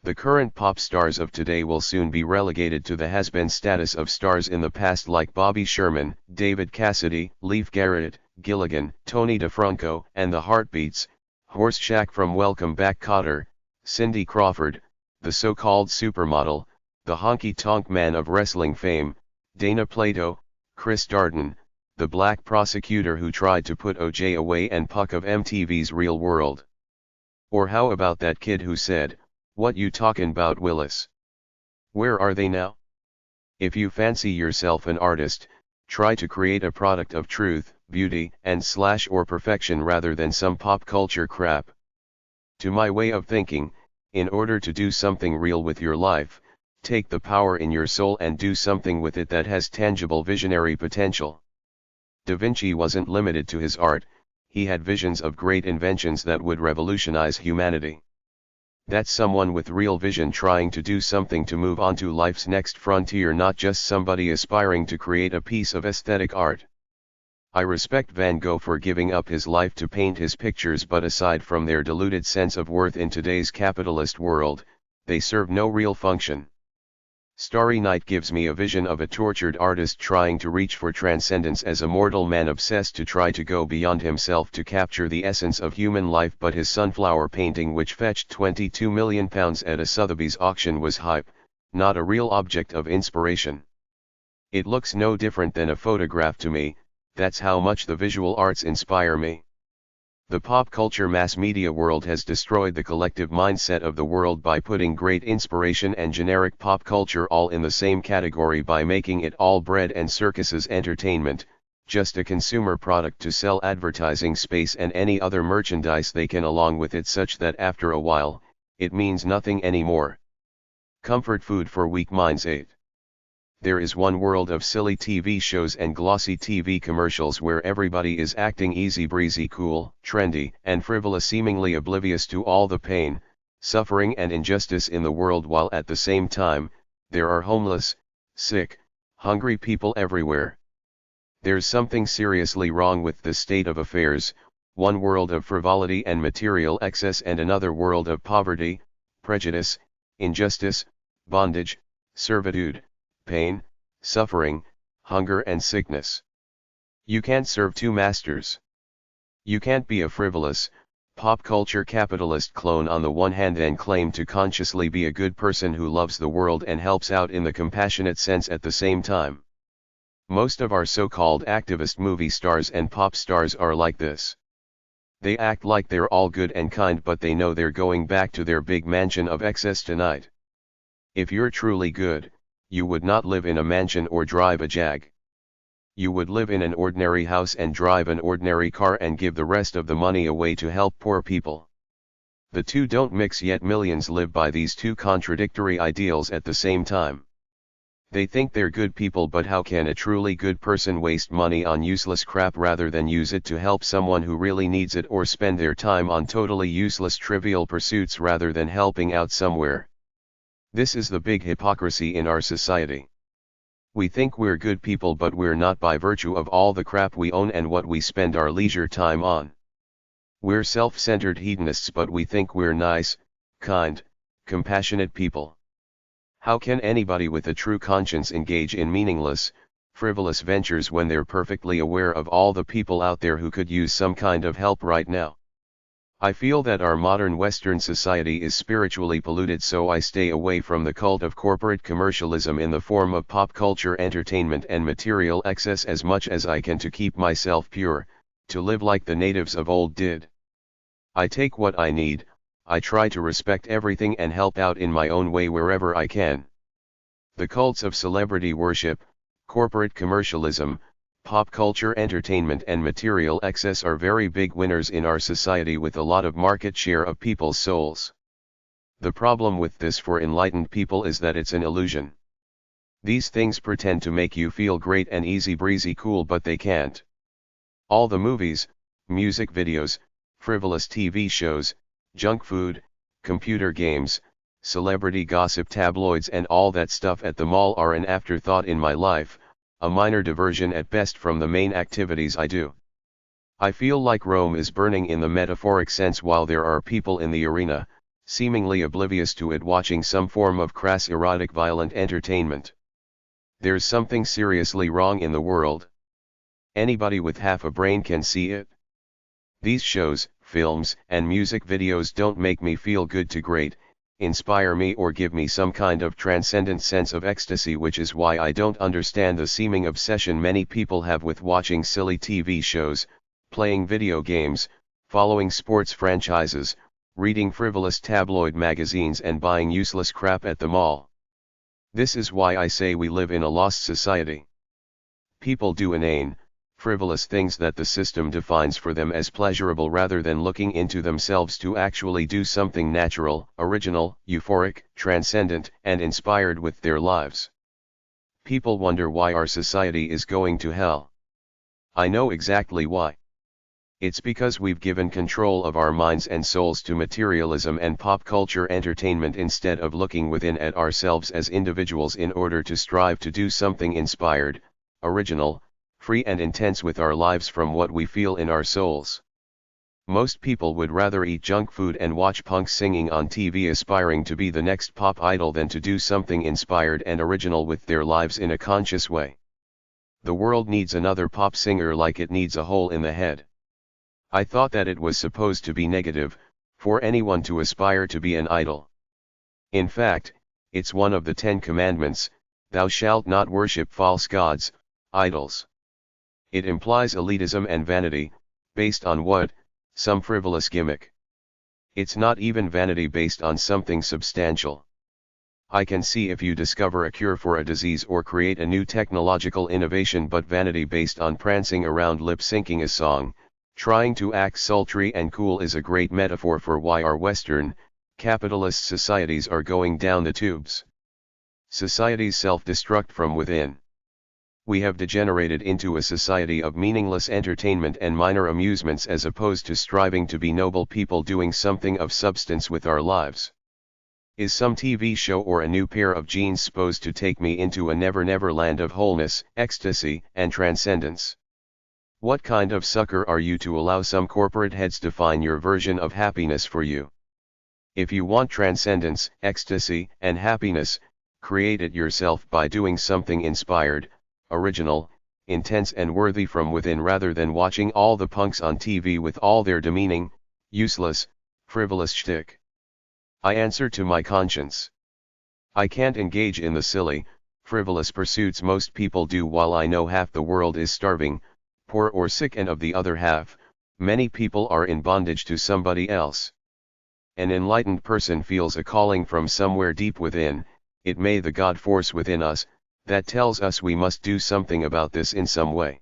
The current pop stars of today will soon be relegated to the has-been status of stars in the past like Bobby Sherman, David Cassidy, Leif Garrett, Gilligan, Tony DeFranco, and the Heartbeats, Horst Shack from Welcome Back Kotter, Cindy Crawford, the so-called supermodel, the honky-tonk man of wrestling fame, Dana Plato, Chris Darden, the black prosecutor who tried to put OJ away and Puck of MTV's Real World. Or how about that kid who said, "What you talkin' about, Willis?" Where are they now? If you fancy yourself an artist, try to create a product of truth, beauty, and/or perfection rather than some pop culture crap. To my way of thinking, in order to do something real with your life, take the power in your soul and do something with it that has tangible visionary potential. Da Vinci wasn't limited to his art, he had visions of great inventions that would revolutionize humanity. That's someone with real vision trying to do something to move on to life's next frontier, not just somebody aspiring to create a piece of aesthetic art. I respect Van Gogh for giving up his life to paint his pictures, but aside from their diluted sense of worth in today's capitalist world, they serve no real function. Starry Night gives me a vision of a tortured artist trying to reach for transcendence as a mortal man obsessed to try to go beyond himself to capture the essence of human life, but his sunflower painting, which fetched £22 million at a Sotheby's auction, was hype, not a real object of inspiration. It looks no different than a photograph to me, that's how much the visual arts inspire me. The pop culture mass media world has destroyed the collective mindset of the world by putting great inspiration and generic pop culture all in the same category by making it all bread and circuses entertainment, just a consumer product to sell advertising space and any other merchandise they can along with it, such that after a while, it means nothing anymore. Comfort food for weak minds. 8. There is one world of silly TV shows and glossy TV commercials where everybody is acting easy breezy, cool, trendy, and frivolous, seemingly oblivious to all the pain, suffering and injustice in the world, while at the same time, there are homeless, sick, hungry people everywhere. There's something seriously wrong with this state of affairs, one world of frivolity and material excess and another world of poverty, prejudice, injustice, bondage, servitude, pain, suffering, hunger and sickness. You can't serve two masters. You can't be a frivolous, pop culture capitalist clone on the one hand and claim to consciously be a good person who loves the world and helps out in the compassionate sense at the same time. Most of our so-called activist movie stars and pop stars are like this. They act like they're all good and kind, but they know they're going back to their big mansion of excess tonight. If you're truly good, you would not live in a mansion or drive a Jag. You would live in an ordinary house and drive an ordinary car and give the rest of the money away to help poor people. The two don't mix, yet millions live by these two contradictory ideals at the same time. They think they're good people, but how can a truly good person waste money on useless crap rather than use it to help someone who really needs it, or spend their time on totally useless trivial pursuits rather than helping out somewhere? This is the big hypocrisy in our society. We think we're good people, but we're not by virtue of all the crap we own and what we spend our leisure time on. We're self-centered hedonists, but we think we're nice, kind, compassionate people. How can anybody with a true conscience engage in meaningless, frivolous ventures when they're perfectly aware of all the people out there who could use some kind of help right now? I feel that our modern Western society is spiritually polluted, so I stay away from the cult of corporate commercialism in the form of pop culture entertainment and material excess as much as I can to keep myself pure, to live like the natives of old did. I take what I need, I try to respect everything and help out in my own way wherever I can. The cults of celebrity worship, corporate commercialism, pop culture entertainment and material excess are very big winners in our society with a lot of market share of people's souls. The problem with this for enlightened people is that it's an illusion. These things pretend to make you feel great and easy breezy cool, but they can't. All the movies, music videos, frivolous TV shows, junk food, computer games, celebrity gossip tabloids and all that stuff at the mall are an afterthought in my life, a minor diversion at best from the main activities I do. I feel like Rome is burning in the metaphoric sense while there are people in the arena, seemingly oblivious to it, watching some form of crass erotic violent entertainment. There's something seriously wrong in the world. Anybody with half a brain can see it. These shows, films, and music videos don't make me feel good to great, inspire me or give me some kind of transcendent sense of ecstasy, which is why I don't understand the seeming obsession many people have with watching silly TV shows, playing video games, following sports franchises, reading frivolous tabloid magazines and buying useless crap at the mall. This is why I say we live in a lost society. People do inane, frivolous things that the system defines for them as pleasurable rather than looking into themselves to actually do something natural, original, euphoric, transcendent, and inspired with their lives. People wonder why our society is going to hell. I know exactly why. It's because we've given control of our minds and souls to materialism and pop culture entertainment instead of looking within at ourselves as individuals in order to strive to do something inspired, original, free and intense with our lives from what we feel in our souls. Most people would rather eat junk food and watch punks singing on TV aspiring to be the next pop idol than to do something inspired and original with their lives in a conscious way. The world needs another pop singer like it needs a hole in the head. I thought that it was supposed to be negative, for anyone to aspire to be an idol. In fact, it's one of the 10 Commandments, thou shalt not worship false gods, idols. It implies elitism and vanity, based on what? Some frivolous gimmick. It's not even vanity based on something substantial. I can see if you discover a cure for a disease or create a new technological innovation, but vanity based on prancing around lip-syncing a song, trying to act sultry and cool is a great metaphor for why our Western, capitalist societies are going down the tubes. Societies self-destruct from within. We have degenerated into a society of meaningless entertainment and minor amusements as opposed to striving to be noble people doing something of substance with our lives. Is some TV show or a new pair of jeans supposed to take me into a never land of wholeness, ecstasy, and transcendence? What kind of sucker are you to allow some corporate heads define your version of happiness for you? If you want transcendence, ecstasy, and happiness, create it yourself by doing something inspired, original, intense and worthy from within rather than watching all the punks on TV with all their demeaning, useless, frivolous shtick. I answer to my conscience. I can't engage in the silly, frivolous pursuits most people do while I know half the world is starving, poor or sick, and of the other half, many people are in bondage to somebody else. An enlightened person feels a calling from somewhere deep within, it may the God force within us, that tells us we must do something about this in some way.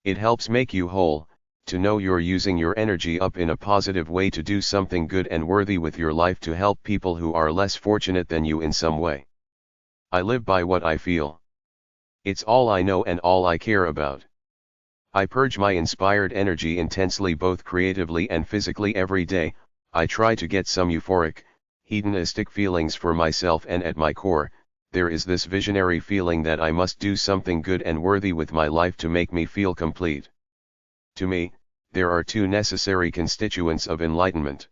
It helps make you whole, to know you're using your energy up in a positive way to do something good and worthy with your life to help people who are less fortunate than you in some way. I live by what I feel. It's all I know and all I care about. I purge my inspired energy intensely both creatively and physically every day. I try to get some euphoric, hedonistic feelings for myself, and at my core, there is this visionary feeling that I must do something good and worthy with my life to make me feel complete. To me, there are 2 necessary constituents of enlightenment.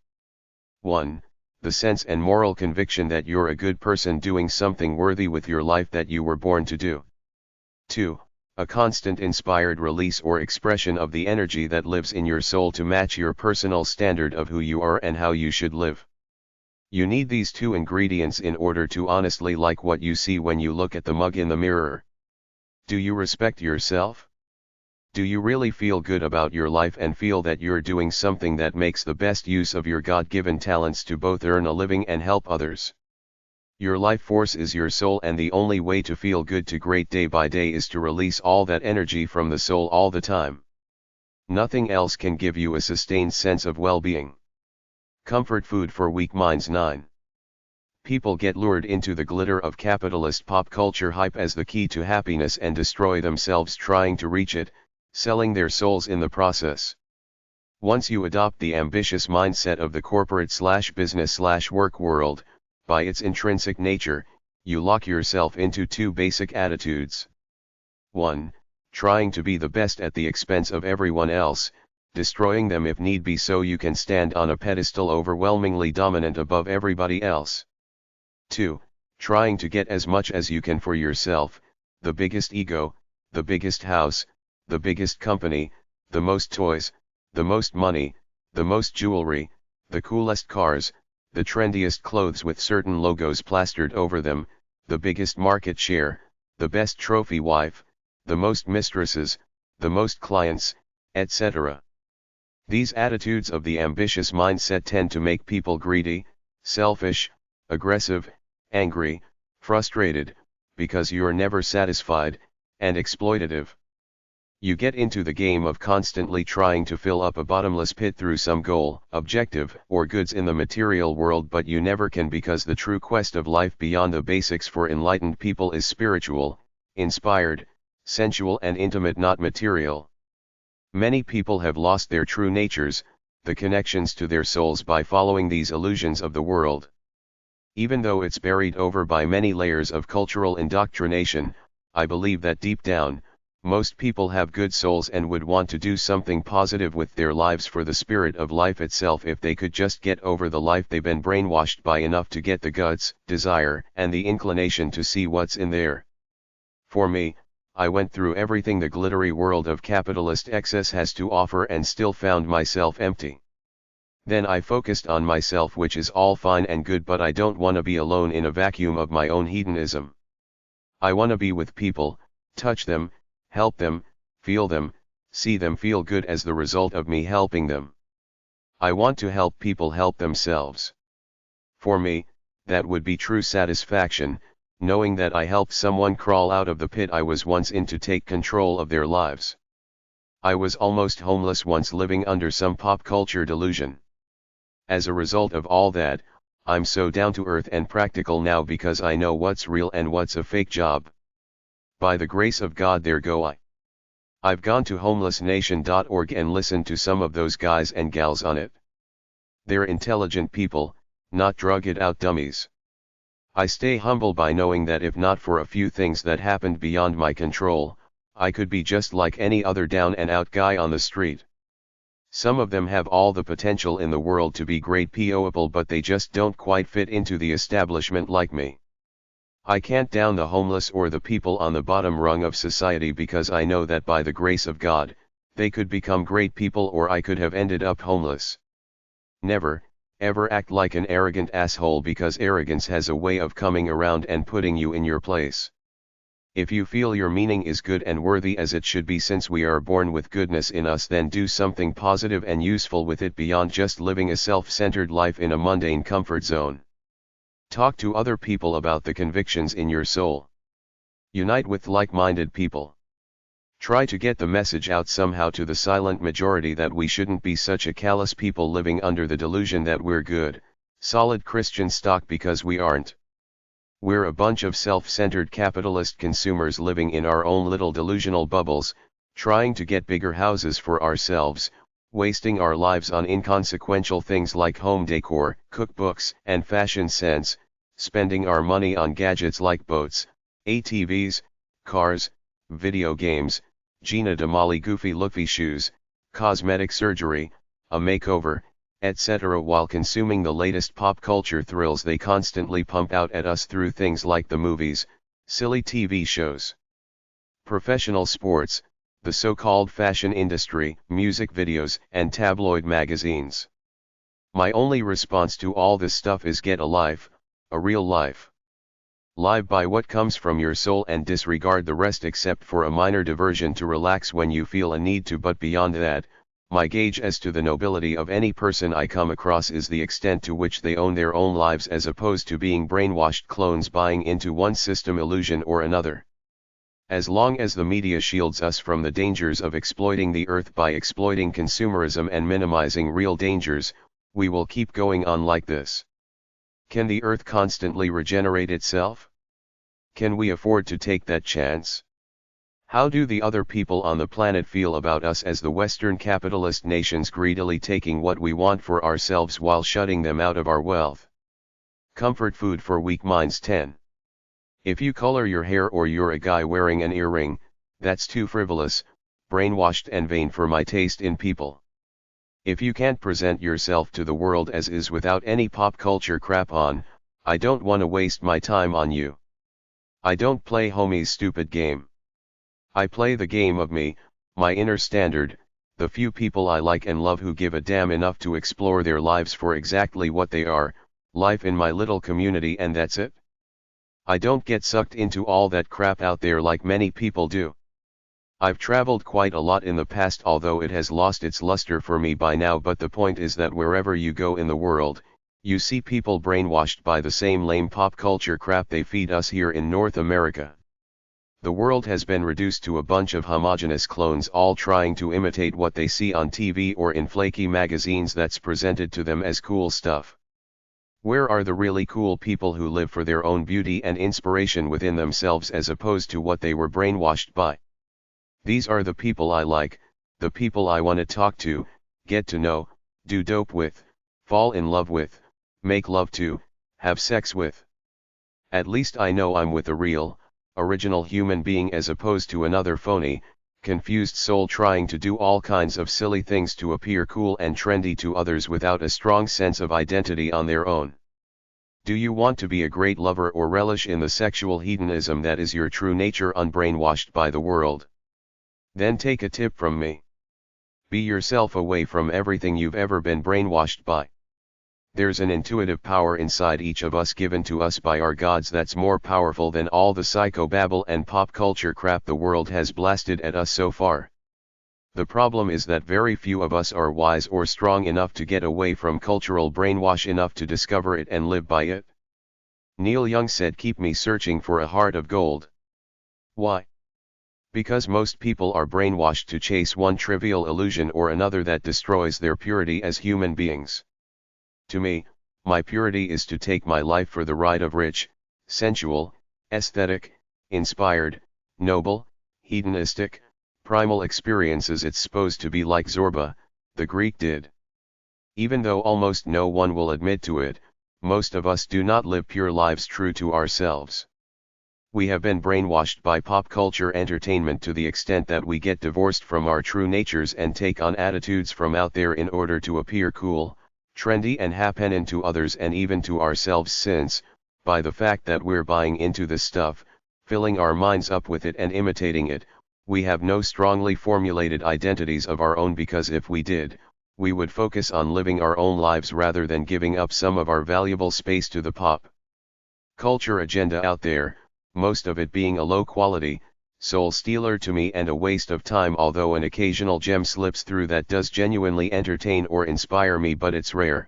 1. The sense and moral conviction that you're a good person doing something worthy with your life that you were born to do. 2. A constant inspired release or expression of the energy that lives in your soul to match your personal standard of who you are and how you should live. You need these 2 ingredients in order to honestly like what you see when you look at the mug in the mirror. Do you respect yourself? Do you really feel good about your life and feel that you're doing something that makes the best use of your God-given talents to both earn a living and help others? Your life force is your soul, and the only way to feel good to great day by day is to release all that energy from the soul all the time. Nothing else can give you a sustained sense of well-being. Comfort food for weak minds. 9. People get lured into the glitter of capitalist pop culture hype as the key to happiness and destroy themselves trying to reach it, selling their souls in the process. Once you adopt the ambitious mindset of the corporate/business/work world, by its intrinsic nature, you lock yourself into two basic attitudes. 1. Trying to be the best at the expense of everyone else, destroying them if need be so you can stand on a pedestal overwhelmingly dominant above everybody else. 2. Trying to get as much as you can for yourself, the biggest ego, the biggest house, the biggest company, the most toys, the most money, the most jewelry, the coolest cars, the trendiest clothes with certain logos plastered over them, the biggest market share, the best trophy wife, the most mistresses, the most clients, etc. These attitudes of the ambitious mindset tend to make people greedy, selfish, aggressive, angry, frustrated, because you're never satisfied, and exploitative. You get into the game of constantly trying to fill up a bottomless pit through some goal, objective, or goods in the material world, but you never can, because the true quest of life beyond the basics for enlightened people is spiritual, inspired, sensual and intimate, not material. Many people have lost their true natures, the connections to their souls, by following these illusions of the world. Even though it's buried over by many layers of cultural indoctrination, I believe that deep down, most people have good souls and would want to do something positive with their lives for the spirit of life itself if they could just get over the life they've been brainwashed by enough to get the guts, desire, and the inclination to see what's in there. For me, I went through everything the glittery world of capitalist excess has to offer and still found myself empty. Then I focused on myself, which is all fine and good, but I don't want to be alone in a vacuum of my own hedonism. I want to be with people, touch them, help them, feel them, see them feel good as the result of me helping them. I want to help people help themselves. For me, that would be true satisfaction, knowing that I helped someone crawl out of the pit I was once in to take control of their lives. I was almost homeless once, living under some pop culture delusion. As a result of all that, I'm so down to earth and practical now because I know what's real and what's a fake job. By the grace of God, there go I. I've gone to homelessnation.org and listened to some of those guys and gals on it. They're intelligent people, not drugged out dummies. I stay humble by knowing that if not for a few things that happened beyond my control, I could be just like any other down and out guy on the street. Some of them have all the potential in the world to be great people, but they just don't quite fit into the establishment like me. I can't down the homeless or the people on the bottom rung of society because I know that by the grace of God, they could become great people, or I could have ended up homeless. Never, ever act like an arrogant asshole, because arrogance has a way of coming around and putting you in your place. If you feel your meaning is good and worthy as it should be, since we are born with goodness in us, then do something positive and useful with it beyond just living a self-centered life in a mundane comfort zone. Talk to other people about the convictions in your soul. Unite with like-minded people. Try to get the message out somehow to the silent majority that we shouldn't be such a callous people living under the delusion that we're good, solid Christian stock, because we aren't. We're a bunch of self-centered capitalist consumers living in our own little delusional bubbles, trying to get bigger houses for ourselves, wasting our lives on inconsequential things like home decor, cookbooks, and fashion sense, spending our money on gadgets like boats, ATVs, cars, video games, Gina Damali goofy loofy shoes, cosmetic surgery, a makeover, etc., while consuming the latest pop culture thrills they constantly pump out at us through things like the movies, silly TV shows, professional sports, the so-called fashion industry, music videos, and tabloid magazines. My only response to all this stuff is get a life, a real life. Live by what comes from your soul and disregard the rest except for a minor diversion to relax when you feel a need to, but beyond that, my gauge as to the nobility of any person I come across is the extent to which they own their own lives, as opposed to being brainwashed clones buying into one system illusion or another. As long as the media shields us from the dangers of exploiting the earth by exploiting consumerism and minimizing real dangers, we will keep going on like this. Can the earth constantly regenerate itself? Can we afford to take that chance? How do the other people on the planet feel about us as the Western capitalist nations greedily taking what we want for ourselves while shutting them out of our wealth? Comfort food for weak minds. 10. If you color your hair or you're a guy wearing an earring, that's too frivolous, brainwashed and vain for my taste in people. If you can't present yourself to the world as is without any pop culture crap on, I don't wanna waste my time on you. I don't play homie's stupid game. I play the game of me, my inner standard, the few people I like and love who give a damn enough to explore their lives for exactly what they are, life in my little community, and that's it. I don't get sucked into all that crap out there like many people do. I've traveled quite a lot in the past, although it has lost its luster for me by now, but the point is that wherever you go in the world, you see people brainwashed by the same lame pop culture crap they feed us here in North America. The world has been reduced to a bunch of homogeneous clones all trying to imitate what they see on TV or in flaky magazines that's presented to them as cool stuff. Where are the really cool people who live for their own beauty and inspiration within themselves as opposed to what they were brainwashed by? These are the people I like, the people I want to talk to, get to know, do dope with, fall in love with, make love to, have sex with. At least I know I'm with a real, original human being as opposed to another phony, confused soul trying to do all kinds of silly things to appear cool and trendy to others without a strong sense of identity on their own. Do you want to be a great lover or relish in the sexual hedonism that is your true nature unbrainwashed by the world? Then take a tip from me. Be yourself away from everything you've ever been brainwashed by. There's an intuitive power inside each of us given to us by our gods that's more powerful than all the psychobabble and pop culture crap the world has blasted at us so far. The problem is that very few of us are wise or strong enough to get away from cultural brainwash enough to discover it and live by it. Neil Young said, "Keep me searching for a heart of gold." Why? Because most people are brainwashed to chase one trivial illusion or another that destroys their purity as human beings. To me, my purity is to take my life for the ride of rich, sensual, aesthetic, inspired, noble, hedonistic, primal experiences. It's supposed to be like Zorba, the Greek did. Even though almost no one will admit to it, most of us do not live pure lives true to ourselves. We have been brainwashed by pop culture entertainment to the extent that we get divorced from our true natures and take on attitudes from out there in order to appear cool, trendy and happen to others and even to ourselves, since, by the fact that we're buying into this stuff, filling our minds up with it and imitating it, we have no strongly formulated identities of our own, because if we did, we would focus on living our own lives rather than giving up some of our valuable space to the pop culture agenda out there, most of it being a low quality, soul stealer to me and a waste of time, although an occasional gem slips through that does genuinely entertain or inspire me, but it's rare.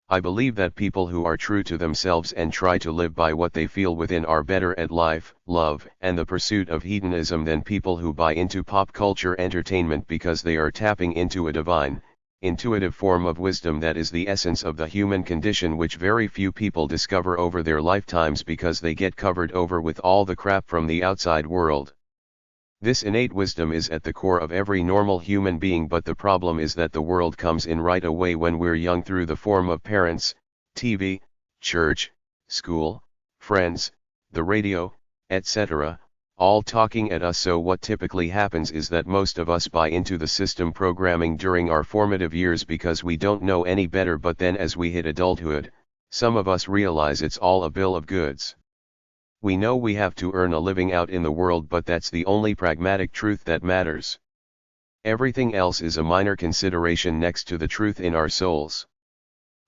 I believe that people who are true to themselves and try to live by what they feel within are better at life, love, and the pursuit of hedonism than people who buy into pop culture entertainment because they are tapping into a divine, intuitive form of wisdom that is the essence of the human condition, which very few people discover over their lifetimes because they get covered over with all the crap from the outside world. This innate wisdom is at the core of every normal human being, but the problem is that the world comes in right away when we're young through the form of parents, TV, church, school, friends, the radio, etc., all talking at us. So what typically happens is that most of us buy into the system programming during our formative years because we don't know any better, but then as we hit adulthood, some of us realize it's all a bill of goods. We know we have to earn a living out in the world, but that's the only pragmatic truth that matters. Everything else is a minor consideration next to the truth in our souls.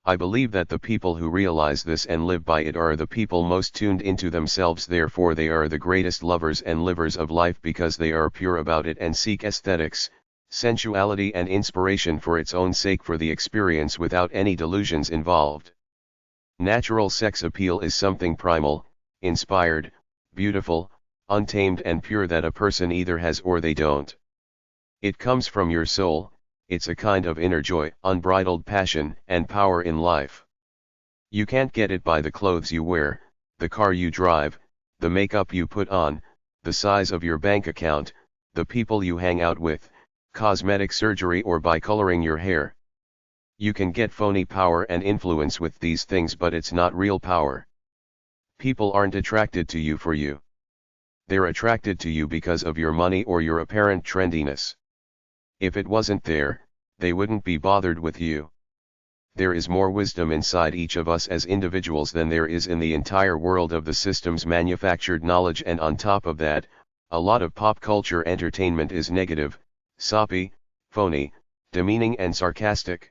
I believe that the people who realize this and live by it are the people most tuned into themselves. Therefore they are the greatest lovers and livers of life because they are pure about it and seek aesthetics, sensuality and inspiration for its own sake, for the experience without any delusions involved. Natural sex appeal is something primal, inspired, beautiful, untamed and pure that a person either has or they don't. It comes from your soul. It's a kind of inner joy, unbridled passion, and power in life. You can't get it by the clothes you wear, the car you drive, the makeup you put on, the size of your bank account, the people you hang out with, cosmetic surgery, or by coloring your hair. You can get phony power and influence with these things, but it's not real power. People aren't attracted to you for you. They're attracted to you because of your money or your apparent trendiness. If it wasn't there, they wouldn't be bothered with you. There is more wisdom inside each of us as individuals than there is in the entire world of the system's manufactured knowledge, and on top of that, a lot of pop culture entertainment is negative, soppy, phony, demeaning and sarcastic.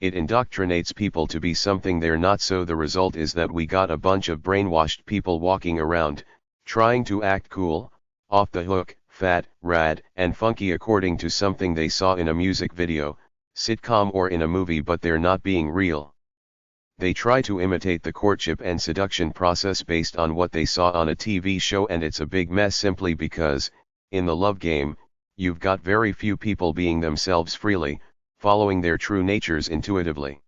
It indoctrinates people to be something they're not, so the result is that we got a bunch of brainwashed people walking around, trying to act cool, off the hook, fat, rad, and funky according to something they saw in a music video, sitcom, or in a movie, but they're not being real. They try to imitate the courtship and seduction process based on what they saw on a TV show, and it's a big mess simply because, in the love game, you've got very few people being themselves freely, following their true natures intuitively.